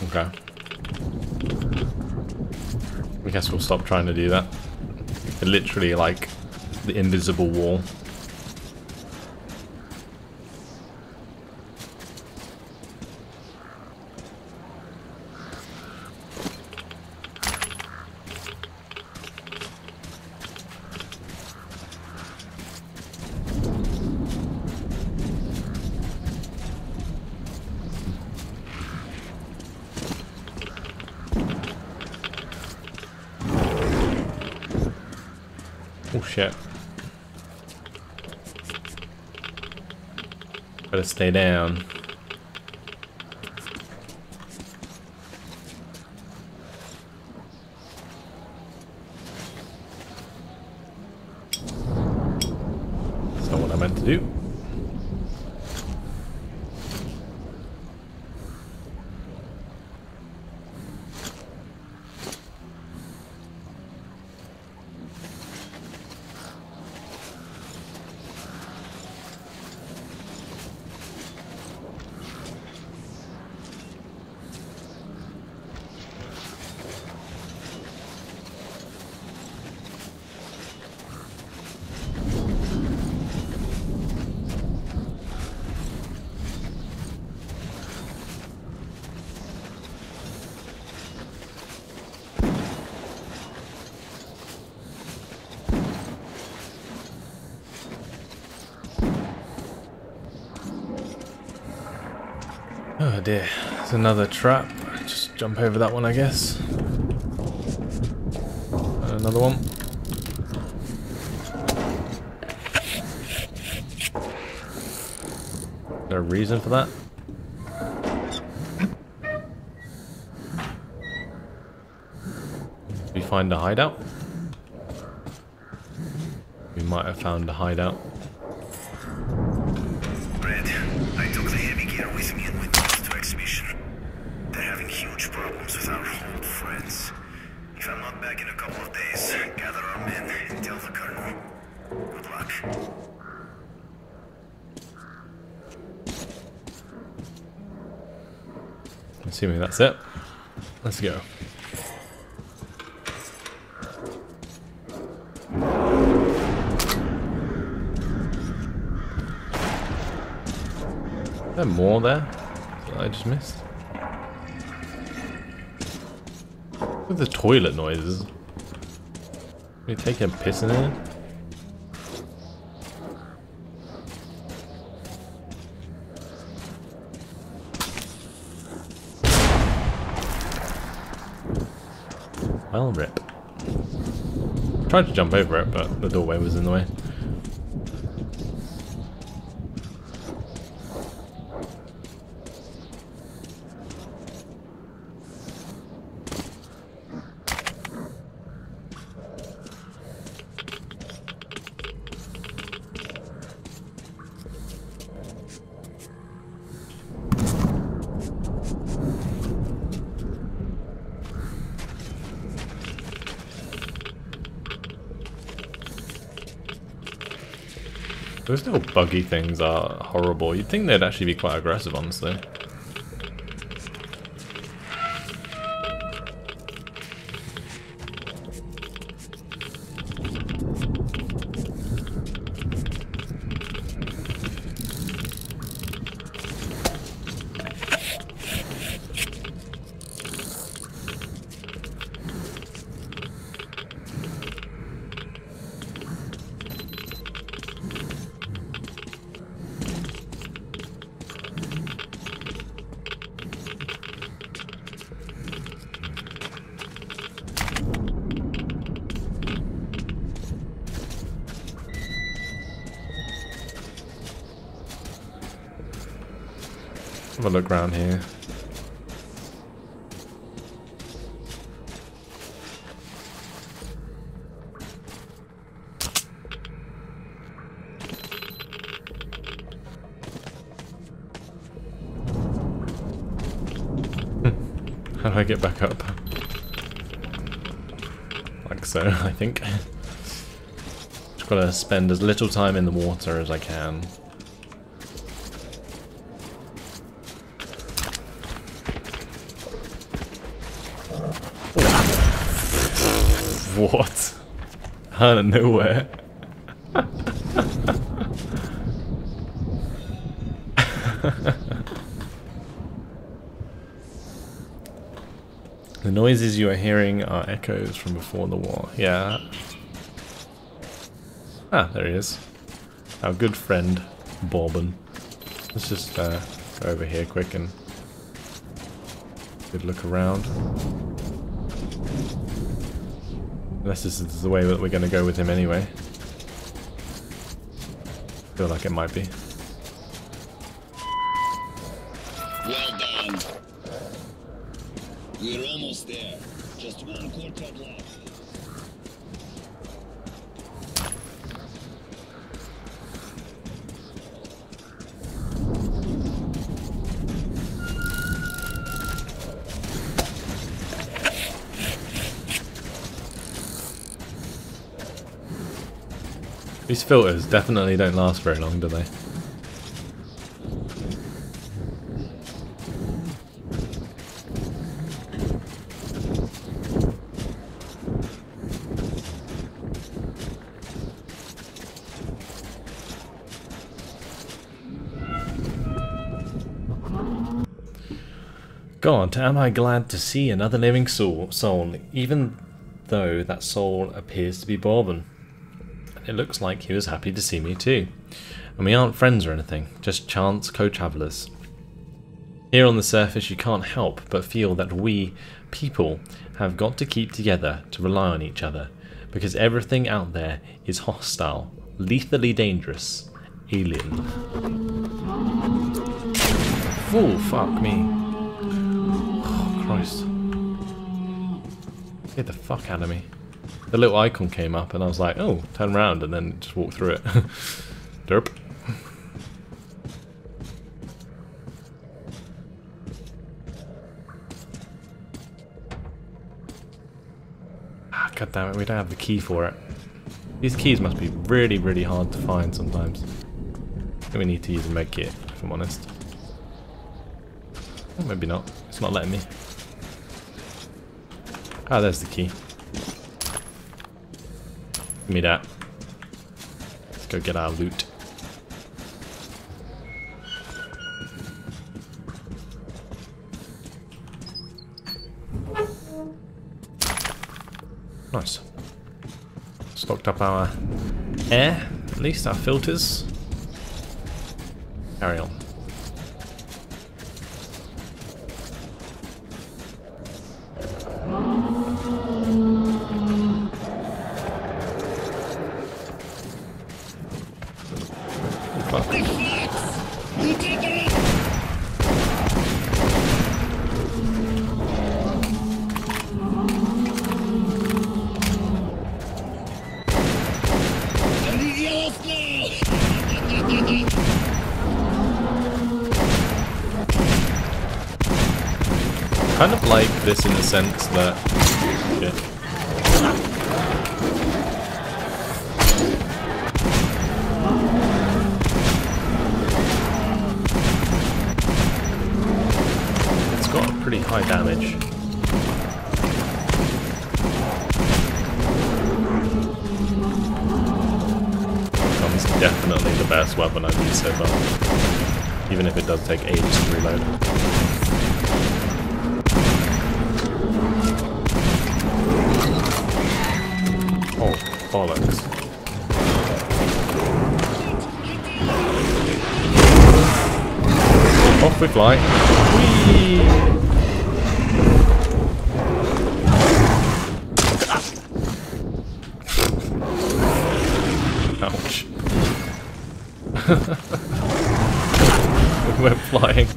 Okay. I guess we'll stop trying to do that. They're literally like the invisible wall. Oh shit. Better stay down. That's not what I meant to do. Oh dear, there's another trap. Just jump over that one, I guess. And another one. Is there a reason for that? Did we find a hideout? We might have found a hideout. Assuming that's it. Let's go. Is there more there that I just missed? What are the toilet noises? Are you taking a piss in there? Well, rip. Tried to jump over it, but the doorway was in the way. Those little buggy things are horrible. You'd think they'd actually be quite aggressive, honestly. Have a look around here. How do I get back up? Like so, I think. Just gotta spend as little time in the water as I can. What? Out of nowhere. The noises you are hearing are echoes from before the war. Yeah. Ah, there he is. Our good friend, Bourbon. Let's just go over here quick and good look around. Unless this is the way that we're going to go with him anyway. Feel like it might be. Well done. We're almost there. Just one quarter left. These filters definitely don't last very long, do they? God, am I glad to see another living soul, even though that soul appears to be Bourbon. It looks like he was happy to see me too. And we aren't friends or anything, just chance co-travelers. Here on the surface you can't help but feel that we, people, have got to keep together to rely on each other, because everything out there is hostile, lethally dangerous, alien. Oh, fuck me. Oh, Christ. Get the fuck out of me. The little icon came up and I was like, oh, turn around, and then just walk through it. Derp. Ah, God damn it, we don't have the key for it. These keys must be really, really hard to find sometimes. I think we need to use a med kit, if I'm honest. Oh, maybe not. It's not letting me. Ah, there's the key. Give me that. Let's go get our loot. Nice. Stocked up our air, at least our filters. Carry on. Kind of like this in the sense that pretty high damage. Gun's definitely the best weapon I've used so far, even if it does take ages to reload. Oh, bollocks. Off we fly. Whee! Ouch. We went flying.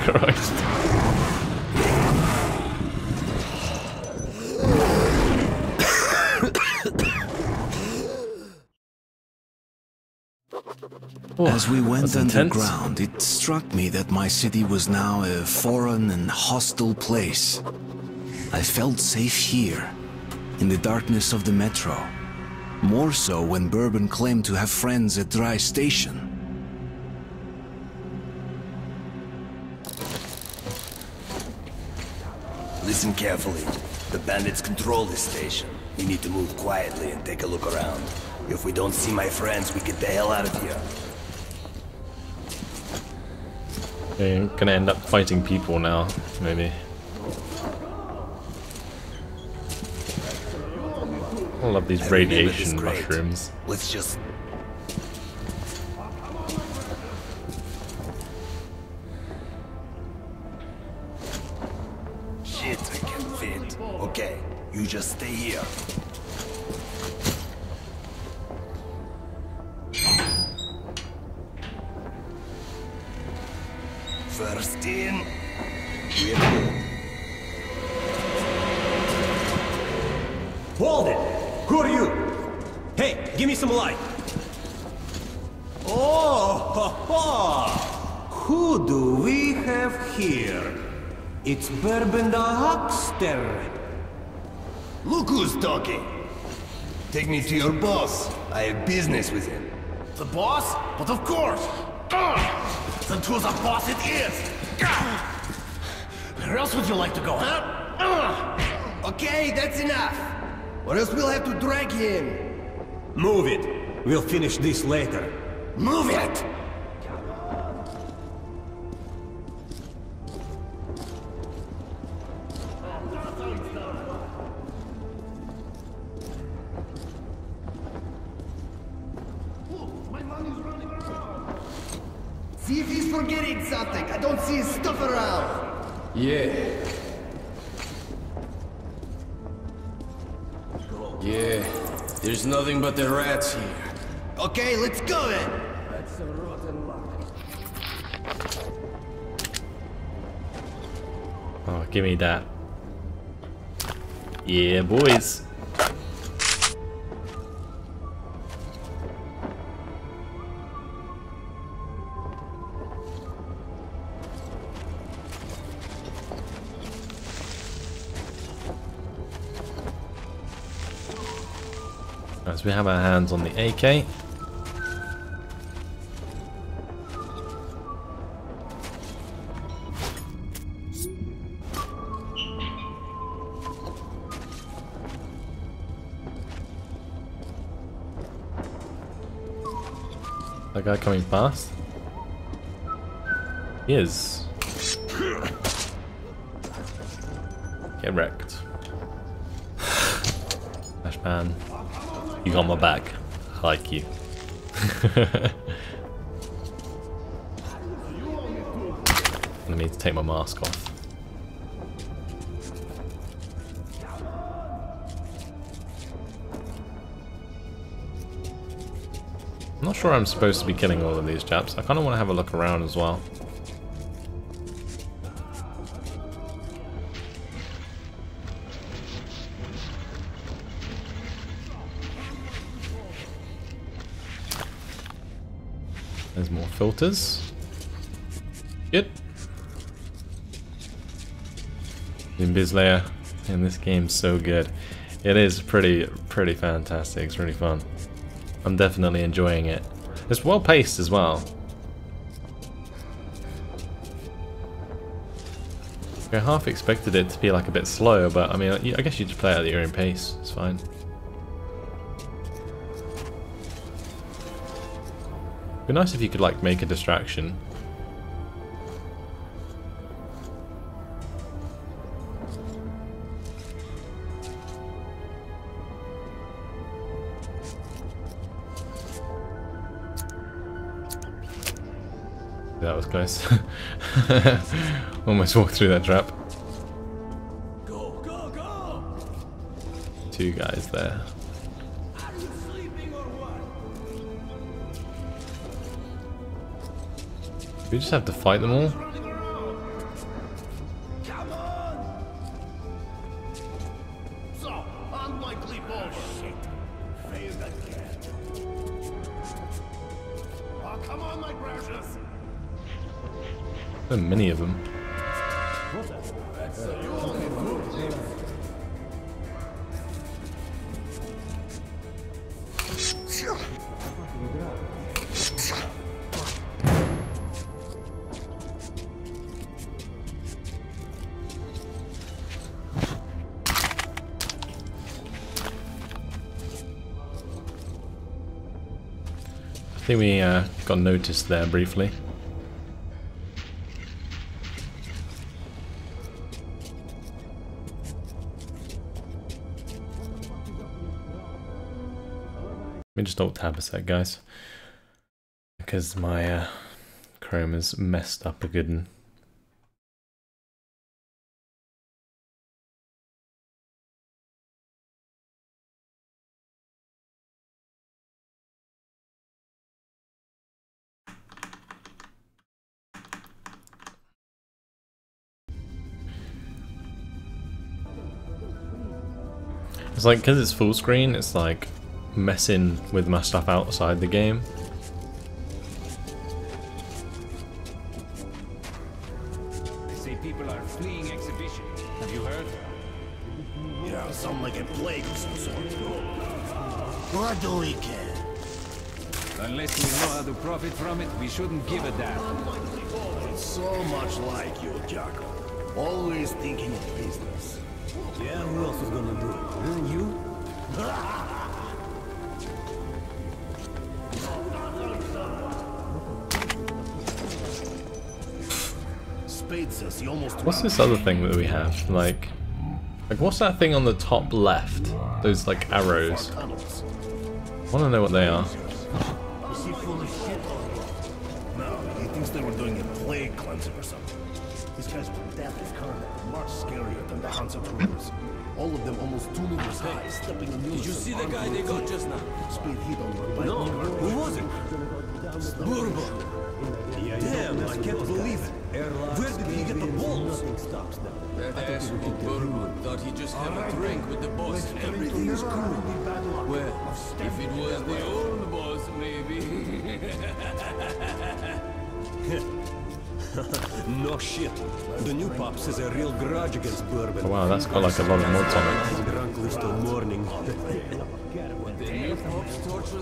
Christ. As we went underground, it struck me that my city was now a foreign and hostile place. I felt safe here, in the darkness of the metro. More so when Bourbon claimed to have friends at Dry Station. Listen carefully. The bandits control this station. We need to move quietly and take a look around. If we don't see my friends, we get the hell out of here. We're gonna end up fighting people now, maybe. I love these radiation mushrooms. Let's just... Shit, I can't fit. Okay, you just stay here. First in, we're good. Hold it! Who are you? Hey, give me some light! Oh, ha, ha. Who do we have here? It's Bourbon the Huckster. Look who's talking. Take me to your boss. I have business with him. The boss? But of course! Then to the boss it is! Where else would you like to go, huh? Okay, that's enough. Or else we'll have to drag him. Move it. We'll finish this later. Move it! See if he's forgetting something. I don't see his stuff around. Yeah. Yeah, there's nothing but the rats here. Okay, let's go then. That's a rotten luck. Oh, give me that. Yeah, boys. As we have our hands on the AK. That guy coming past? He is. Get wrecked. Flashman. You got my back. I like you. I need to take my mask off. I'm not sure I'm supposed to be killing all of these chaps. I kind of want to have a look around as well. There's more filters. Good. The invis layer in this game's so good. It is pretty fantastic. It's really fun. I'm definitely enjoying it. It's well paced as well. I half expected it to be like a bit slower, but I mean, I guess you just play it at your own pace. It's fine. It'd be nice if you could like make a distraction. That was close. Almost walked through that trap. Go, go, go! Two guys there. Are you sleeping or what? We just have to fight them all. Come on! So, unlikely bullshit. Failed again. Oh, come on, my precious. So many of them. I think we got noticed there briefly. Let me just alt tab a sec, guys, because my Chrome is messed up a good one. It's like, because it's full screen, it's like messing with my stuff outside the game. They say people are fleeing exhibition. Have you heard? Yeah, something like a plague of some sort. What do we care? Unless we know how to profit from it, we shouldn't give a damn. It's so much like you, Jocko. Always thinking of business. Yeah, who else is gonna do it? You? What's this other thing that we have? Like what's that thing on the top left? Those like arrows. I want to know what they are. Is he full of shit? No, he thinks they were doing a plague cleansing or something. These guys were deathly carnage, much scarier than the Hansa troopers. All of them almost 2 meters high, stepping on Did you see the guy they got just now? Speed heat over. No, who was it? Bourbon. Damn, I can't believe it. Where did he get the balls? That asshole Bourbon thought he'd just have a drink with the boss and everything's cool. Well, if it was the old boss, maybe. No shit. The new pops has a real grudge against Bourbon. Oh, wow, that's got like a lot of mods on it. Drunk list till morning.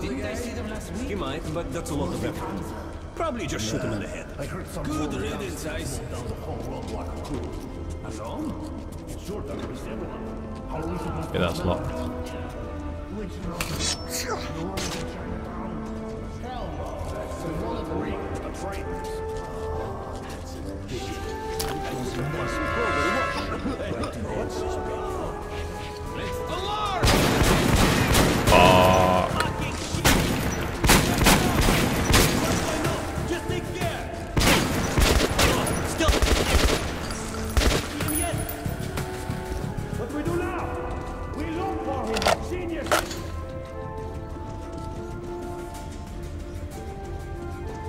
Didn't I see them last week? He might, but that's a lot of effort. Probably just shoot him in the head. Good riddance, I see. Yeah, that's locked.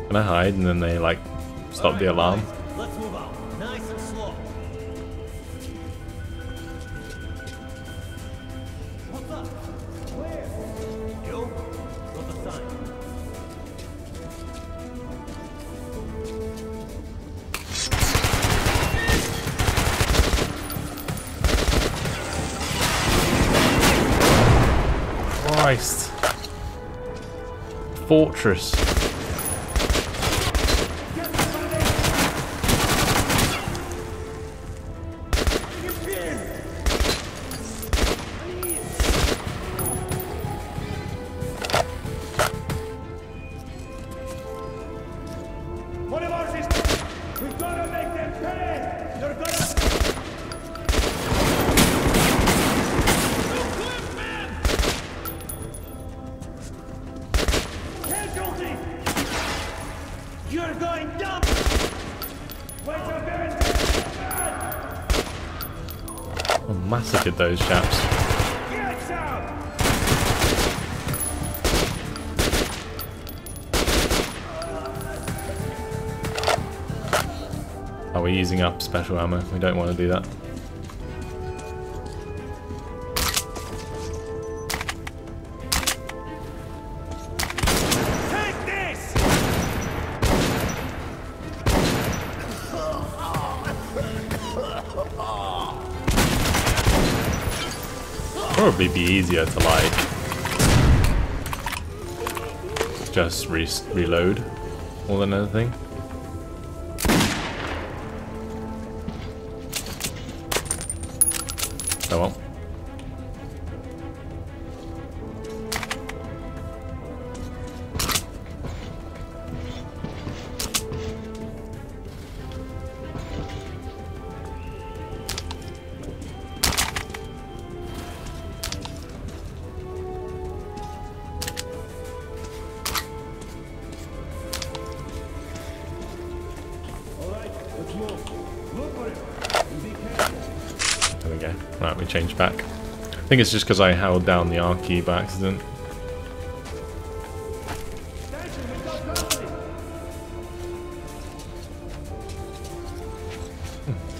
Can I hide and then they like stop the alarm? Let's move out. Nice and slow. What's up? Where? You? Got the sign. Christ. Fortress. You're going dumb! I massacred those chaps. Oh, we're using up special ammo. We don't want to do that. Probably be easier to like just reload more than anything. Oh well. There we go. Right, we changed back. I think it's just because I held down the R key by accident.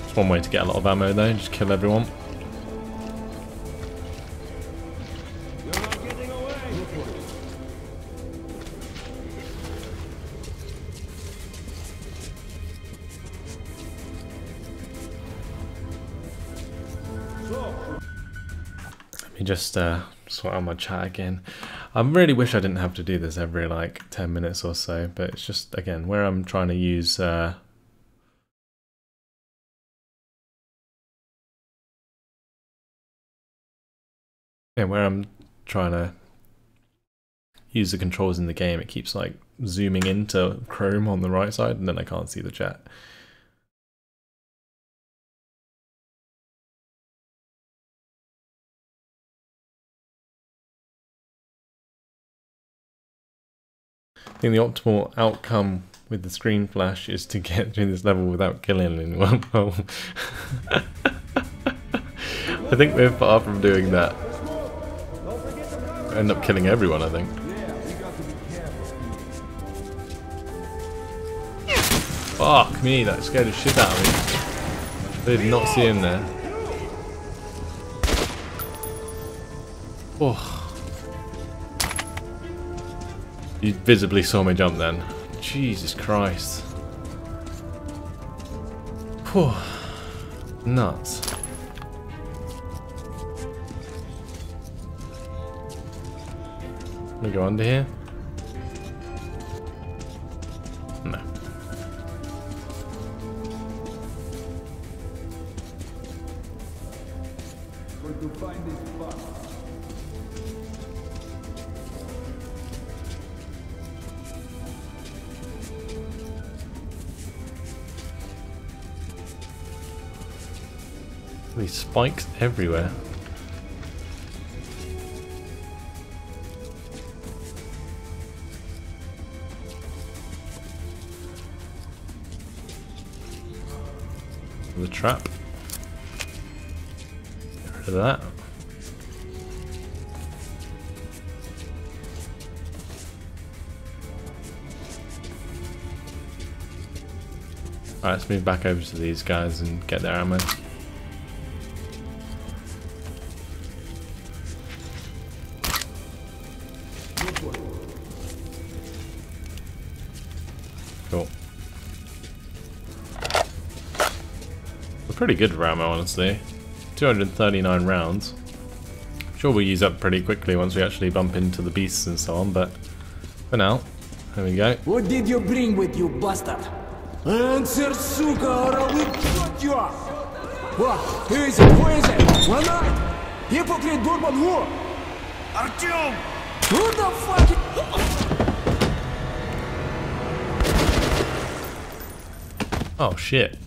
It's one way to get a lot of ammo though, just kill everyone. Just sort out my chat again. I really wish I didn't have to do this every like 10 minutes or so, but it's just again where I'm trying to use where I'm trying to use the controls in the game, it keeps like zooming into Chrome on the right side and then I can't see the chat. I think the optimal outcome with the screen flash is to get through this level without killing anyone. Well, I think we're far from doing that. I end up killing everyone, I think. Fuck me, that scared the shit out of me. I did not see him there. Oh. You visibly saw me jump then. Jesus Christ. Whew. Nuts. Can we go under here? No. Going to find this spot. These spikes everywhere. The trap. Get rid of that. Alright, let's move back over to these guys and get their ammo. Cool. We're pretty good for ammo, honestly. 239 rounds. I'm sure we'll use up pretty quickly once we actually bump into the beasts and so on, but for now, there we go. What did you bring with you, bastard? Answer, suka, or I will shut you up! What? Who is it? Who is it? One night? Hypocrite Bourbon who? Artyom! Who the fuck? Oh shit.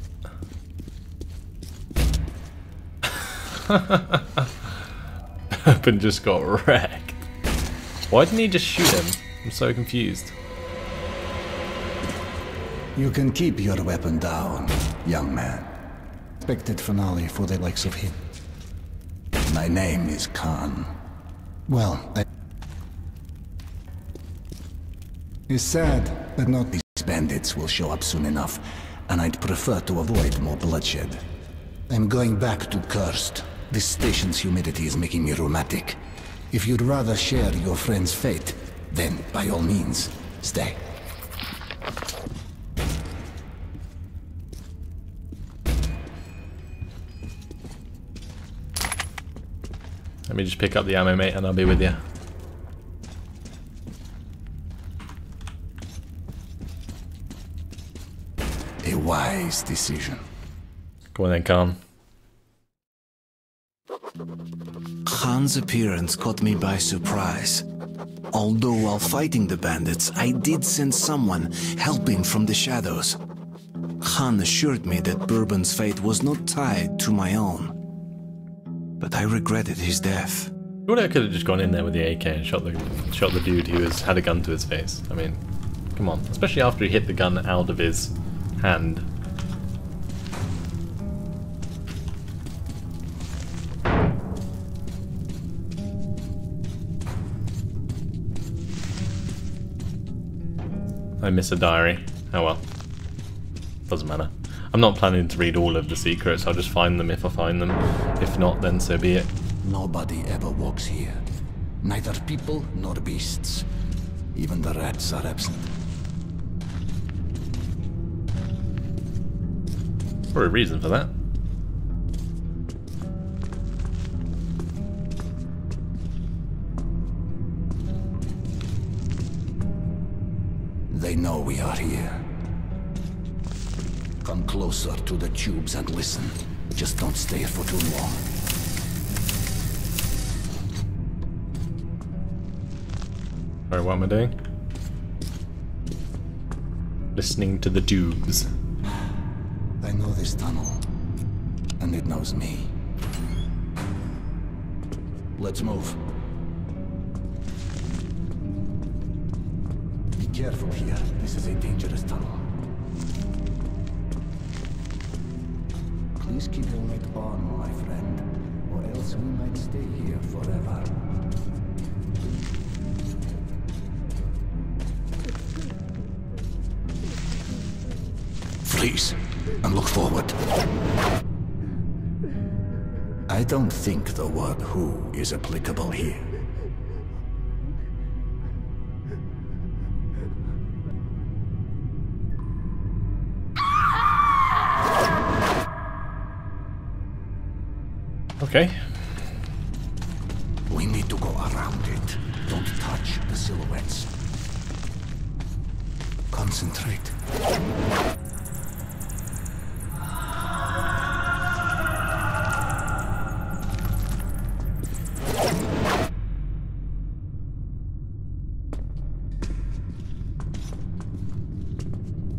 Bourbon just got wrecked. Why didn't he just shoot him? I'm so confused. You can keep your weapon down, young man. Expected finale for the likes of him. My name is Khan. Well, It's sad, but not these bandits will show up soon enough, and I'd prefer to avoid more bloodshed. I'm going back to Cursed. This station's humidity is making me rheumatic. If you'd rather share your friend's fate, then by all means, stay. Let me just pick up the ammo, mate, and I'll be with you. A wise decision. Go on then, Khan. Khan's appearance caught me by surprise. Although while fighting the bandits, I did sense someone helping from the shadows. Khan assured me that Bourbon's fate was not tied to my own. But I regretted his death. Surely I could have just gone in there with the AK and shot the dude who had a gun to his face. I mean, come on. Especially after he hit the gun out of his hand. I miss a diary. Oh well. Doesn't matter. I'm not planning to read all of the secrets, I'll just find them if I find them. If not, then so be it. Nobody ever walks here. Neither people nor beasts. Even the rats are absent. For a reason for that. They know we are here. Come closer to the tubes and listen. Just don't stay here for too long. Sorry, what am I doing? Listening to the tubes. I know this tunnel, and it knows me. Let's move. Be careful here. This is a dangerous tunnel. Please keep your light on, my friend, or else we might stay here forever. Freeze, and look forward. I don't think the word "who" is applicable here. Okay. We need to go around it. Don't touch the silhouettes. Concentrate.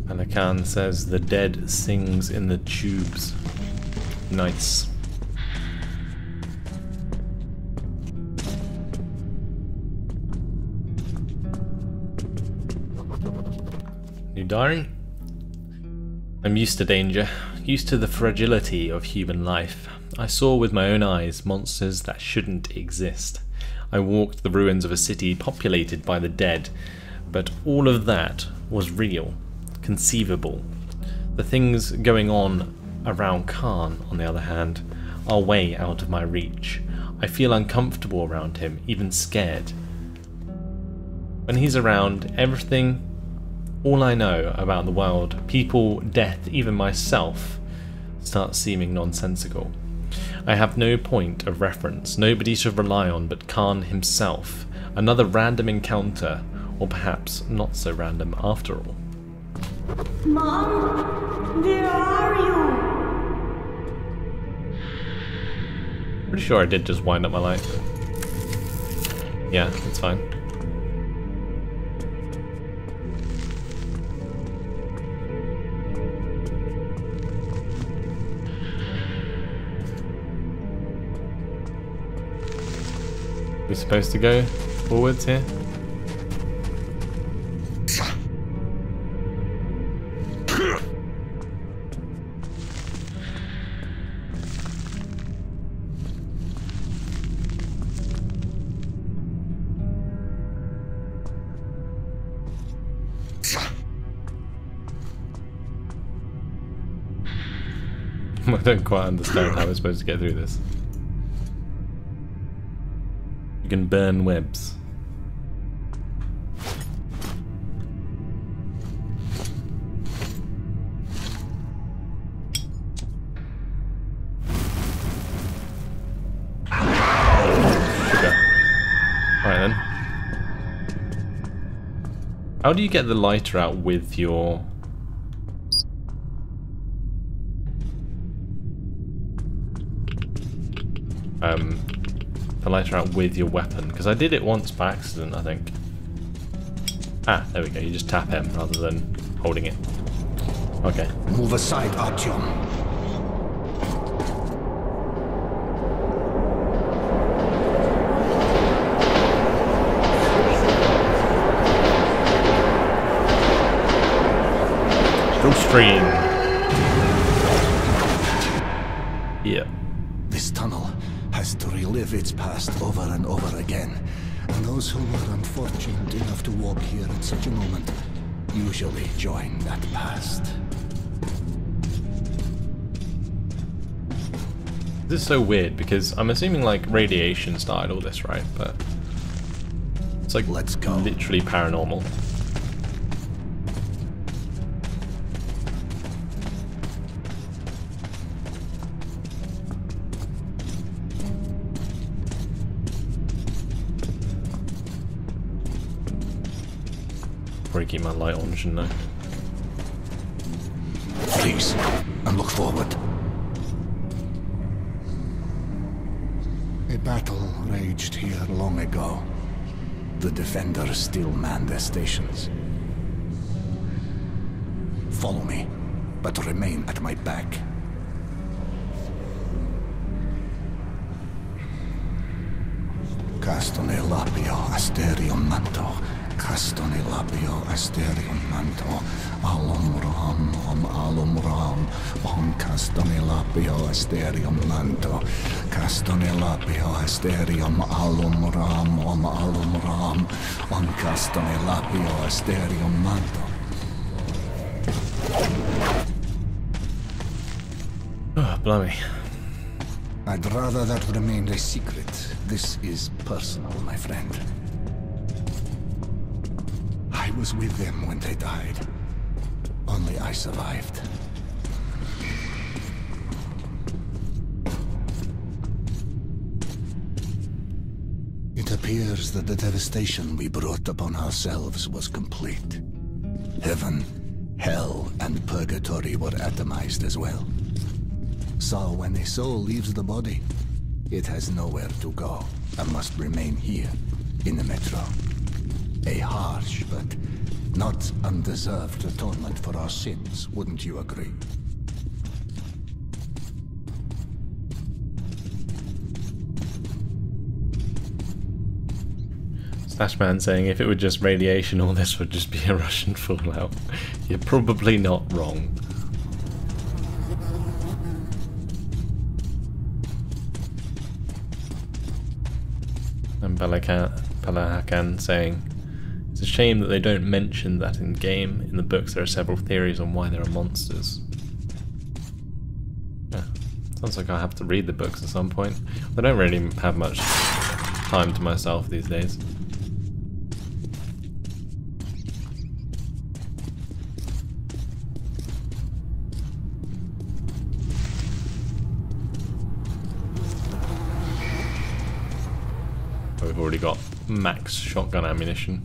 Anakan says the dead sings in the tubes. Nice. New diary? I'm used to danger, used to the fragility of human life. I saw with my own eyes monsters that shouldn't exist. I walked the ruins of a city populated by the dead, but all of that was real, conceivable. The things going on around Khan, on the other hand, are way out of my reach. I feel uncomfortable around him, even scared. When he's around, everything, all I know about the world, people, death, even myself, starts seeming nonsensical. I have no point of reference, nobody to rely on but Khan himself. Another random encounter, or perhaps not so random after all. Mom, where are you? Pretty sure I did just wind up my light. Yeah, it's fine. We're supposed to go forwards here? I don't quite understand how we're supposed to get through this. You can burn webs. How do you get the lighter out with your... the lighter out with your weapon? Because I did it once by accident, I think. Ah, there we go. You just tap M rather than holding it. Okay. Move aside, Artyom. Stream. Yeah. This tunnel has to relive its past over and over again. And those who were unfortunate enough to walk here at such a moment usually join that past. This is so weird because I'm assuming like radiation started all this, right? But it's like literally paranormal. Probably keep my light on, shouldn't I? Please, and look forward. A battle raged here long ago. The defenders still man their stations. Follow me, but remain at my back. Castone lapio asterium manto. Castone lapio asterium manto. Alum ram. On castone lapio asterium manto. Castone lapio asterium alum ram. On castone lapio asterium manto. Oh, blimey. I'd rather that remained a secret. This is personal, my friend. I was with them when they died. Only I survived. It appears that the devastation we brought upon ourselves was complete. Heaven, hell, and purgatory were atomized as well. So when a soul leaves the body, it has nowhere to go and must remain here, in the metro. A harsh but not undeserved atonement for our sins, wouldn't you agree? SLASHMAN saying if it were just radiation, all this would just be a Russian fallout. You're probably not wrong. And Balahakan saying it's a shame that they don't mention that in game. In the books there are several theories on why there are monsters. Yeah, sounds like I have to read the books at some point. I don't really have much time to myself these days. We've already got max shotgun ammunition.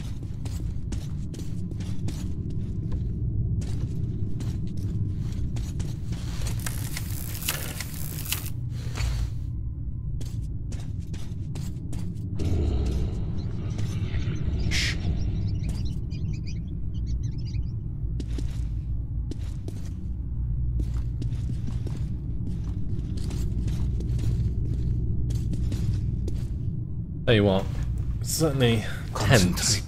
Tell you what, certainly tense.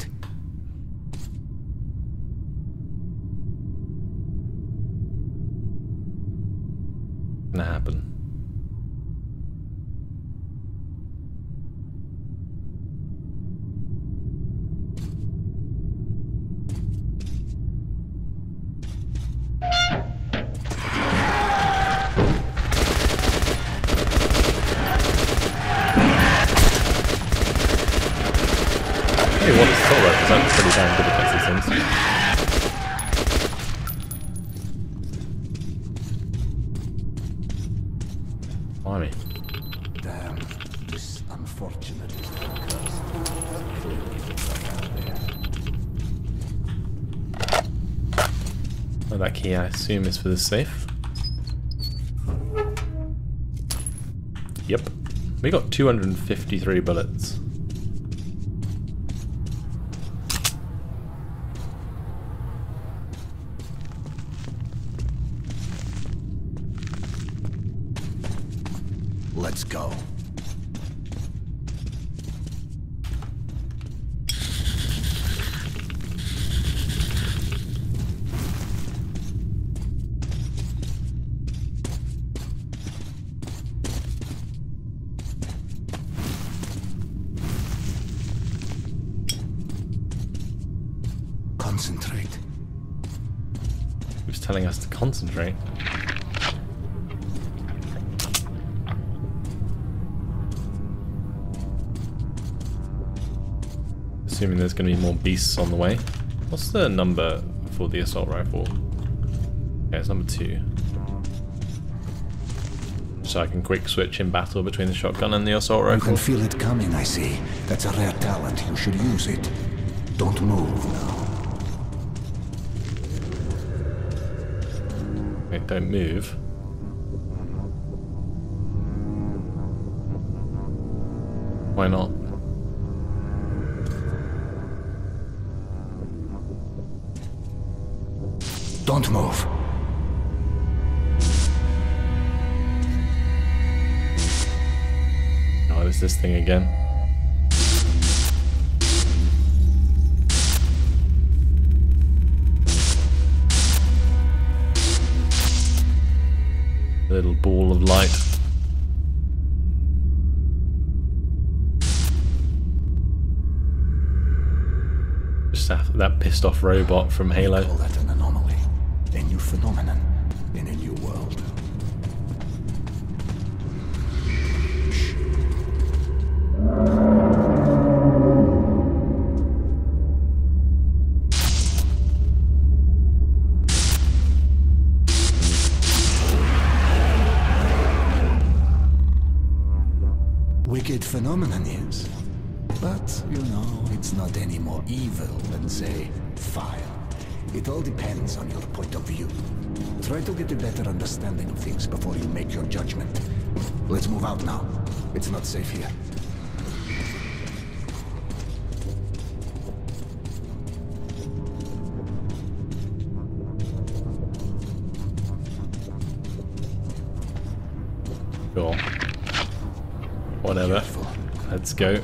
Gonna happen. I'm pretty damn good at these things. Blimey. Damn, this unfortunate is cursed. Well, that key I assume is for the safe. Yep. We got 253 bullets. Let's go. Concentrate. He was telling us to concentrate. Assuming there's going to be more beasts on the way. What's the number for the assault rifle? Okay, it's number 2. So I can quick switch in battle between the shotgun and the assault rifle. You can feel it coming, I see. That's a rare talent. You should use it. Don't move now. Okay, don't move. Why not? Don't move. Oh, it's this thing again. A little ball of light. Just that pissed off robot from Halo. Call that an anomaly. A new phenomenon in a new world. Wicked phenomenon is, but you know, it's not any more evil than, say, fire. It all depends on your point of view. Try to get a better understanding of things before you make your judgment. Let's move out now. It's not safe here. Sure. Whatever. Careful. Let's go.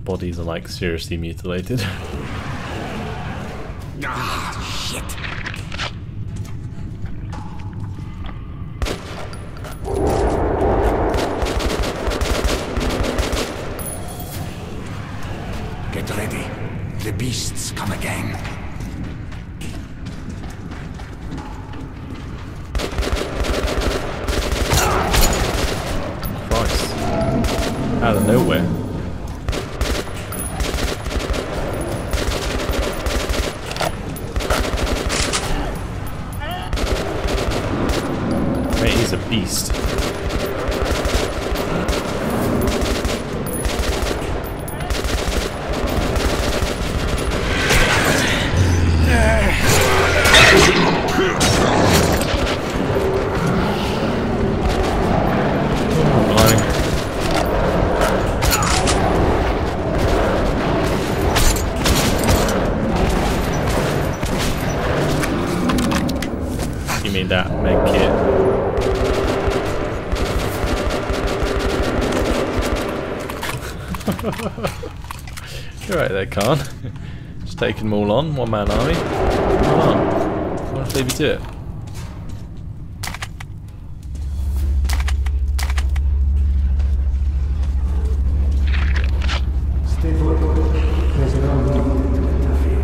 Bodies are like seriously mutilated. Ah, shit. Get ready. The beasts come again. Christ. Out of nowhere. He's a beast. You mean that med kit? You're right there, Khan. Just taking them all on, one-man army. Come on. I'll just leave you to it. Stay put. There's no need to interfere.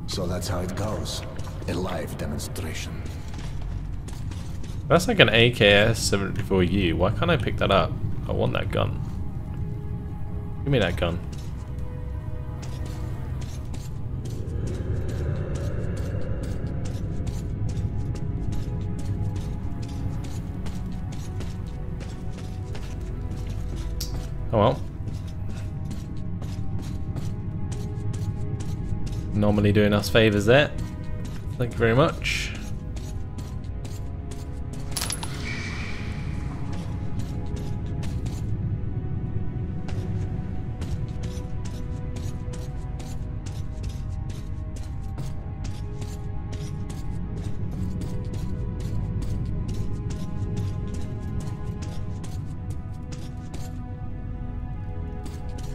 So that's how it goes. A live demonstration. That's like an AKS-74U. Why can't I pick that up? I want that gun. Give me that gun. Oh well. Normally doing us favours there. Thank you very much.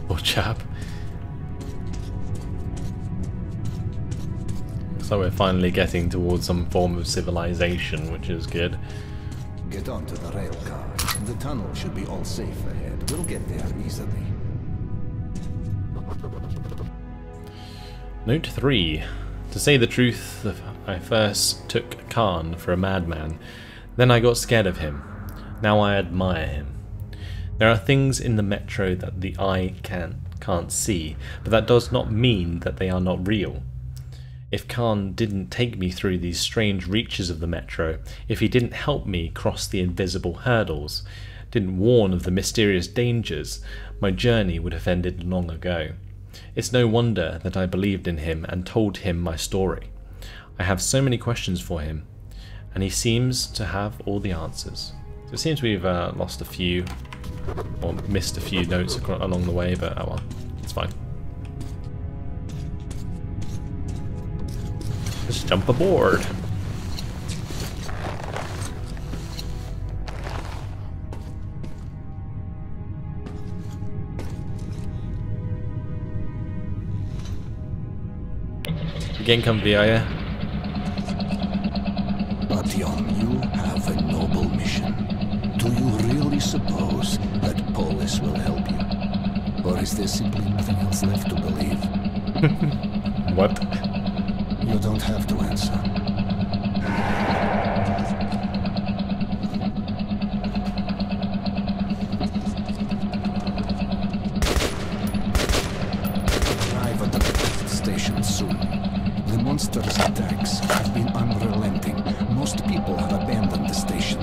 Poor chap. So we're finally getting towards some form of civilization, which is good. Get onto the rail car. The tunnel should be all safe ahead. We'll get there easily. Note 3. To say the truth, I first took Khan for a madman. Then I got scared of him. Now I admire him. There are things in the metro that the eye can't see, but that does not mean that they are not real. If Khan didn't take me through these strange reaches of the metro, if he didn't help me cross the invisible hurdles, didn't warn of the mysterious dangers, my journey would have ended long ago. It's no wonder that I believed in him and told him my story. I have so many questions for him, and he seems to have all the answers. So it seems we've lost a few, or missed a few notes along the way, but oh well, it's fine. Just jump aboard. Again, come via. Artyom, you have a noble mission. Do you really suppose that Polis will help you? Or is there simply nothing else left to believe? What? You don't have to answer. Arrive at the station soon. The monster's attacks have been unrelenting. Most people have abandoned the station.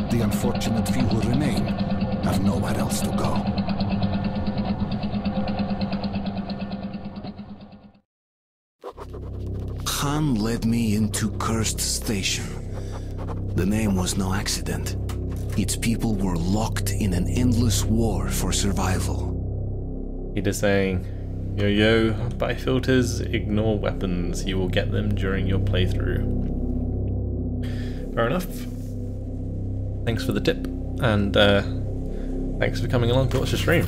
The unfortunate few who remain have nowhere else to go. Khan led me into Cursed Station. The name was no accident. Its people were locked in an endless war for survival. He is saying, yo, buy filters, ignore weapons. You will get them during your playthrough. Fair enough. Thanks for the tip, and thanks for coming along to watch the stream.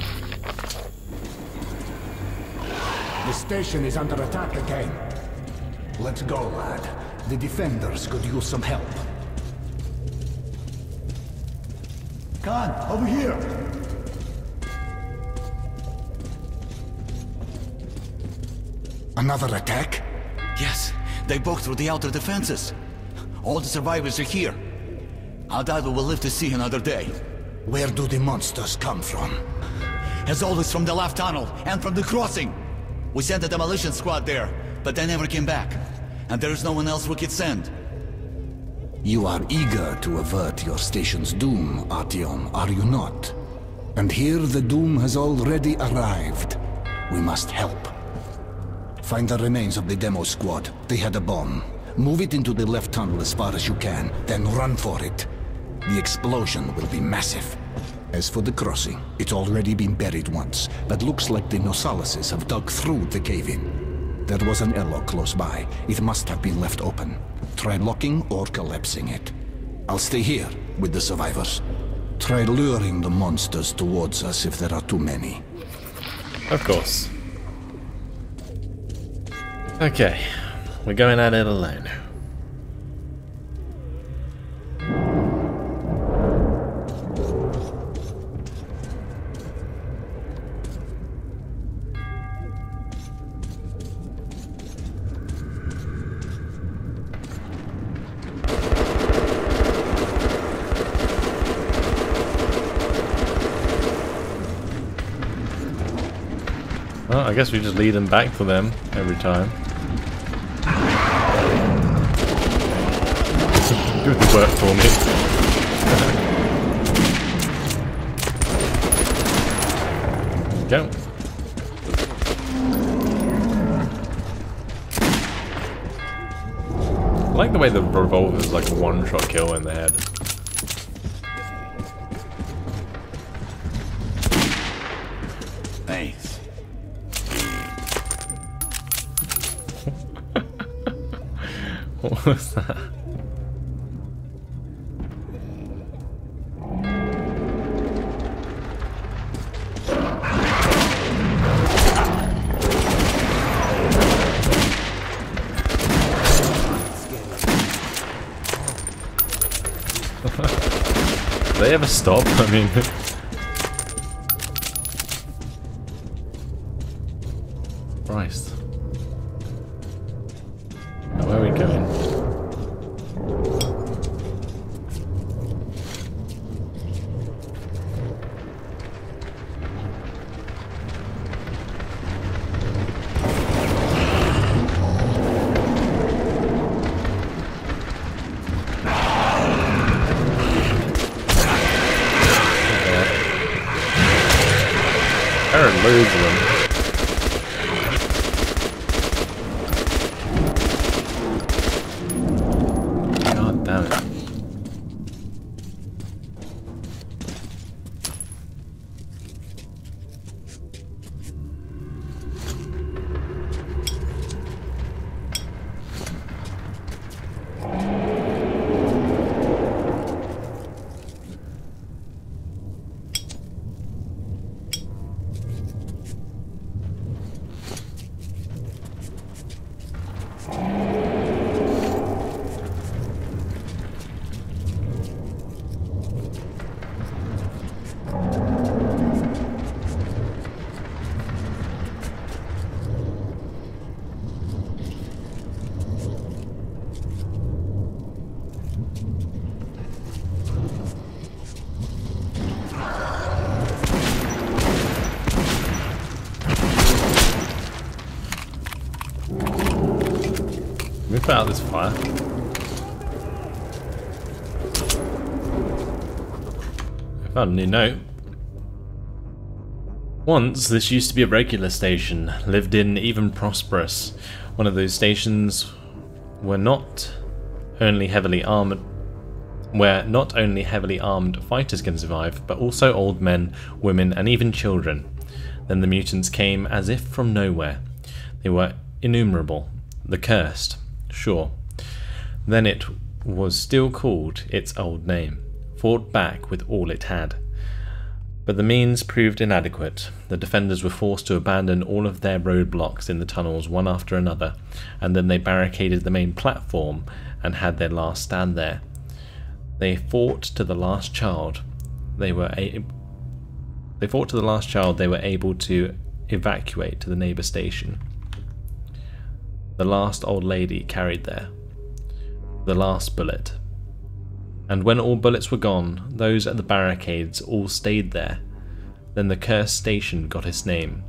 The station is under attack again. Let's go, lad. The defenders could use some help. Khan, over here! Another attack? Yes, they broke through the outer defenses. All the survivors are here. I doubt we will live to see another day. Where do the monsters come from? As always, from the left tunnel and from the crossing. We sent a demolition squad there, but they never came back. And there is no one else we could send. You are eager to avert your station's doom, Artyom, are you not? And here the doom has already arrived. We must help. Find the remains of the demo squad. They had a bomb. Move it into the left tunnel as far as you can, then run for it. The explosion will be massive. As for the crossing, it's already been buried once, but looks like the Nosalises have dug through the cave-in. There was an airlock close by. It must have been left open. Try locking or collapsing it. I'll stay here with the survivors. Try luring the monsters towards us if there are too many. Of course. Okay, we're going at it alone. Well, I guess we just lead them back to them every time. Do the work for me. Go. I like the way the revolver is like a one-shot kill in the head. Thanks. What was that? Do they ever stop? I mean... Christ. Now, where are we going? There are loads of them. God damn it. Let me put out this fire. I found a new note. Once, this used to be a regular station, lived in, even prosperous. One of those stations where not only heavily armed fighters can survive, but also old men, women, and even children. Then the mutants came as if from nowhere. They were innumerable. The Cursed. Sure. Then it was still called its old name. Fought back with all it had. But the means proved inadequate. The defenders were forced to abandon all of their roadblocks in the tunnels one after another, and then they barricaded the main platform and had their last stand there. They fought to the last child. They were able to evacuate to the neighbor station. The last old lady carried there. The last bullet. And when all bullets were gone, those at the barricades all stayed there. Then the cursed station got its name,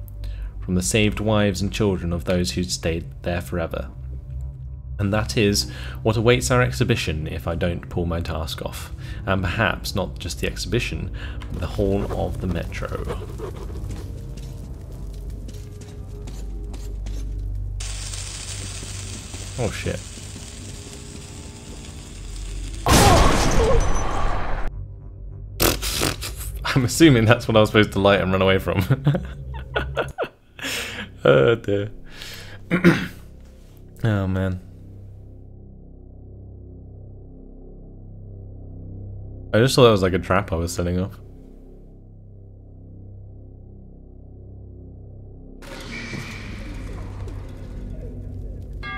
from the saved wives and children of those who'd stayed there forever. And that is what awaits our exhibition if I don't pull my task off. And perhaps not just the exhibition, but the whole of the metro. Oh shit. I'm assuming that's what I was supposed to light and run away from. Oh dear. Oh man. I just thought that was like a trap I was setting off.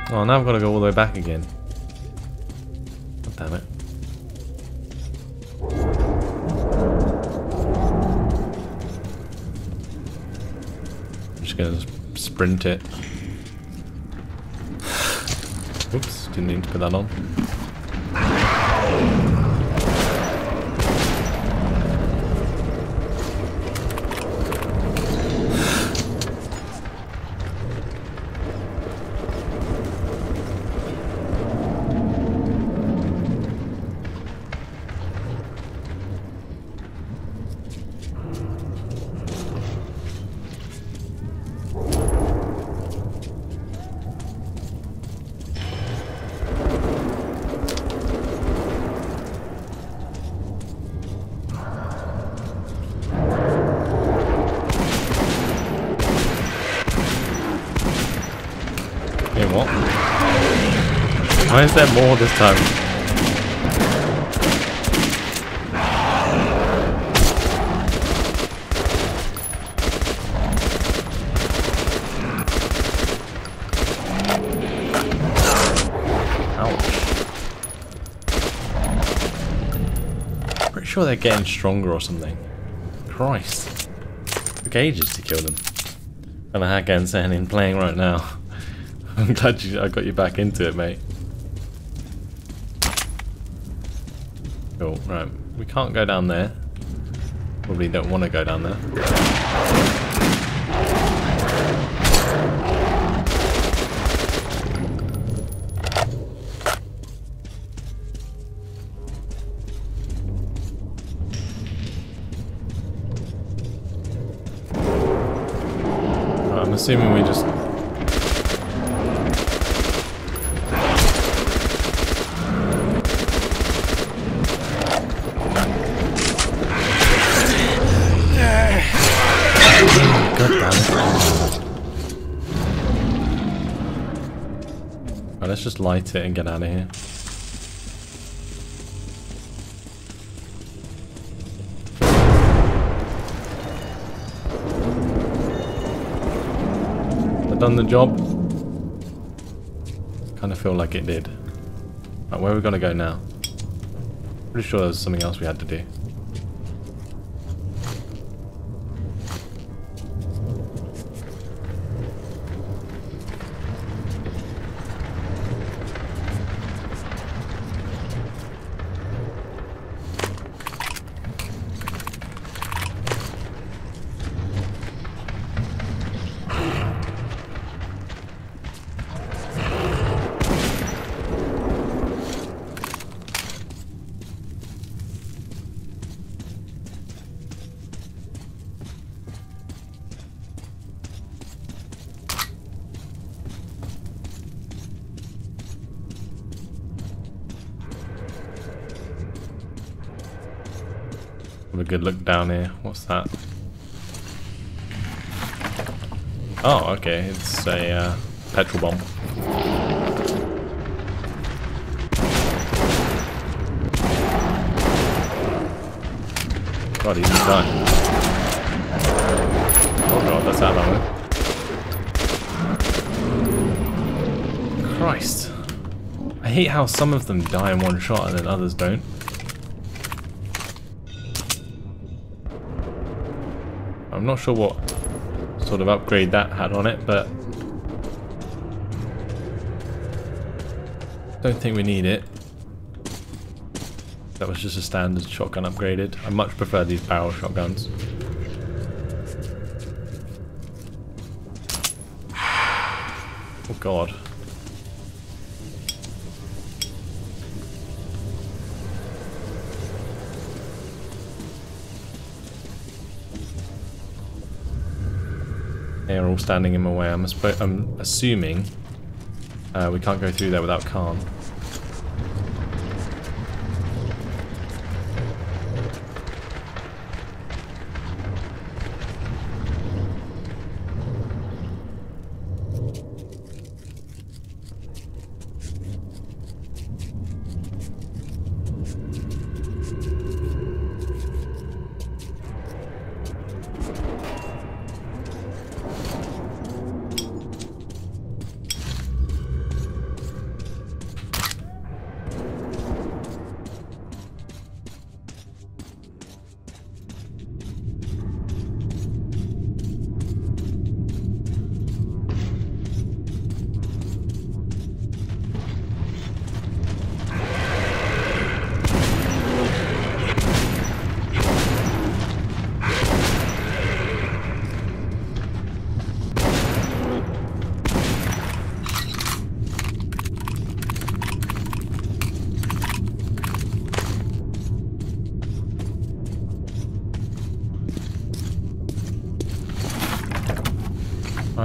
Oh, now I've got to go all the way back again. Oh, damn it. I'm just going to sprint it. Oops, didn't need to put that on. What? Why is there more this time? Ouch. Pretty sure they're getting stronger or something. Christ. Took ages to kill them. And I had Gansen playing right now. I'm glad I got you back into it, mate. Cool, right. We can't go down there. Probably don't want to go down there. Right, I'm assuming we just... Right, let's just light it and get out of here. Has that done the job? Kind of feel like it did. Right, where are we gonna go now? Pretty sure there was something else we had to do. Have a good look down here. What's that? Oh, okay. It's a petrol bomb. God, he's dying. Oh god, that's out of ammo. Christ. I hate how some of them die in one shot and then others don't. I'm not sure what sort of upgrade that had on it, but don't think we need it. That was just a standard shotgun upgraded. I much prefer these barrel shotguns. Oh god. They are all standing in my way. I'm assuming we can't go through there without Khan.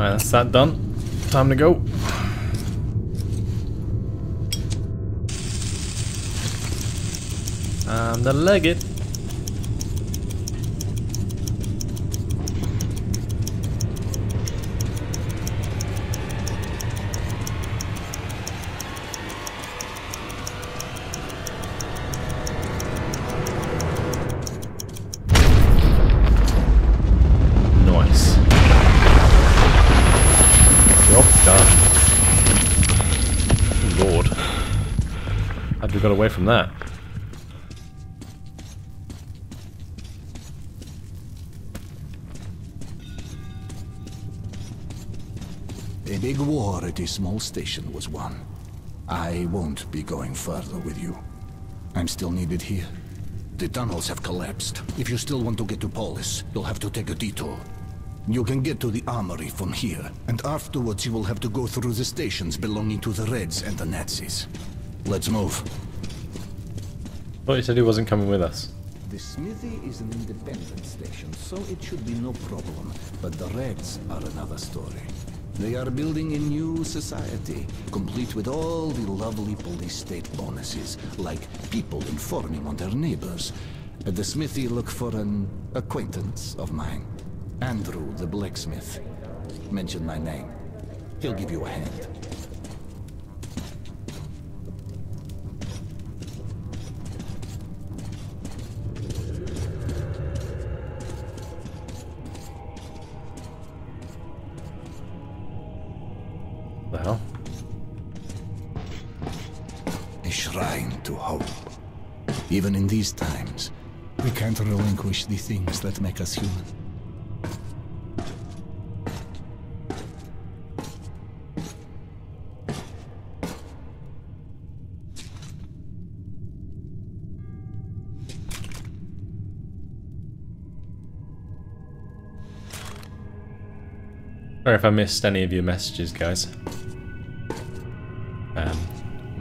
Alright, that's that done. Time to go. Time to leg it. Nice. Job done. Lord. How'd we got away from that? A big war at a small station was won. I won't be going further with you. I'm still needed here. The tunnels have collapsed. If you still want to get to Polis, you'll have to take a detour. You can get to the Armory from here, and afterwards you will have to go through the stations belonging to the Reds and the Nazis. Let's move. Thought you said he wasn't coming with us. The smithy is an independent station, so it should be no problem. But the Reds are another story. They are building a new society, complete with all the lovely police state bonuses, like people informing on their neighbors. At the smithy, look for an acquaintance of mine. Andrew, the blacksmith. Mention my name. He'll give you a hand. Well. A shrine to hope. Even in these times, we can't relinquish the things that make us human. Sorry if I missed any of your messages, guys.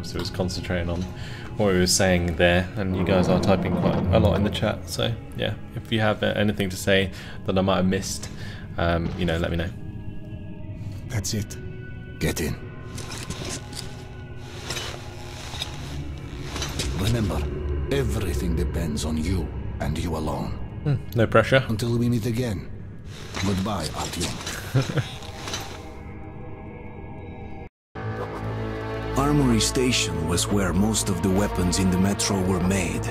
So I was concentrating on what we were saying there, and you guys are typing quite a lot in the chat. So yeah, if you have anything to say that I might have missed, you know, let me know. That's it. Get in. Remember, everything depends on you and you alone. No pressure. Until we meet again. Goodbye, Artyom. Armory Station was where most of the weapons in the metro were made.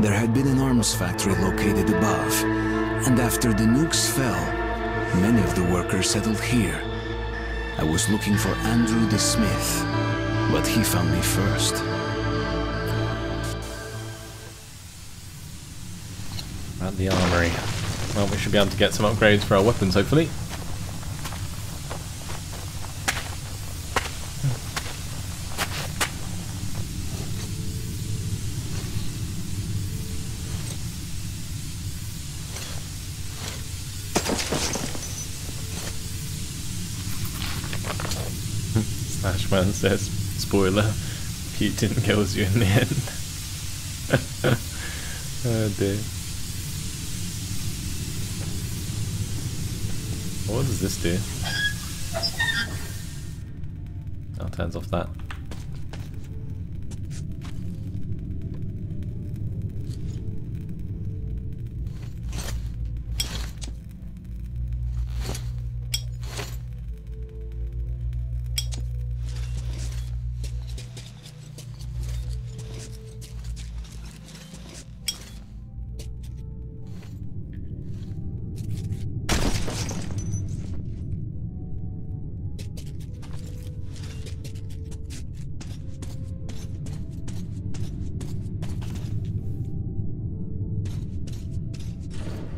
There had been an arms factory located above, and after the nukes fell, many of the workers settled here. I was looking for Andrew the Smith, but he found me first. At the Armory. Well, we should be able to get some upgrades for our weapons, hopefully. SCHMITTY says, spoiler, Putin kills you in the end. Oh dear. What does this do? Oh, turns off that.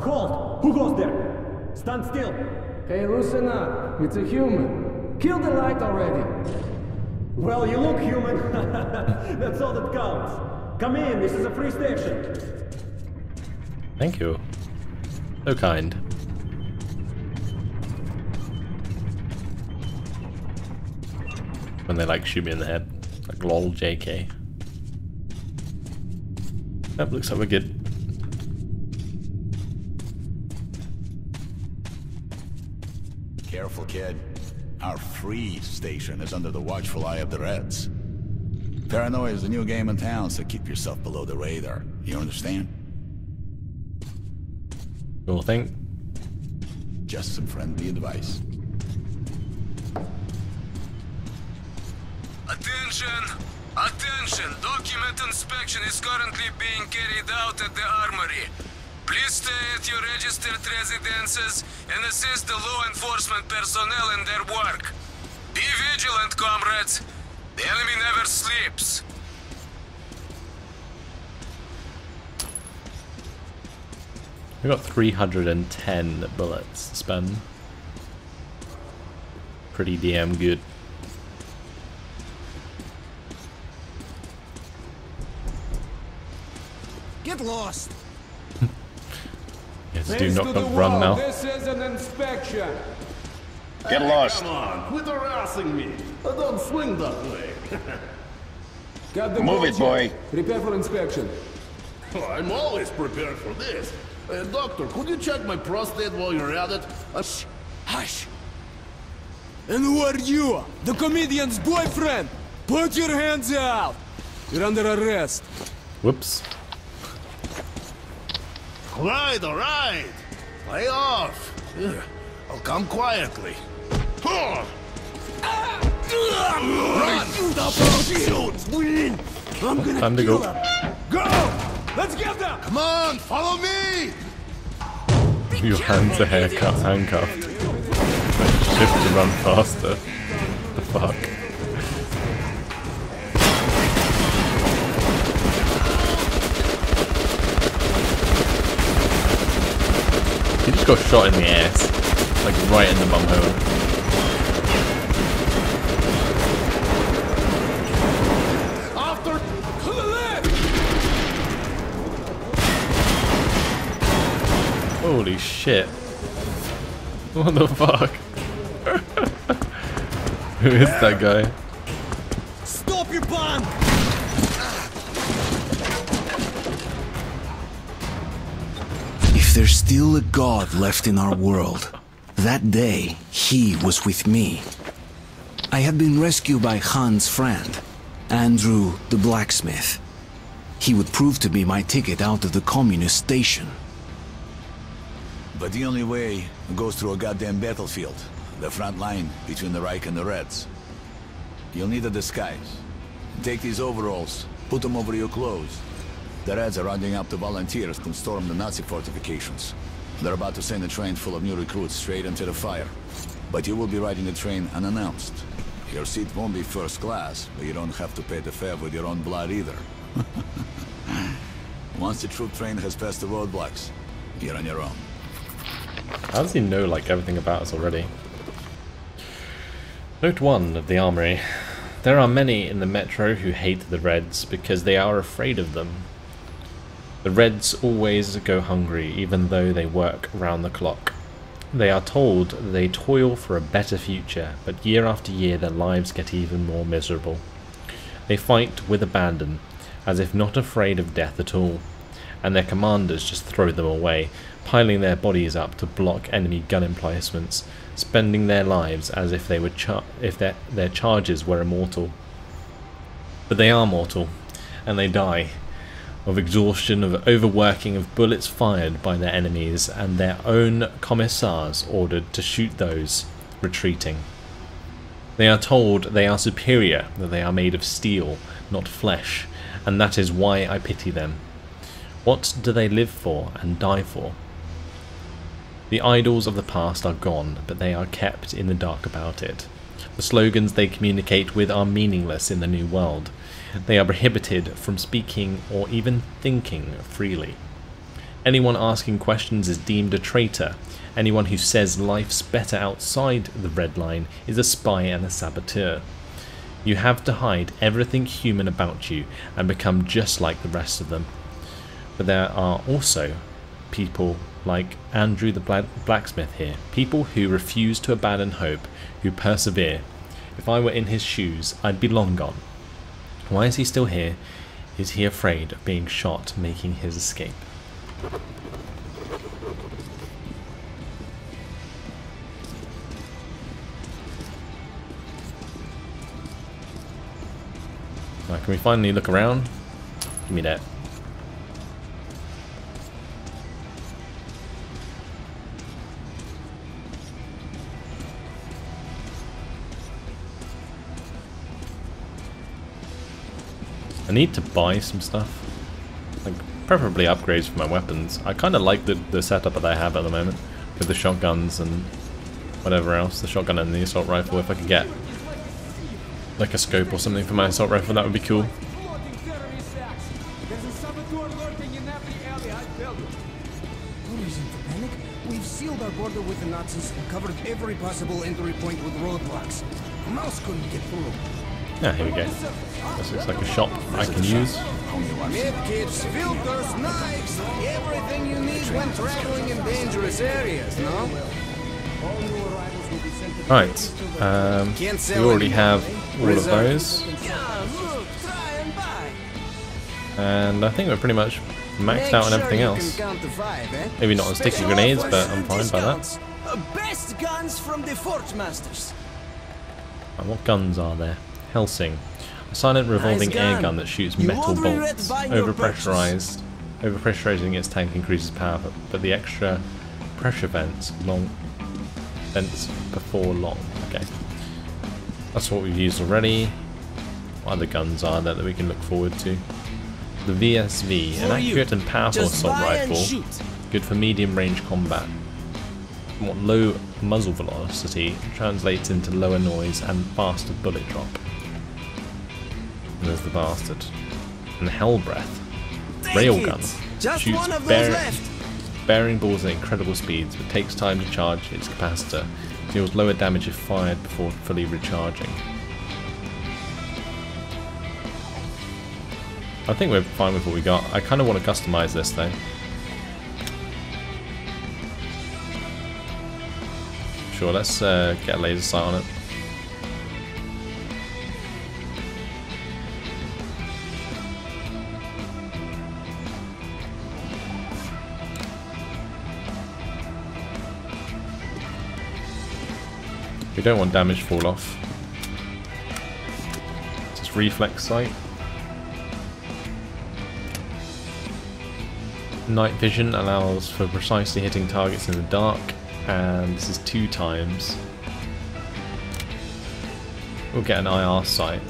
Halt! Who goes there? Stand still! Hey, loosen up. It's a human. Kill the light already. Well, you look human. That's all that counts. Come in, this is a free station. Thank you. So kind. When they like shoot me in the head. Like lol JK. That looks like we're good. Careful. careful, kid. Our free station is under the watchful eye of the Reds. Paranoia is the new game in town, so keep yourself below the radar. You understand? Cool thing. Just some friendly advice. Attention! Attention! Document inspection is currently being carried out at the Armory. Please stay at your registered residences and assist the law enforcement personnel in their work. Be vigilant, comrades. The enemy never sleeps. We got 310 bullets to spend. Pretty damn good. Get lost. Yes, do not run now. This is an inspection. Get lost. Come on, quit harassing me. I don't swing that way. Got the Move it, boy. Prepare for inspection. Oh, I'm always prepared for this. Doctor, could you check my prostate while you're at it? Shh. Hush. And who are you? The comedian's boyfriend? Put your hands out. You're under arrest. Whoops. All right. Lay off. Here, I'll come quietly. Run! Shoot! I'm gonna Time to go. Go! Let's get them! Come on, follow me! Your hands are handcuffed. Shift to run faster. The fuck? He just got shot in the ass. Like right in the bum hole. Holy shit. What the fuck? Who is that guy? Stop your bomb! If there's still a god left in our world, that day he was with me. I had been rescued by Han's friend, Andrew the blacksmith. He would prove to be my ticket out of the communist station. But the only way goes through a goddamn battlefield. The front line between the Reich and the Reds. You'll need a disguise. Take these overalls, put them over your clothes. The Reds are rounding up the volunteers to storm the Nazi fortifications. They're about to send a train full of new recruits straight into the fire. But you will be riding the train unannounced. Your seat won't be first class, but you don't have to pay the fare with your own blood either. Once the troop train has passed the roadblocks, you're on your own. How does he know like everything about us already? Note 1 of the Armory. There are many in the metro who hate the Reds because they are afraid of them. The Reds always go hungry even though they work round the clock. They are told they toil for a better future, but year after year their lives get even more miserable. They fight with abandon, as if not afraid of death at all, and their commanders just throw them away, piling their bodies up to block enemy gun emplacements, spending their lives as if they were their charges were immortal. But they are mortal, and they die of exhaustion, of overworking, of bullets fired by their enemies, and their own commissars ordered to shoot those retreating. They are told they are superior, that they are made of steel, not flesh, and that is why I pity them. What do they live for and die for? The idols of the past are gone, but they are kept in the dark about it. The slogans they communicate with are meaningless in the new world. They are prohibited from speaking or even thinking freely. Anyone asking questions is deemed a traitor. Anyone who says life's better outside the red line is a spy and a saboteur. You have to hide everything human about you and become just like the rest of them. But there are also people like Andrew the blacksmith here, people who refuse to abandon hope, who persevere. If I were in his shoes, I'd be long gone. Why is he still here? Is he afraid of being shot making his escape? Right, can we finally look around? Give me that. I need to buy some stuff. Like, preferably upgrades for my weapons. I kind of like the setup that I have at the moment. With the shotguns and whatever else. The shotgun and the assault rifle. If I could get like a scope or something for my assault rifle, that would be cool. We've sealed our border with the Nazis and covered every possible entry point with roadblocks. Mouse couldn't get through. Yeah, here we go. This looks like a shop I can use. Medkits, filters, knives, everything you need when traveling in dangerous areas, no? Right, we already have all of those. And I think we're pretty much maxed out on everything else. Maybe not on sticky grenades, but I'm fine by that. Best guns from the Fort Masters. And what guns are there? Helsing. A silent revolving air gun that shoots metal bolts. Overpressurizing its tank increases power, but the extra pressure vents before long. Okay. That's what we've used already. What other guns are there that we can look forward to? The VSV, an accurate and powerful assault rifle, good for medium range combat. What low muzzle velocity translates into lower noise and faster bullet drop. And there's the bastard. And the Hellbreath, railgun, shoots bearing balls at incredible speeds, but takes time to charge its capacitor. Deals lower damage if fired before fully recharging. I think we're fine with what we got. I kind of want to customize this though. Sure, let's get a laser sight on it. We don't want damage fall off. Just reflex sight. Night vision allows for precisely hitting targets in the dark, and this is 2 times. We'll get an IR sight.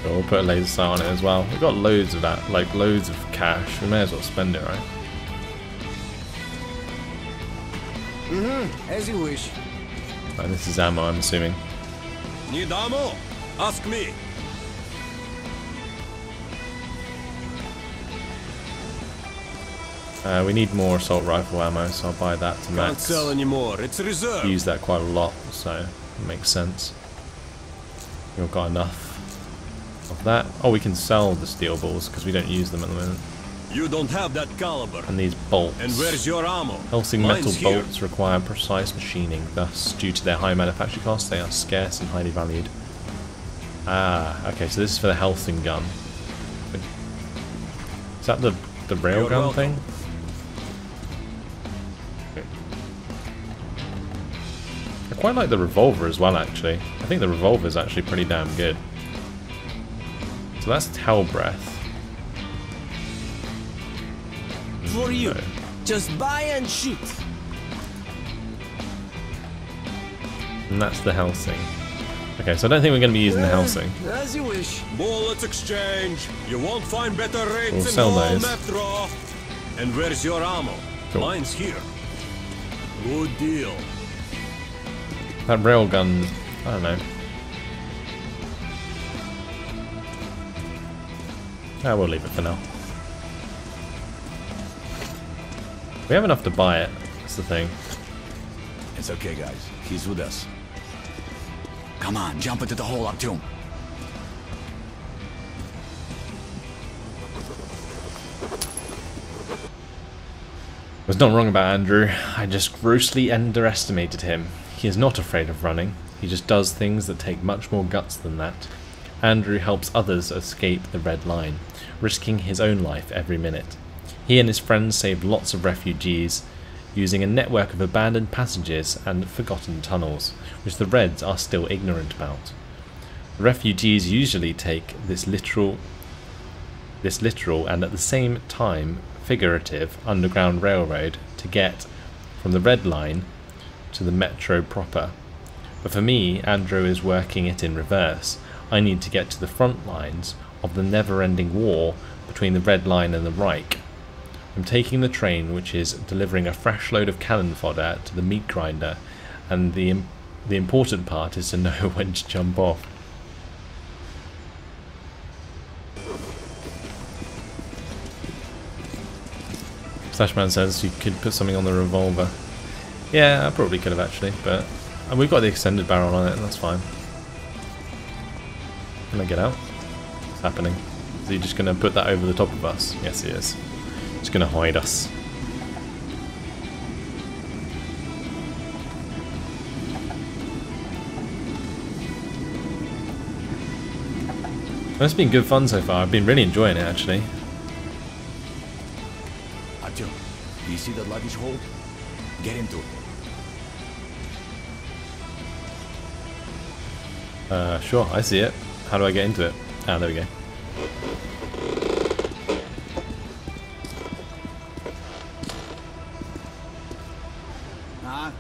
We'll put a laser sight on it as well. We've got loads of that, like loads of cash. We may as well spend it, right? As you wish. Right, this is ammo, I'm assuming. Need ammo? Ask me. We need more assault rifle ammo, so I'll buy that to max. Can't sell anymore. It's reserved. Use that quite a lot, so it makes sense. We've got enough of that. Oh, we can sell the steel balls because we don't use them at the moment. You don't have that caliber. And these bolts. And where's your ammo? Helsing metal bolts require precise machining. Thus, due to their high manufacture costs, they are scarce and highly valued. Ah, okay. So this is for the Helsing gun. Is that the railgun thing? I quite like the revolver as well, actually. I think the revolver is actually pretty damn good. So that's Hellbreath. For you, just buy and shoot. And that's the Helsing. Okay, so I don't think we're going to be using the Helsing. As you wish. Bullets exchange. You won't find better rates We'll in sell all those. Metro. And where's your ammo? Cool. Mine's here. Good deal. That railgun, I don't know. We'll leave it for now. We have enough to buy it, that's the thing. It's okay, guys. He's with us. Come on, jump into the hole, Artyom. I was not wrong about Andrew. I just grossly underestimated him. He is not afraid of running. He just does things that take much more guts than that. Andrew helps others escape the Red Line, risking his own life every minute. He and his friends saved lots of refugees, using a network of abandoned passages and forgotten tunnels, which the Reds are still ignorant about. The refugees usually take this literal and at the same time figurative underground railroad to get from the Red Line to the metro proper. But for me, Andrew is working it in reverse. I need to get to the front lines of the never-ending war between the Red Line and the Reich. I'm taking the train which is delivering a fresh load of cannon fodder to the meat grinder, and the important part is to know when to jump off. Slashman says you could put something on the revolver. Yeah, I probably could have actually, but we've got the extended barrel on it, and that's fine. Can I get out? What's happening? Is he just going to put that over the top of us? Yes, he is. He's going to hide us. Well, it's been good fun so far. I've been really enjoying it, actually. Artyom, do you see that luggage hold? Get into it. Sure, I see it. How do I get into it? Ah, there we go. Huh?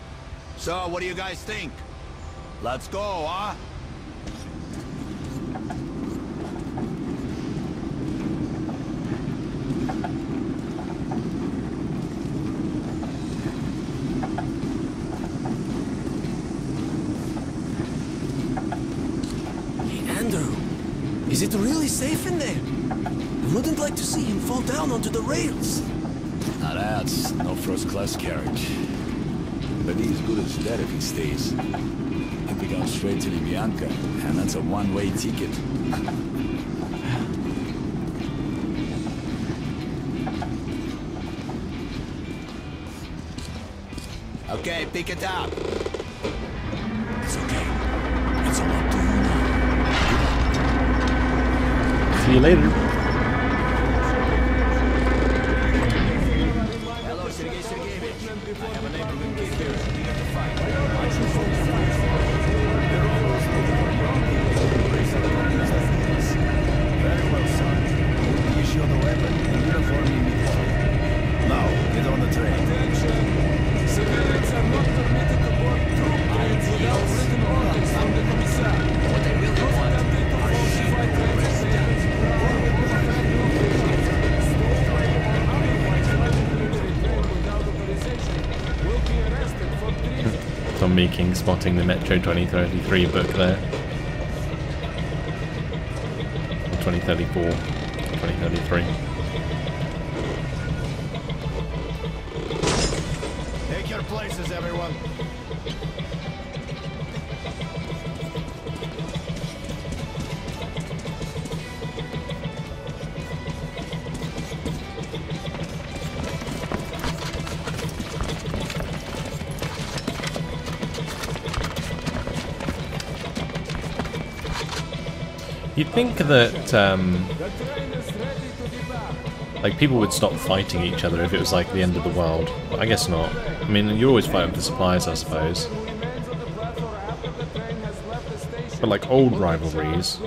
So, what do you guys think? Let's go, huh? Is it really safe in there? I wouldn't like to see him fall down onto the rails. Now that's no first-class carriage. But he's good as dead if he stays. He'll be going straight to Lubyanka, and that's a one-way ticket. Okay, pick it up. It's okay. It's all up to you now. See you later. Hello, Sergei Sergeyevich. I have a neighborhood case here. We got to fight. Very well, son. Issue the weapon and uniform immediately. Now, get on the train. Attention. Civilians are not permitted to board troop trains without written orders from the commissar. What they really want are falsified trains. Tom Meeking spotting the Metro 2033 book there. 2034, 2033. Take your places, everyone. You'd think that like people would stop fighting each other if it was like the end of the world, but I guess not. I mean, you're always fighting for supplies, I suppose. But like old rivalries,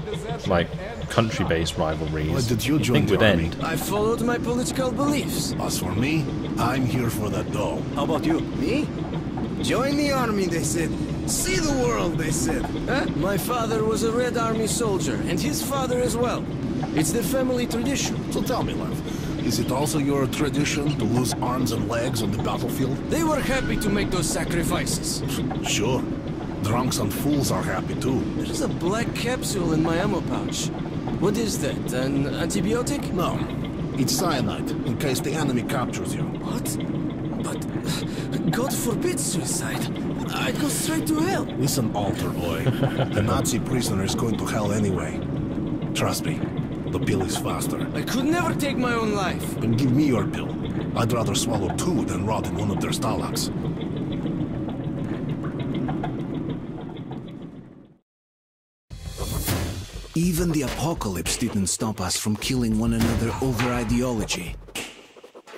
like country-based rivalries, you'd think would end. I followed my political beliefs. As for me, I'm here for that dough. How about you? Me? Join the army, they said. See the world, they said. Huh? My father was a Red Army soldier, and his father as well. It's the family tradition. So tell me, love, is it also your tradition to lose arms and legs on the battlefield? They were happy to make those sacrifices. Sure. Drunks and fools are happy too. There's a black capsule in my ammo pouch. What is that, an antibiotic? No. It's cyanide, in case the enemy captures you. What? But God forbid suicide. I'd go straight to hell. Listen, altar boy. The Nazi prisoner is going to hell anyway. Trust me, the pill is faster. I could never take my own life. Then give me your pill. I'd rather swallow 2 than rot in one of their stalags. Even the apocalypse didn't stop us from killing one another over ideology.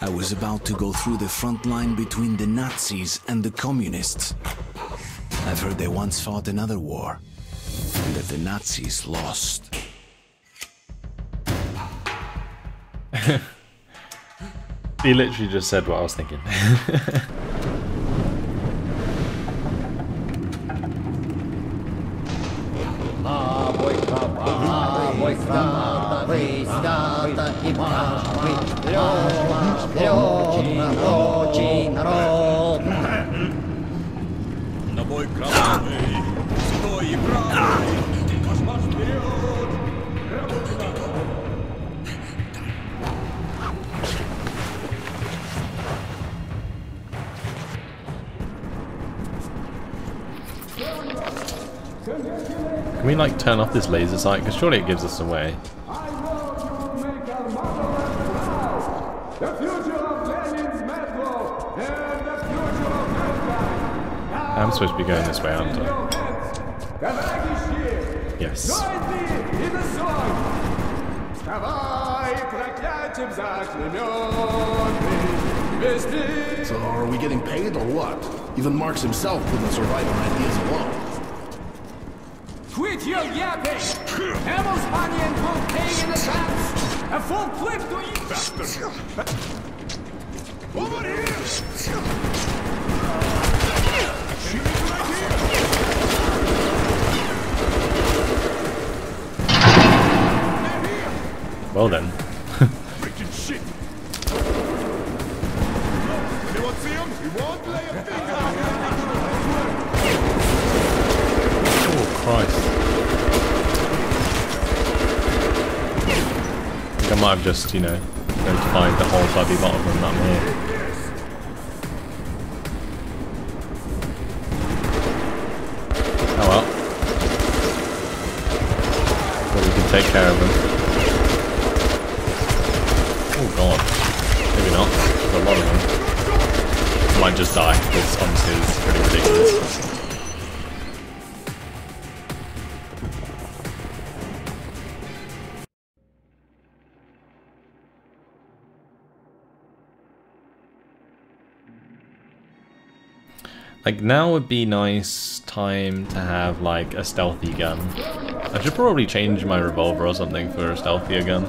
I was about to go through the front line between the Nazis and the communists. I've heard they once fought another war, and that the Nazis lost. He literally just said what I was thinking. Can we like turn off this laser sight? Because surely it gives us away. I'm supposed to be going this way, aren't I? Yes. So are we getting paid or what? Even Marx himself couldn't survive on ideas alone. Quit your yapping! Hamill's money and will pay in advance! A full clip to each bastard! Over here! Well then. Freaking shit! Anyone see him? He won't lay a finger on him! Oh Christ. I think I might have just, you know, notified the whole bloody lot of them that I'm here. Oh well. Well, we can take care of them. Oh god. Maybe not. There's a lot of them. I might just die, because honestly it's pretty ridiculous. Like, now would be nice time to have, like, a stealthy gun. I should probably change my revolver or something for a stealthier gun.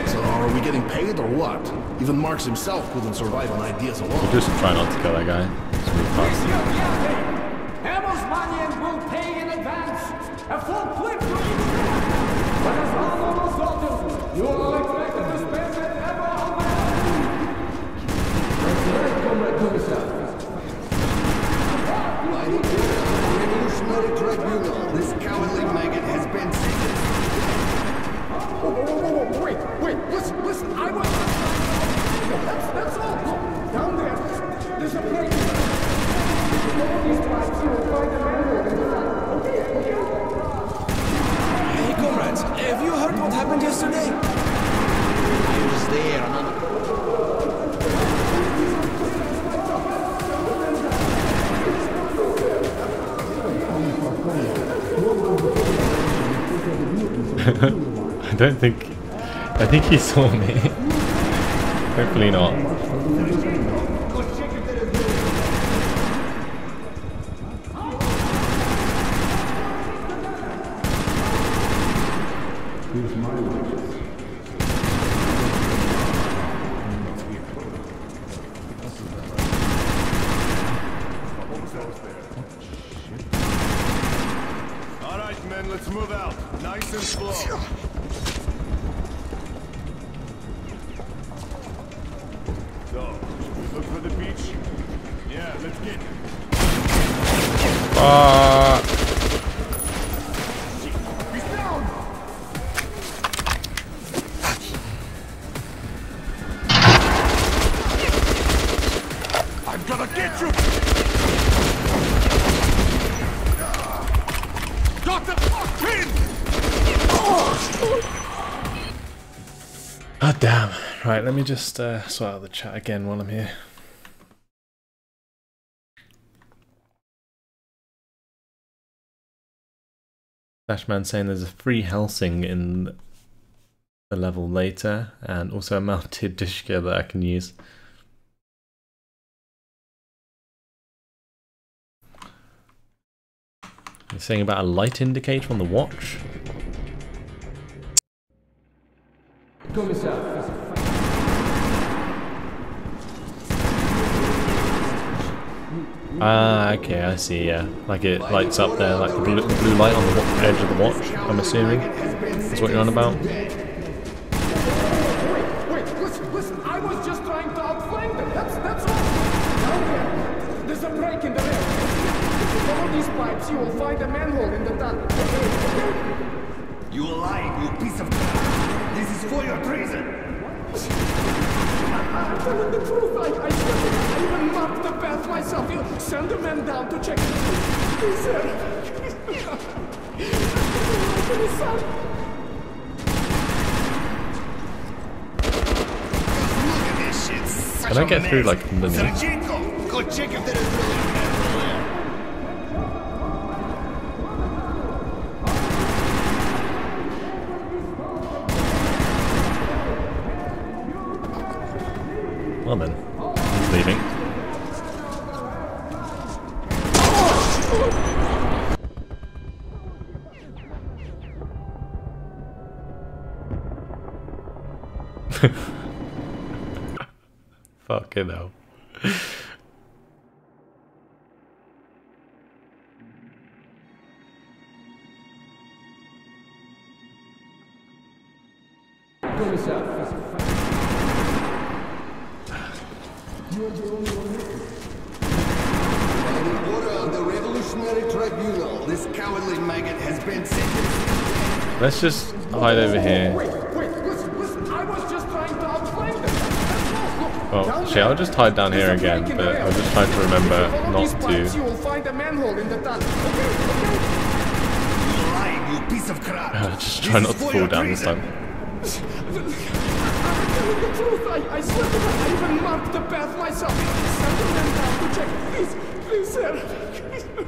So are we getting paid or what? Even Marx himself couldn't survive on ideas alone. We'll just try not to kill that guy. Just move past him. Hamill's money and will pay in advance! A full clip to each man! But as all normal soldiers, you all expected to spend it ever on my Revolutionary tribunal, this cowardly maggot has been sentenced. Wait, listen, I was... That's all. Down there, there's a place. Hey, comrades, have you heard what happened yesterday? I was there on I think he saw me. Hopefully not. Alright men, let's move out. Nice and slow. So, should we look for the beach? Yeah, let's get it. get you! Got the fuck in! Oh damn. Right, let me just sort out the chat again while I'm here. Dashman saying there's a free Helsing in the level later, and also a mounted dish gear that I can use. You're saying about a light indicator on the watch? Ah, okay, I see, yeah. Like it lights up there, like the blue light on the edge of the watch, I'm assuming. That's what you're on about? Wait, listen, I was just trying to outflank them, that's all. Down there, there's a break in the rail. Follow these pipes, you will find a manhole in the tunnel. You lying, you piece of crap! This is for your treason! I'm telling the truth, I swear, I even marked the path myself. You send a man down to check it. Please, sir. Can I get through like the Sergito, go check if there is really a manhole there. Well then, he's leaving. Fucking hell. You are the only one here. By the order of the Revolutionary Tribunal, this cowardly maggot has been sentenced. Let's just hide over here. Wait, listen, I was just trying to outflank them. Well, actually, I'll just hide down here again, but I'll just try to remember not to. You will find a manhole in the tunnel. You lying, you piece of crap. Just try not to fall down this time. I'm telling the truth, I swear to God, I even marked the path myself. Send a man down to check. Please, sir.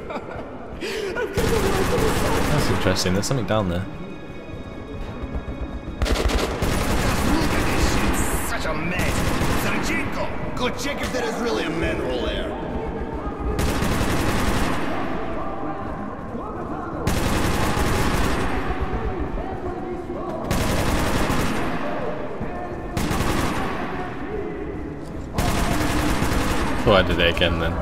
I've got to run to the side. That's interesting, there's something down there. Look at this shit, such a mess. Sergito, go check if there is really a manhole there. Oh, I did it again then.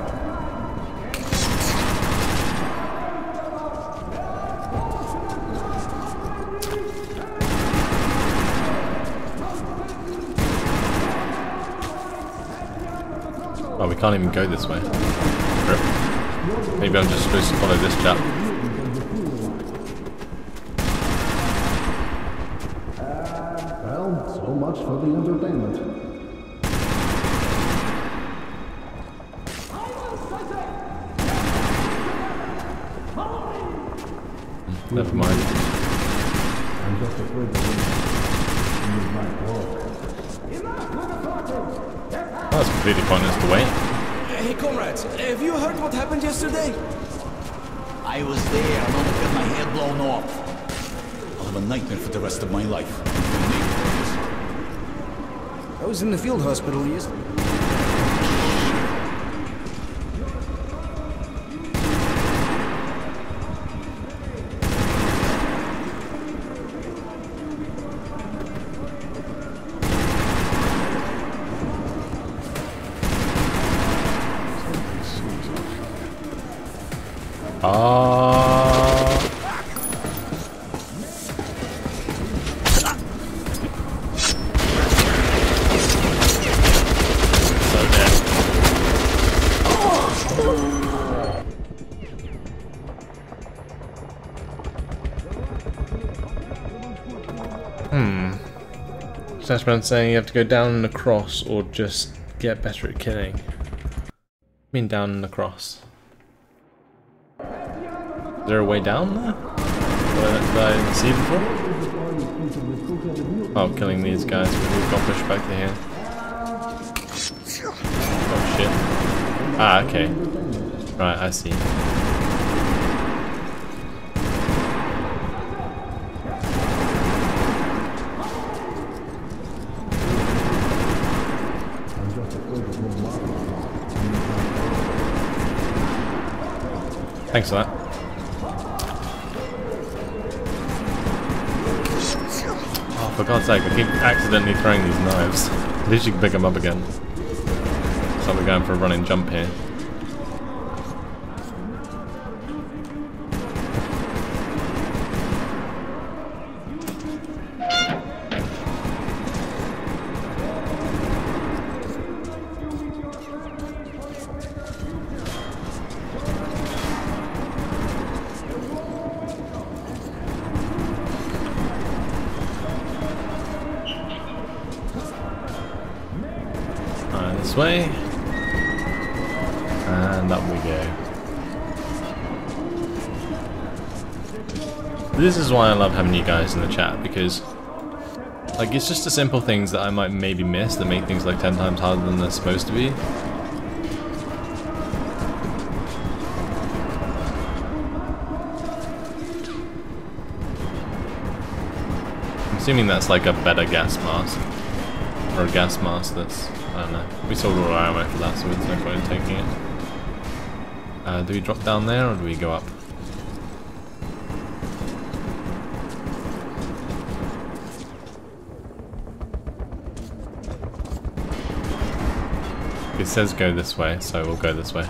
Oh, we can't even go this way. Rip. Maybe I'm just supposed to follow this chap. Well, so much for the entertainment. Never mind. I'm just afraid that you might walk. That's completely pointless to wait. Hey, comrades, have you heard what happened yesterday? I was there, I'm gonna get my head blown off. I'll have a nightmare for the rest of my life. I was in the field hospital yesterday. Slashman saying you have to go down and across or just get better at killing. Been down and across. Is there a way down there? That I didn't see before? Oh, killing these guys, but we've got pushed back to here. Oh shit. Ah, okay. Right, I see. Thanks for that. Oh, for God's sake, I keep accidentally throwing these knives. At least you can pick them up again. So we're going for a running jump here. This way, and up we go. This is why I love having you guys in the chat, because like it's just the simple things that I might maybe miss that make things like 10 times harder than they're supposed to be. I'm assuming that's like a better gas mask, or a gas mask that's, I don't know. We sold all our ammo for that, so there's no point in taking it. Do we drop down there, or do we go up? It says go this way, so we'll go this way.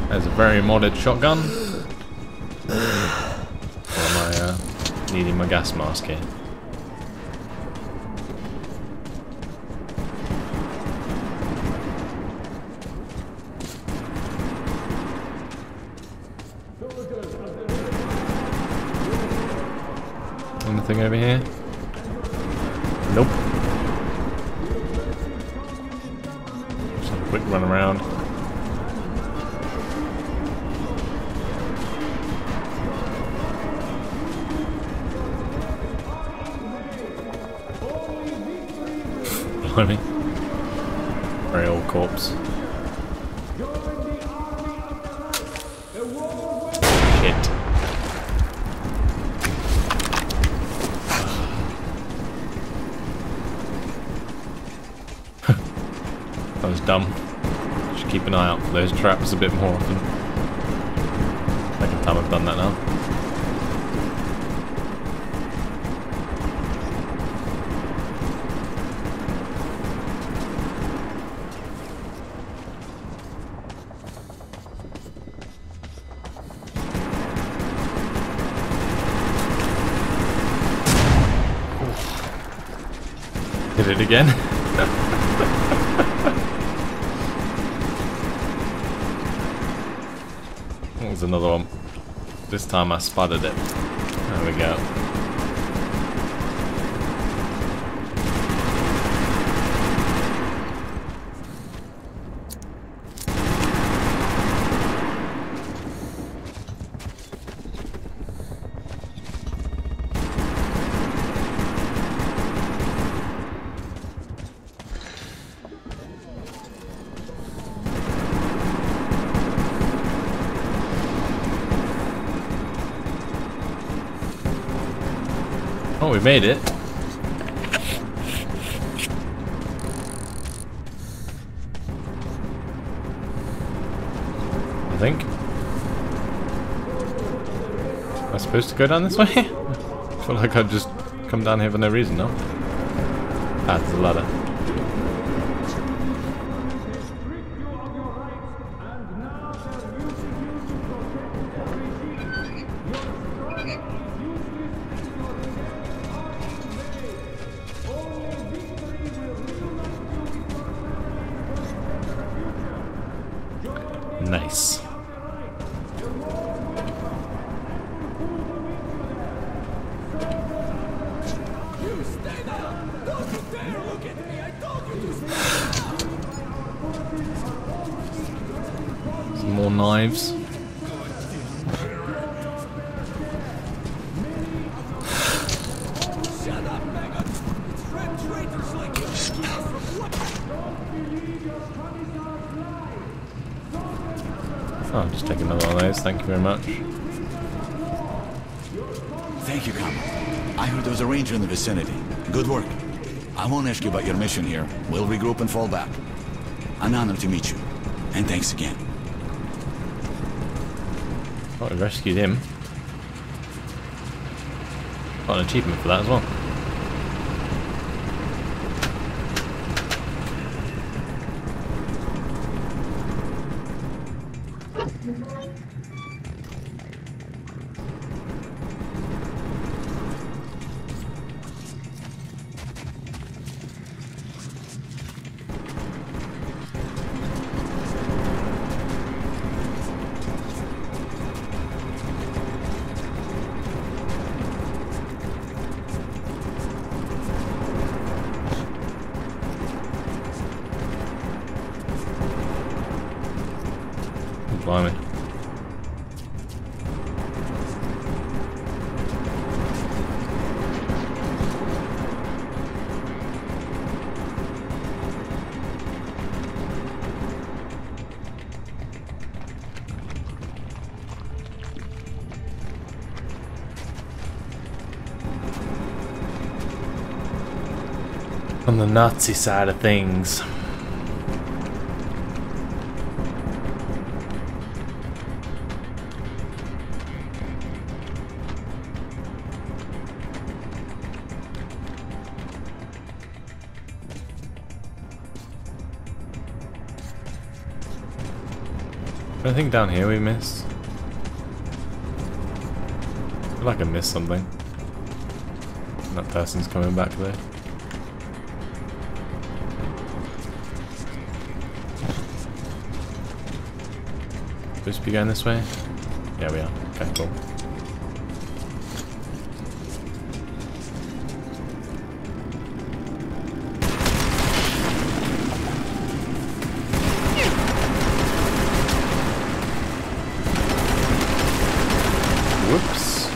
There's a very modded shotgun. Or am I needing my gas mask here? Anything over here? Nope. Just have a quick run around. Blimey. Very old corpse. Shit. That was dumb. Should keep an eye out for those traps a bit more often. Second time I've done that now. Did it again? What was another one? This time I spotted it. There we go. Oh, we made it. I think. Am I supposed to go down this way? I feel like I've just come down here for no reason, no? Ah, there's a ladder. Nice. Some more knives. Oh, I'll just take another one of those, thank you very much. Thank you, Kama. I heard there was a ranger in the vicinity. Good work. I won't ask you about your mission here. We'll regroup and fall back. An honor to meet you. And thanks again. Oh, we rescued him. Got an achievement for that as well. Blimey. On the Nazi side of things. Anything down here we missed? I feel like I missed something. That person's coming back there. Supposed to be going this way? Yeah, we are. Okay, cool. Whoops.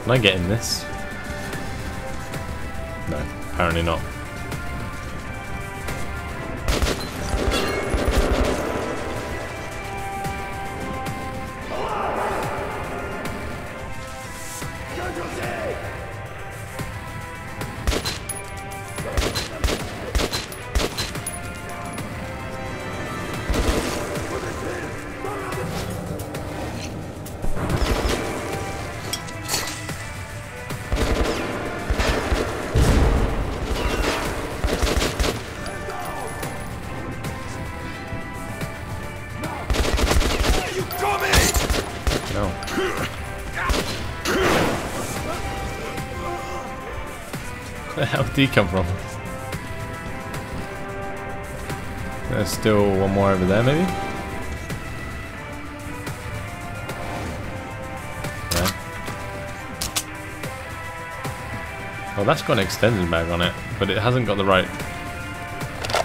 Am I getting this? No, apparently not. Where the hell did he come from? There's still one more over there, maybe? Yeah. Well, that's got an extended mag on it, but it hasn't got the right...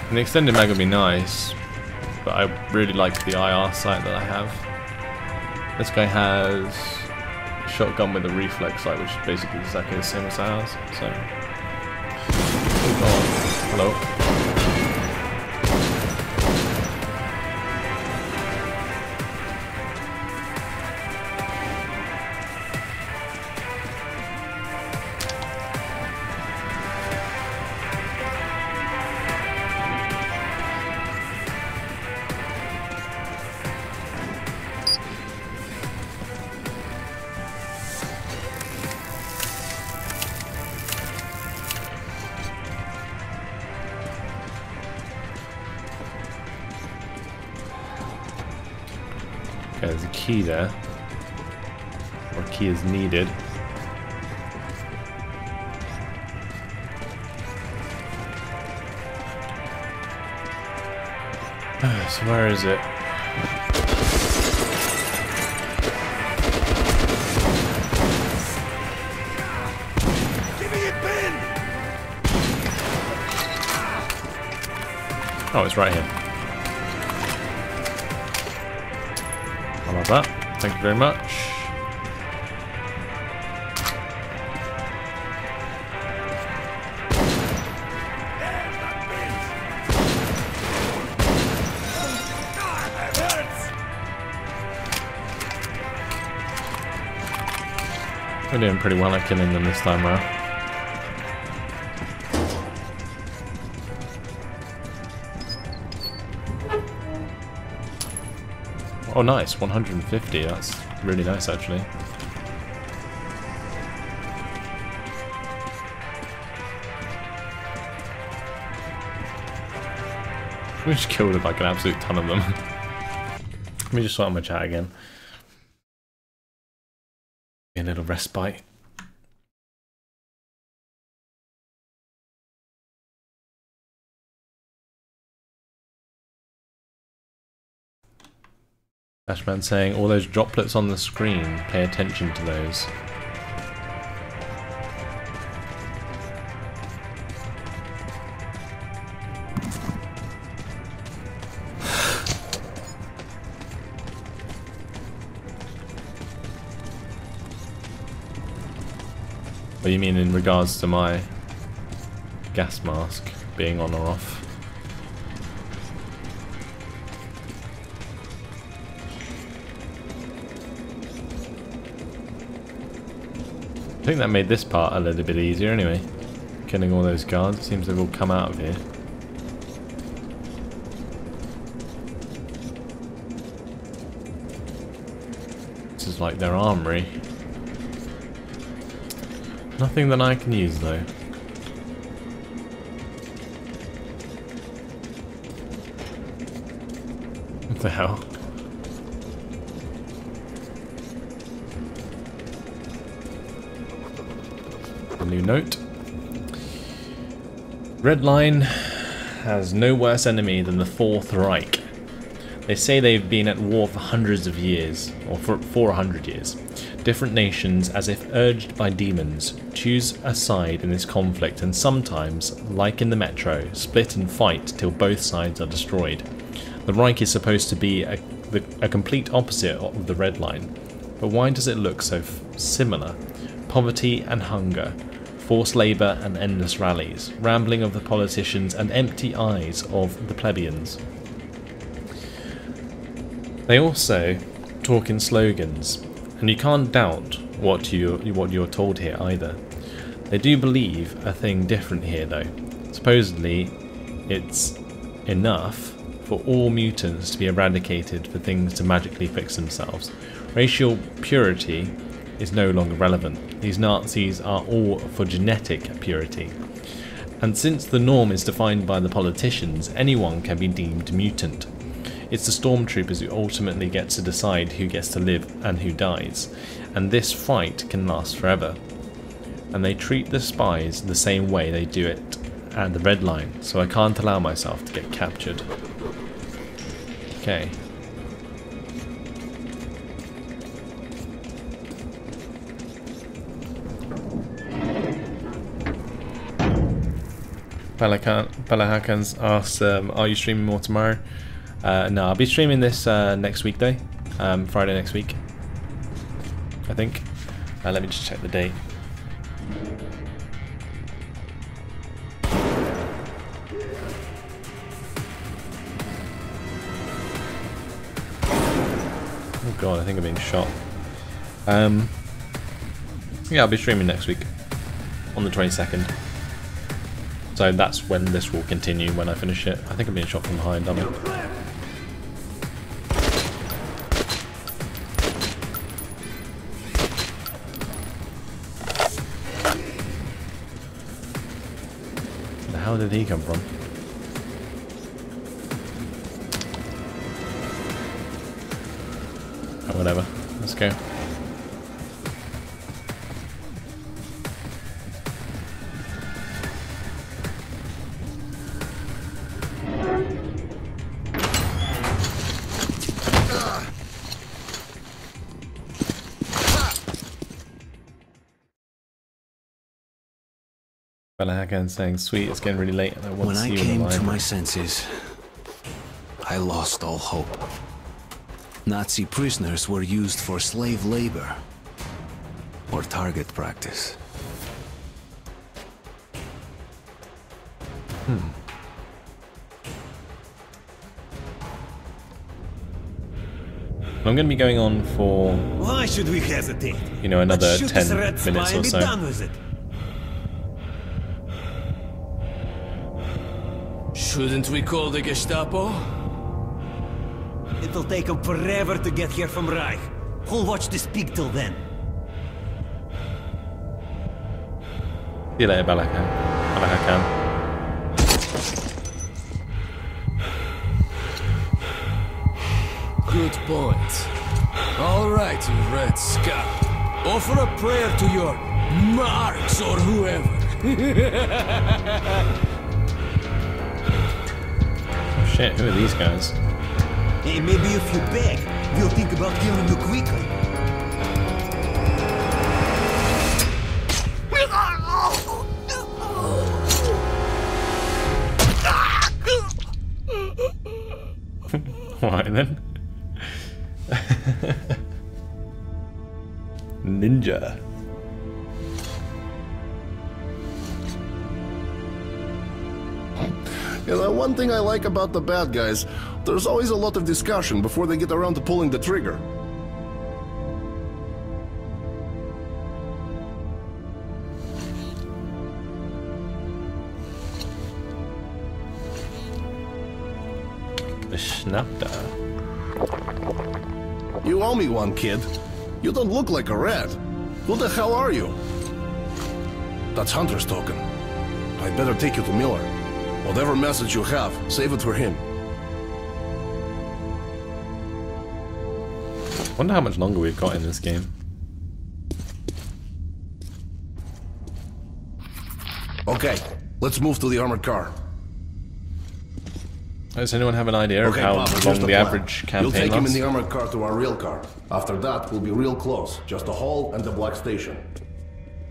An extended mag would be nice, but I really like the IR sight that I have. This guy has a shotgun with a reflex sight, which is basically exactly the same as ours, so... Hello. there's a key there. Or a key is needed. So where is it? Oh, it's right here. I love that. Thank you very much. We're doing pretty well at killing them this time around. Oh nice, 150, that's really nice actually. We just killed like an absolute ton of them. Let me just sort out my chat again. A little respite. Ashman saying, all those droplets on the screen, pay attention to those. What do you mean in regards to my gas mask being on or off? I think that made this part a little bit easier anyway. Killing all those guards, it seems they've all come out of here. This is like their armory. Nothing that I can use though. What the hell? A new note. Red Line has no worse enemy than the Fourth Reich. They say they've been at war for hundreds of years, or for 100 years. Different nations, as if urged by demons, choose a side in this conflict and sometimes, like in the Metro, split and fight till both sides are destroyed. The Reich is supposed to be a complete opposite of the Red Line, but why does it look so similar? Poverty and hunger, forced labour and endless rallies, rambling of the politicians and empty eyes of the plebeians. They also talk in slogans, and you can't doubt what you're told here either. They do believe a thing different here though. Supposedly, it's enough for all mutants to be eradicated for things to magically fix themselves. Racial purity is no longer relevant. These Nazis are all for genetic purity. And since the norm is defined by the politicians, anyone can be deemed mutant. It's the stormtroopers who ultimately get to decide who gets to live and who dies, and this fight can last forever. And they treat the spies the same way they do it at the Red Line, so I can't allow myself to get captured. Okay. Balahakans asks, are you streaming more tomorrow? No, I'll be streaming this next week though. Friday next week, I think. Let me just check the date. Oh god, I think I'm being shot. Yeah, I'll be streaming next week on the 22nd. So that's when this will continue when I finish it. I think I'm being shot from behind, aren't I? Where the hell did he come from? Alright, whatever. Let's go. Balahakan saying, "Sweet, it's getting really late and I want When to see I you in the came to library." my senses, I lost all hope. Nazi prisoners were used for slave labor or target practice. I'm going to be going on for, Why should we hesitate? you know, another Let's shoot 10 this red minutes spy or and be so. done with it. Shouldn't we call the Gestapo? It'll take them forever to get here from Reich. Who'll watch this pig till then? See you later, Balahakan. Good point. All right, you Red Scout. Offer a prayer to your marks or whoever. Oh shit, who are these guys? Hey, maybe if you beg, we'll think about killing you quickly. Why then? Ninja. You know, one thing I like about the bad guys, there's always a lot of discussion before they get around to pulling the trigger. The Schnapter. You owe me one, kid. You don't look like a rat. Who the hell are you? That's Hunter's token. I'd better take you to Miller. Whatever message you have, save it for him. Wonder how much longer we've got in this game. Okay, let's move to the armored car. Does anyone have an idea of how Papa, here's long the plan. average campaign You'll take him in lasts? the armored car to our real car. After that, we'll be real close. Just the hall and the black station.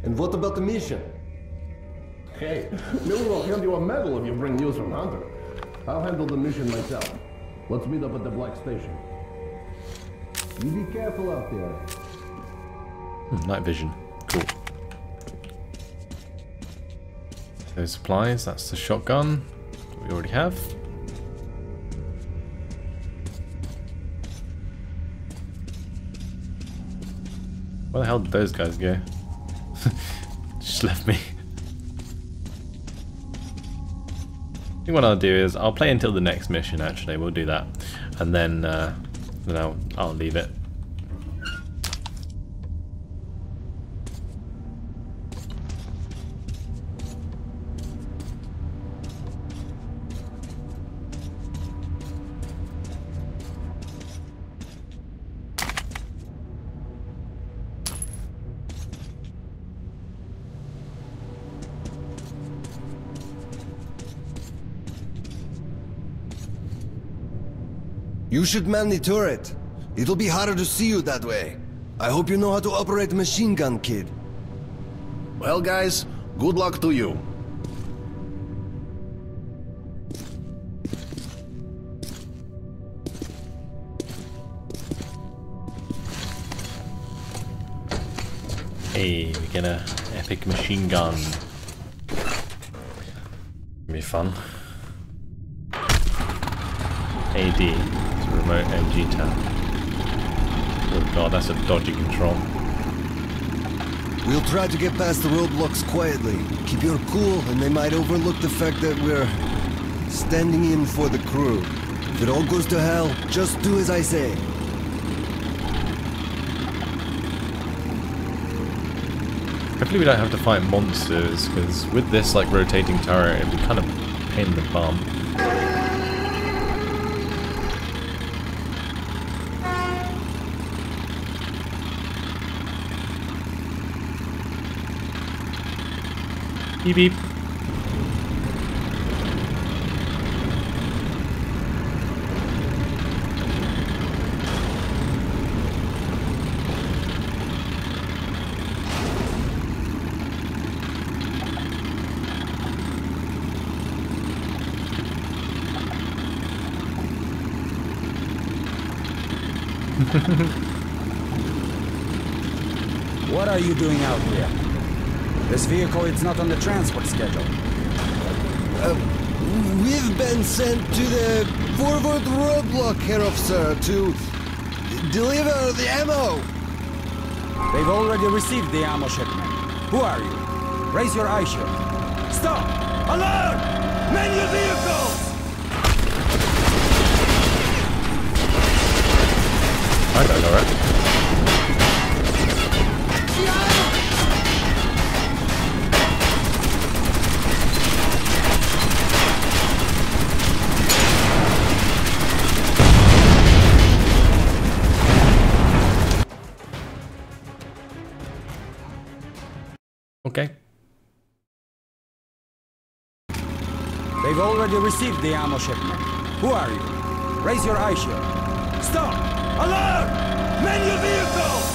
And what about the mission? Hey, Miller will hand you a medal if you bring news from Hunter. I'll handle the mission myself. Let's meet up at the black station. You be careful out there. Night vision. Cool. So supplies, that's the shotgun that we already have. Where the hell did those guys go? Just left me. I think what I'll do is I'll play until the next mission. Actually, we'll do that, and then I'll leave it. You should man the turret. It'll be harder to see you that way. I hope you know how to operate a machine gun, kid. Well, guys, good luck to you. Hey, we get a epic machine gun. Gonna be fun. AD, it's a remote MG tab. Oh god, that's a dodgy control. We'll try to get past the roadblocks quietly. Keep your cool, and they might overlook the fact that we're standing in for the crew. If it all goes to hell, just do as I say. Hopefully we don't have to fight monsters, because with this like rotating turret, it'd be kind of a pain in the bum. Beep beep. What are you doing out here? This vehicle is not on the transport schedule. We've been sent to the forward roadblock here, officer, to deliver the ammo. They've already received the ammo shipment. Who are you? Raise your eye shield. Stop! Alert! Man your vehicles! I don't know, right? Okay. They've already received the ammo shipment. Who are you? Raise your eye shield. Stop! Alert! Man your vehicles!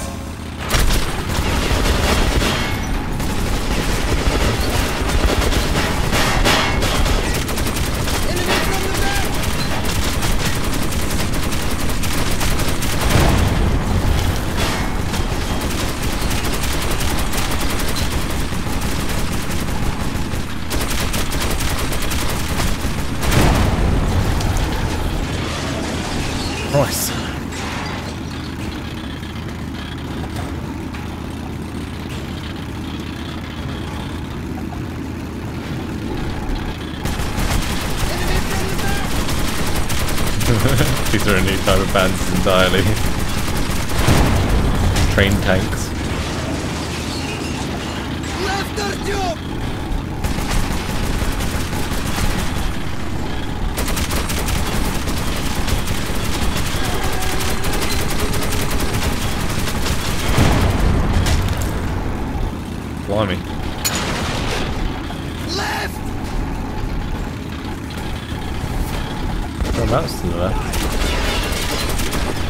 Nice. These are a new type of bandits entirely. Train tanks. Left Artyom! Blimey. Left! Oh, that's to the left.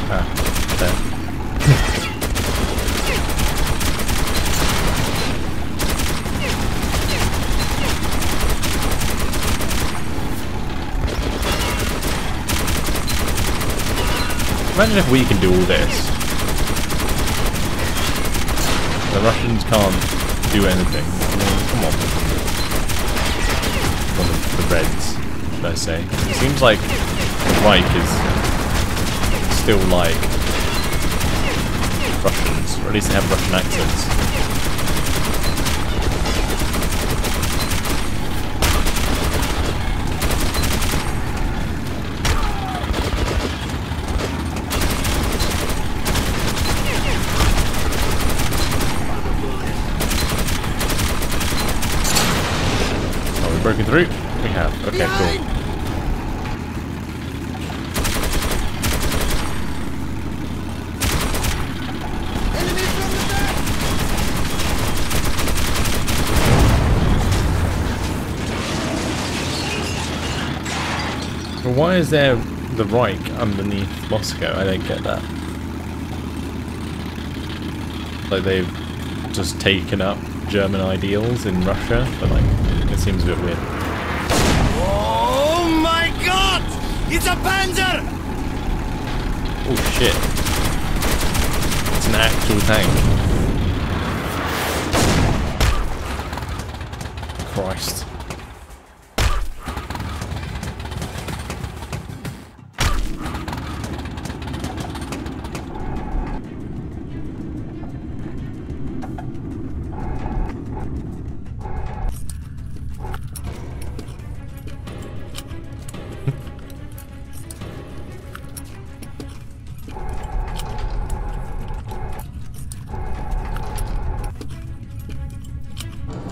Ah, there. Imagine if we can do all this. The Russians can't do anything. I mean, come on. Well, the Reds, should I say. It seems like Reich is still like Russians, or at least they have Russian accents. Broken through? We have. Okay, cool. Well, why is there the Reich underneath Moscow? I don't get that. Like they've just taken up German ideals in Russia, but like it seems a bit weird. Oh my god! It's a Panzer! Oh shit. It's an actual tank. Christ.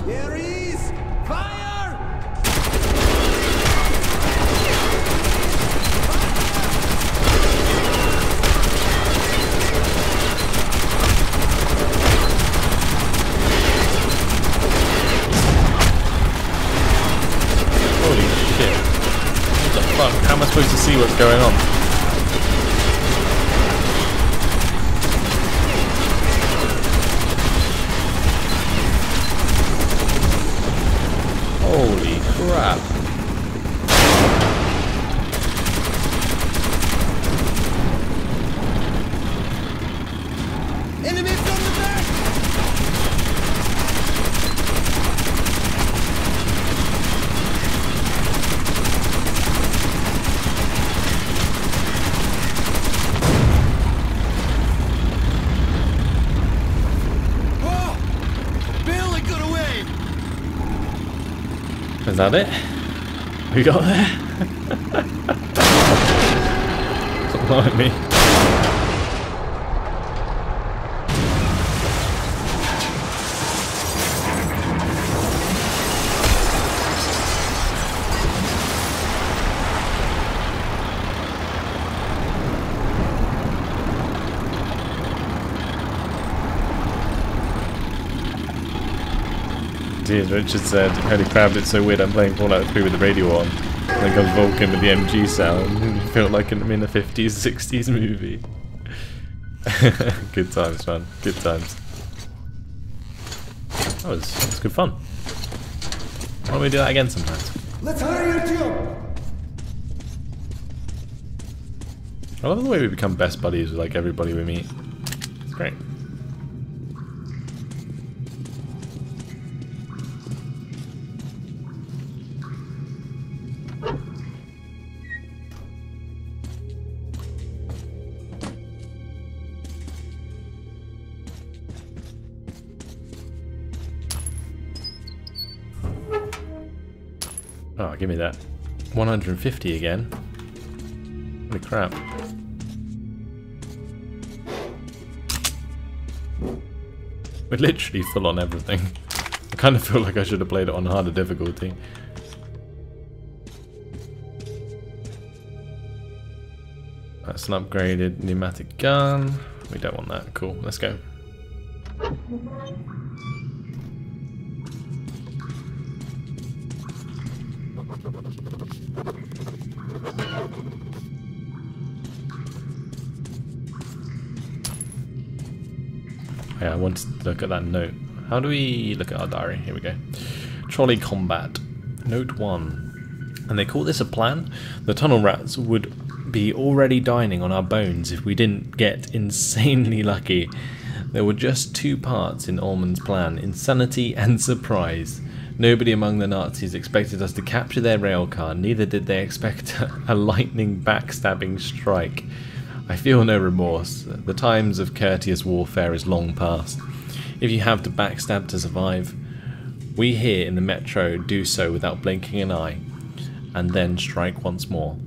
There is fire! supposed to see what's going on. Holy crap. Enemy from the back! Is that it? We got there? Something like me. As Richard said, Holy crap, it's so weird I'm playing Fallout 3 with the radio on. And then comes Vulcan with the MG sound and you feel like I'm in a 50s, 60s movie. Good times, man. Good times. That was good fun. Why don't we do that again sometimes? Let's hurry your jump! I love the way we become best buddies with like everybody we meet. It's great. Oh, give me that. 150 again. Holy crap. We're literally full on everything. I kind of feel like I should have played it on harder difficulty. That's an upgraded pneumatic gun. We don't want that. Cool, let's go. Yeah, I wanted to look at that note. How do we look at our diary? Here we go. Trolley combat. Note 1. And they call this a plan? The tunnel rats would be already dining on our bones if we didn't get insanely lucky. There were just two parts in Ullman's plan, insanity and surprise. Nobody among the Nazis expected us to capture their railcar, neither did they expect a lightning backstabbing strike. I feel no remorse. The times of courteous warfare is long past. If you have to backstab to survive, we here in the metro do so without blinking an eye, and then strike once more.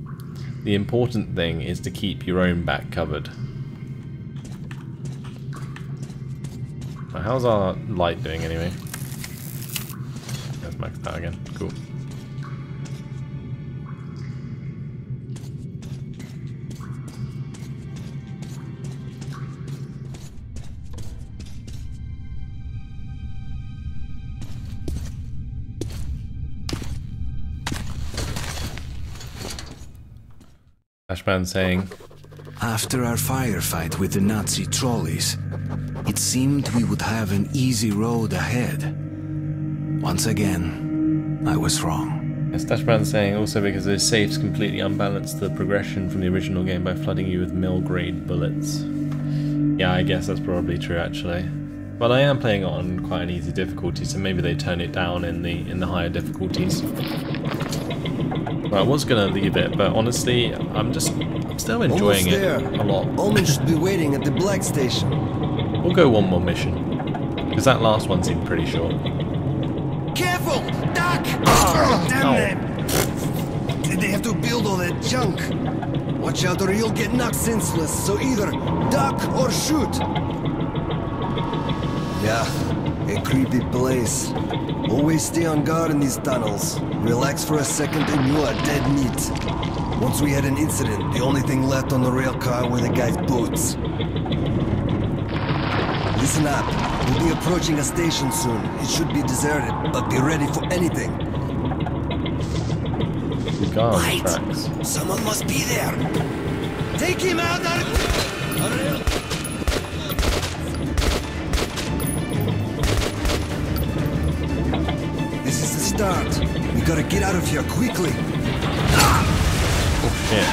The important thing is to keep your own back covered. How's our light doing anyway? Let's max that again. Cool. Ashman saying, after our firefight with the Nazi trolleys, it seemed we would have an easy road ahead. Once again, I was wrong. Yes, Dashman saying also because those safes completely unbalanced the progression from the original game by flooding you with mill-grade bullets. Yeah, I guess that's probably true actually. But I am playing it on quite an easy difficulty, so maybe they turn it down in the higher difficulties. Well, I was gonna leave it, but honestly, I'm still enjoying it a lot. Omen should be waiting at the Black Station. We'll go one more mission, because that last one seemed pretty short. Careful! Duck! Damn them! Did they have to build all that junk? Watch out or you'll get knocked senseless, so either duck or shoot! Yeah, a creepy place. Always stay on guard in these tunnels. Relax for a second and you are dead meat. Once we had an incident, the only thing left on the rail car were the guy's boots. Listen up. We'll be approaching a station soon. It should be deserted, but be ready for anything. Guard tracks. Someone must be there. Take him out. This is the start. We gotta get out of here quickly. Oh shit.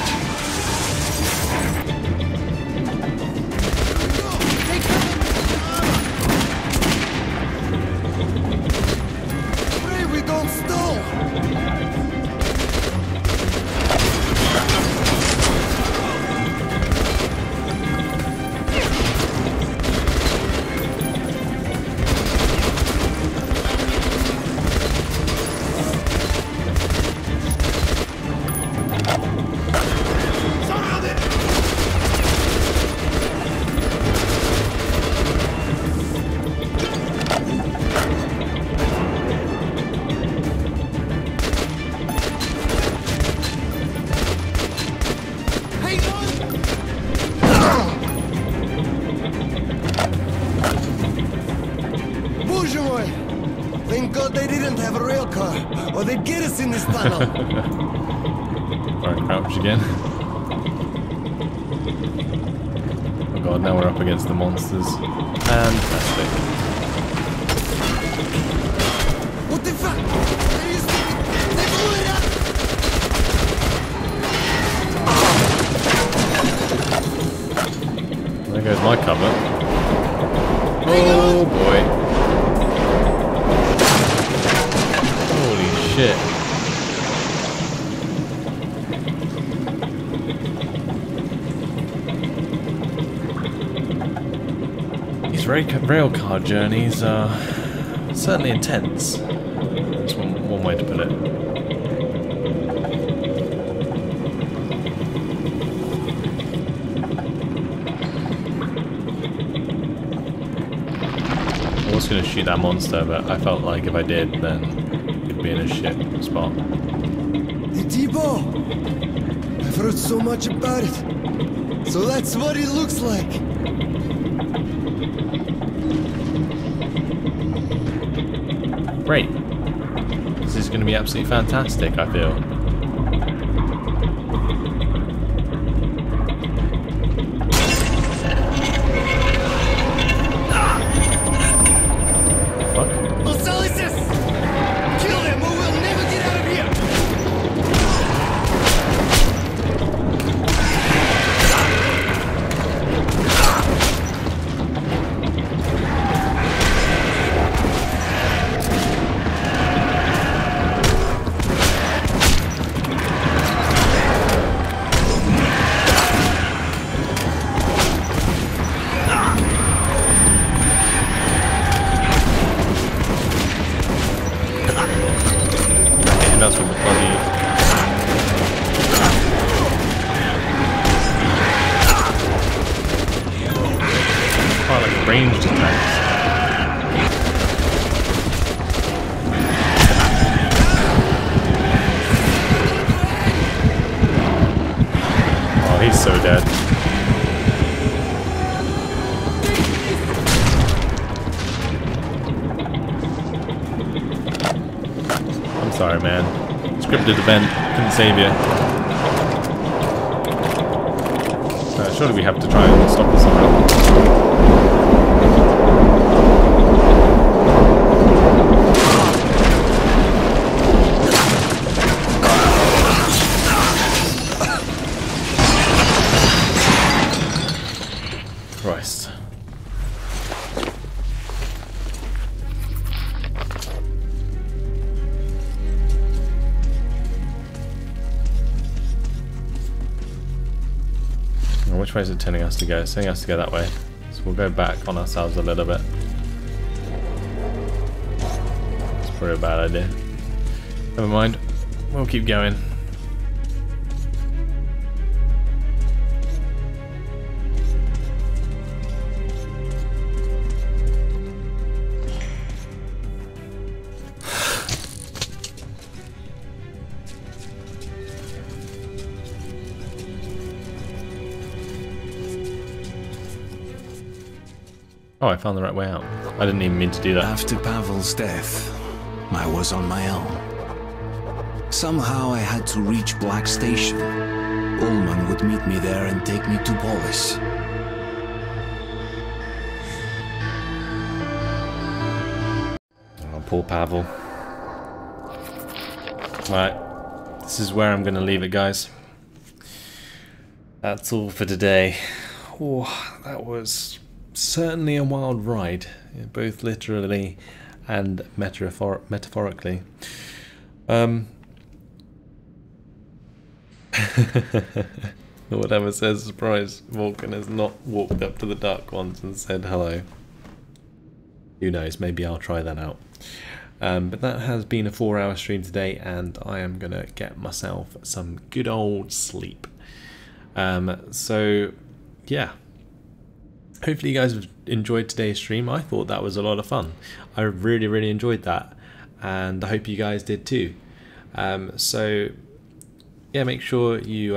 Pray we don't stall. Thank God they didn't have a rail car, or they'd get us in this tunnel. Alright, crouch again. Oh god, now we're up against the monsters. Fantastic. What the fuck? They blew it up! There goes my cover. Oh boy. Holy shit. These railcar journeys are certainly intense. That's one way to put it. I was going to shoot that monster, but I felt like if I did, then it'd be in a shit spot. The depot! I've heard so much about it. So that's what it looks like. Great. This is going to be absolutely fantastic, I feel. That's with the bloody... Oh, like ranged attacks. Oh, he's so dead. Sorry, man. Scripted event. Couldn't save you. Surely we have to try and stop this somehow. Christ. Which way is it telling us to go? It's telling us to go that way. So we'll go back on ourselves a little bit. It's probably a bad idea. Never mind. We'll keep going. Oh, I found the right way out. I didn't even mean to do that. After Pavel's death, I was on my own. Somehow I had to reach Black Station. Ullman would meet me there and take me to BOYCE. Oh, poor Pavel. Right, this is where I'm going to leave it, guys. That's all for today. Oh, that was certainly a wild ride, both literally and metaphorically. Whatever says, surprise, Vulcan has not walked up to the Dark Ones and said hello. Who knows, maybe I'll try that out. But that has been a 4-hour stream today, and I am going to get myself some good old sleep. So, yeah. Hopefully you guys have enjoyed today's stream. I thought that was a lot of fun. I really, really enjoyed that, and I hope you guys did too. So, yeah, make sure you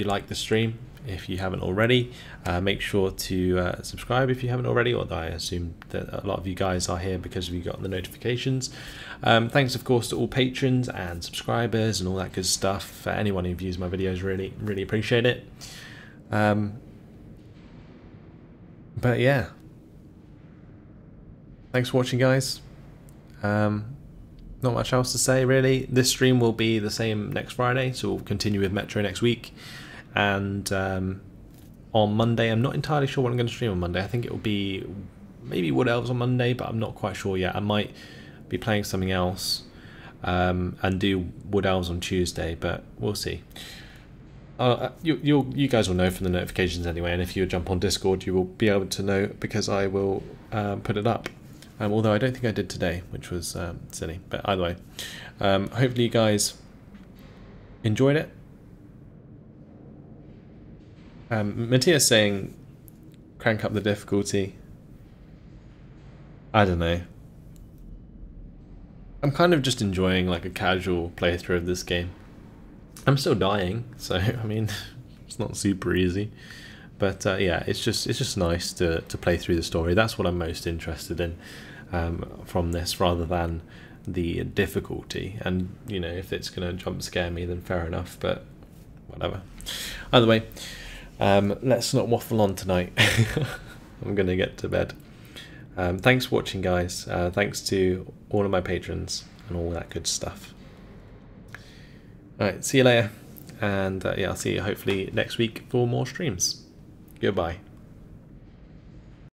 like the stream if you haven't already. Make sure to subscribe if you haven't already, although I assume that a lot of you guys are here because you got the notifications. Thanks, of course, to all patrons and subscribers and all that good stuff. For anyone who views my videos, really, really appreciate it. But yeah, thanks for watching, guys. Not much else to say, really. This stream will be the same next Friday, so we'll continue with Metro next week. And on Monday, I'm not entirely sure what I'm going to stream on Monday. I think it will be maybe Wood Elves on Monday, but I'm not quite sure yet. I might be playing something else and do Wood Elves on Tuesday, but we'll see. You guys will know from the notifications anyway, and if you jump on Discord, you will be able to know because I will put it up. Although I don't think I did today, which was silly. But either way, hopefully you guys enjoyed it. Matthias saying crank up the difficulty. I don't know. I'm kind of just enjoying like a casual playthrough of this game. I'm still dying, so I mean it's not super easy. But yeah, it's just nice to play through the story. That's what I'm most interested in from this, rather than the difficulty. And you know, if it's going to jump scare me, then fair enough. But whatever. Either way, let's not waffle on tonight. I'm going to get to bed. Thanks for watching, guys. Thanks to all of my patrons and all that good stuff. Alright, see you later. And yeah, I'll see you hopefully next week for more streams. Goodbye.